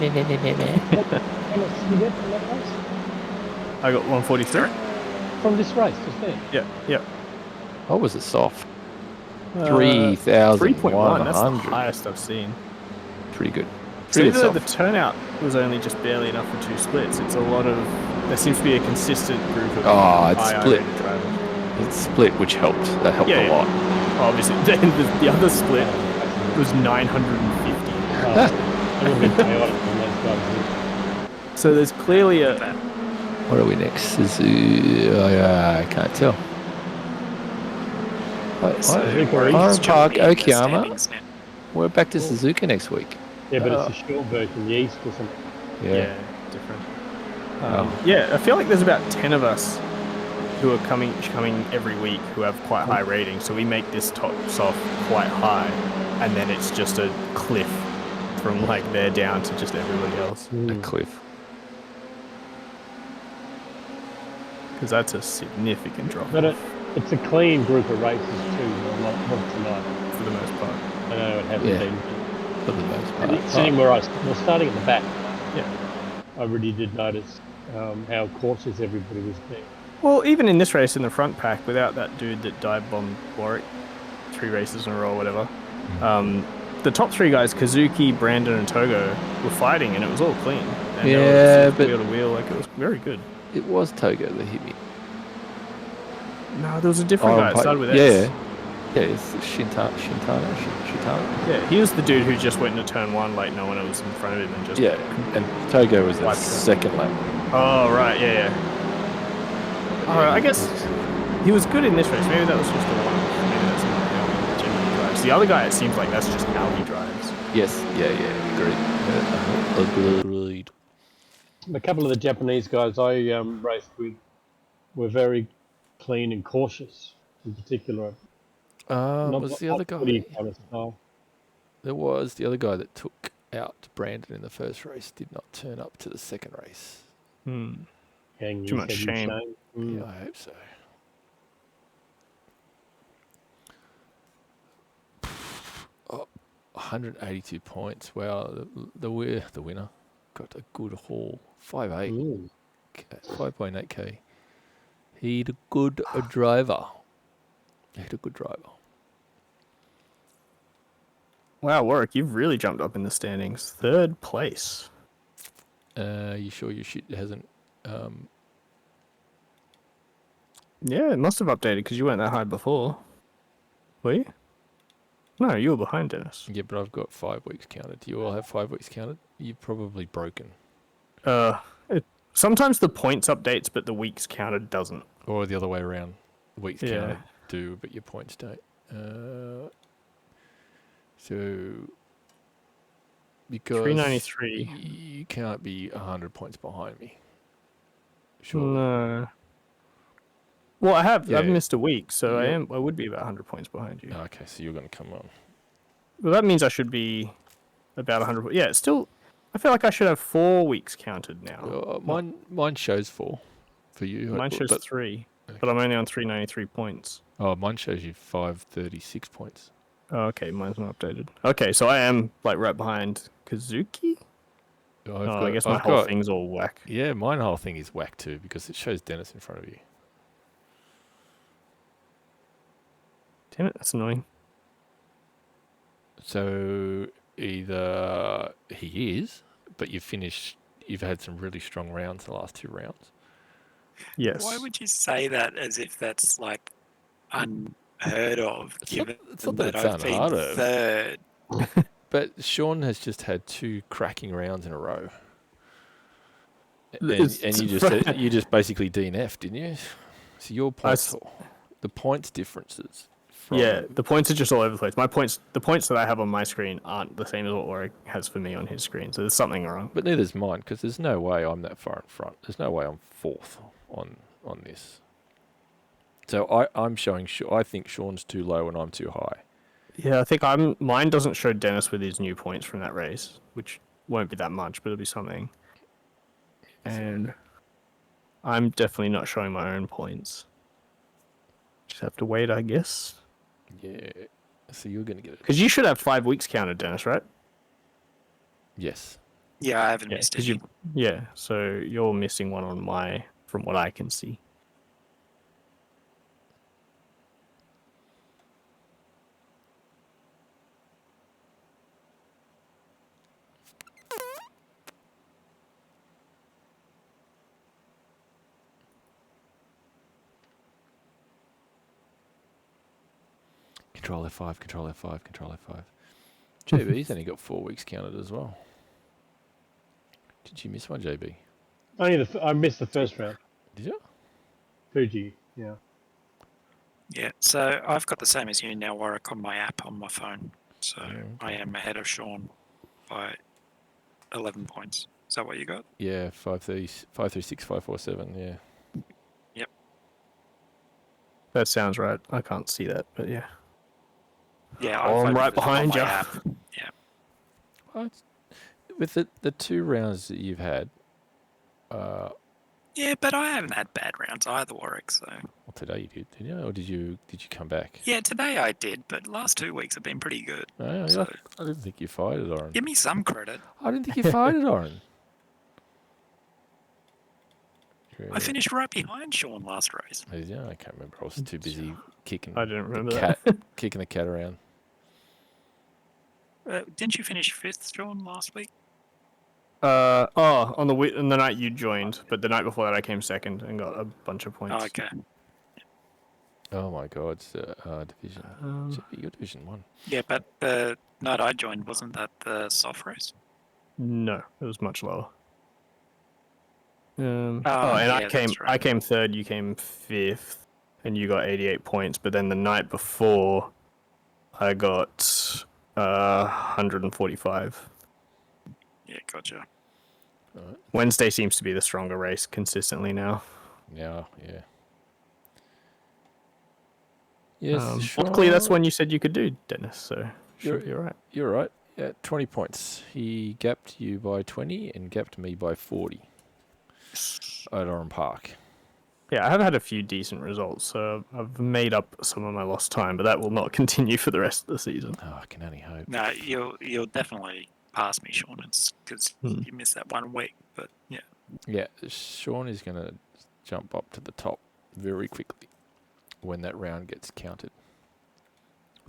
get from that race? I got 143. From this race, just there. Yeah. Oh, was it soft? 3.1, that's the 3,100. highest I've seen. Pretty good. So Pretty even though the soft. turnout was only just barely enough for 2 splits, it's a lot of... There seems to be a consistent group of It's high split. rated drivers. It's split, which helped. That helped Yeah, a lot. Obviously, the other split was 950. It would have been chaotic when those guys So there's clearly a... What are we next? I can't tell. Oran Park, Okayama. We're back to Suzuka next week. Yeah, but it's a short version, the East or something. Yeah. different. Yeah, I feel like there's about 10 of us who are coming every week who have quite high ratings. So we make this tops off quite high, and then it's just a cliff from like there down to just everybody else. A cliff. Because that's a significant drop But it's a clean group of races too, not tonight. for the most part. I know it hasn't Yeah. been. For the most part. Sitting where I was starting at the back, Yeah. I really did notice how cautious everybody was being. Well, even in this race in the front pack, without that dude that dive bombed Warwick 3 races in a row or whatever, the top 3 guys, Kazuki, Brandon, and Togo, were fighting, and it was all clean. And Yeah, but wheel to wheel, like it was very good. it was Togo that hit me. No, there was a different guy. It started with S. Yeah, it's Shintana. Yeah, he was the dude who just went into turn 1 like no one else in front of him and just... Yeah, and Togo was the Wiped it. second lap. Oh, right, yeah. Alright, I guess he was good in this race. Maybe that was just a one-off. Maybe that's not how he generally drives. The other guy, it seems like that's just how he drives. Yes, agreed. A couple of the Japanese guys I raced with were very clean and cautious, in particular. Was the other guy? Kind of style. There was the other guy that took out Brandon in the first race, did not turn up to the second race. Hmm. Hang Too his much head in shame. Yeah, I hope so. Oh, 182 points. Wow, the winner got a good haul. 5.8. 5.8k. He's a good driver. Wow, Warwick, you've really jumped up in the standings. 3rd place. You sure your shit hasn't? Yeah, it must have updated because you weren't that high before. Were you? No, you were behind Dennis. Yeah, but I've got 5 weeks counted. Do you all have 5 weeks counted? You're probably broken. Sometimes the points updates, but the weeks counted doesn't. Or the other way around. The weeks Yeah. counted do, but your points don't. So, because 393. you can't be 100 points behind me. Sure. No. Well, I've Yeah. missed a week, so Yeah. I would be about 100 points behind you. Okay, so you're going to come on. Well, that means I should be about 100. Yeah, it's still. I feel like I should have 4 weeks counted now. Mine shows 4 for you. Mine shows but, 3, but I'm only on 393 points. Oh, mine shows you 536 points. Oh, okay, mine's not updated. Okay, so I am like right behind Kazuki. I guess my whole thing's all whack. Yeah, mine whole thing is whack too because it shows Dennis in front of you. Damn it, that's annoying. So either he is, but you've had some really strong rounds the last 2 rounds. Yes. Why would you say that as if that's like unheard of, given it's not that that it's I've been unheard of. third. But Sean has just had 2 cracking rounds in a row. And It's- you just basically DNF'd, didn't you? So your points, the points differences. Yeah, the points are just all over the place. The points that I have on my screen aren't the same as what Warwick has for me on his screen. So there's something wrong. But neither's mine, because there's no way I'm that far in front. There's no way I'm 4th on this. So I'm showing. I think Sean's too low and I'm too high. Yeah, I think mine doesn't show Dennis with his new points from that race, which won't be that much, but it'll be something. And I'm definitely not showing my own points. Just have to wait, I guess. Yeah. So you're gonna get it. Because you should have 5 weeks counted, Dennis, right? Yes. Yeah, I haven't missed any. Yeah, so you're missing one on my, from what I can see. Control F5, Control F5, Control F5. JB's only got 4 weeks counted as well. Did you miss one, JB? I missed the first round. Did you? Fuji, yeah. Yeah, so I've got the same as you now, Warwick, on my app on my phone. So Yeah, okay. I am ahead of Sean by 11 points. Is that what you got? Yeah, 536, 547, yeah. Yep. That sounds right. I can't see that, but yeah. Yeah, Oh, I'm right focused on behind my you. app. Yeah. Well, with the 2 rounds that you've had, Yeah, but I haven't had bad rounds either, Warwick, so... well, today you didn't you? Or did you come back? Yeah, today I did, but last 2 weeks have been pretty good. No, So- I didn't think you fired it, Oren. Give me some credit. I didn't think you fired it, Oren. I finished right behind Sean last race. Yeah, I can't remember. I was too busy kicking. I didn't remember the that. cat, kicking the cat around. Didn't you finish 5th, Sean, last week? On the night you joined, but the night before that I came second and got a bunch of points. Oh, okay. Oh my God, it's division. You're Division 1. Yeah, but the night I joined, wasn't that the soft race? No, it was much lower. yeah, I came that's right. I came third, you came 5th, and you got 88 points. But then the night before, I got 145. Yeah, gotcha. Alright. Wednesday seems to be the stronger race consistently now. Yeah. Yes, Luckily, that's one you said you could do, Dennis. So You're- you're right. You're right. Yeah, 20 points. He gapped you by 20 and gapped me by 40 at Oran Park. Yeah, I have had a few decent results, so I've made up some of my lost time, but that will not continue for the rest of the season. Oh, I can only hope. No, you'll definitely pass me, Sean, because you missed that 1 week. But yeah, Yeah, Sean is going to jump up to the top very quickly when that round gets counted.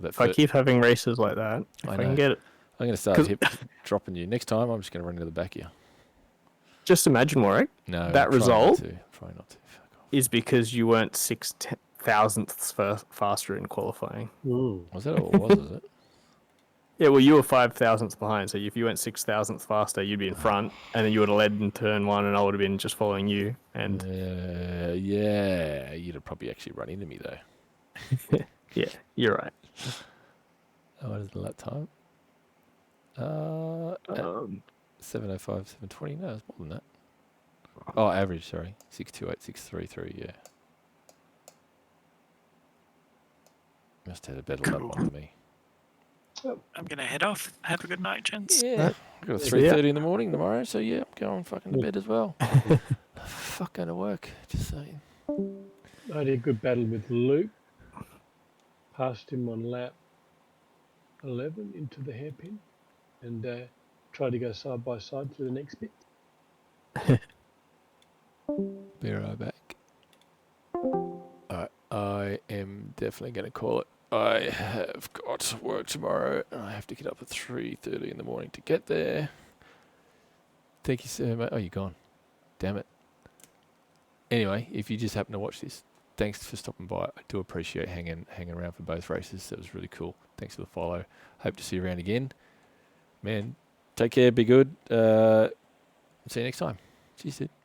If I keep having races like that, if I I know. can get it. I'm going to start dropping you. Next time, I'm just going to run into the back of you. Just imagine, Warwick, No, that result Try not to. Fuck off. is because you weren't 6/1000ths faster in qualifying. Was that all it was, is it? Yeah, well, you were 5,000ths behind, so if you went 6,000ths faster, you'd be in front, and then you would have led in turn 1, and I would have been just following you. And Yeah, you'd have probably actually run into me, though. yeah, you're right. What is the lap time? 7:05, 7:20. No, it's more than that. Oh, average, sorry. 6:28, 6:33, yeah. Must have had a better lap on than me. I'm going to head off. Have a good night, gents. Yeah. I've got a 3:30 in the morning tomorrow, so yeah, I'm going fucking to bed as well. Fuck, going to work, just saying. I had a good battle with Luke. Passed him on lap 11 into the hairpin and tried to go side by side through the next bit. Be right back. I am definitely going to call it. I have got work tomorrow, and I have to get up at 3:30 in the morning to get there. Thank you so much. Oh, you're gone. Damn it. Anyway, if you just happen to watch this, thanks for stopping by. I do appreciate hanging around for both races. That was really cool. Thanks for the follow. Hope to see you around again. Man, take care. Be good. See you next time. Cheers, dude.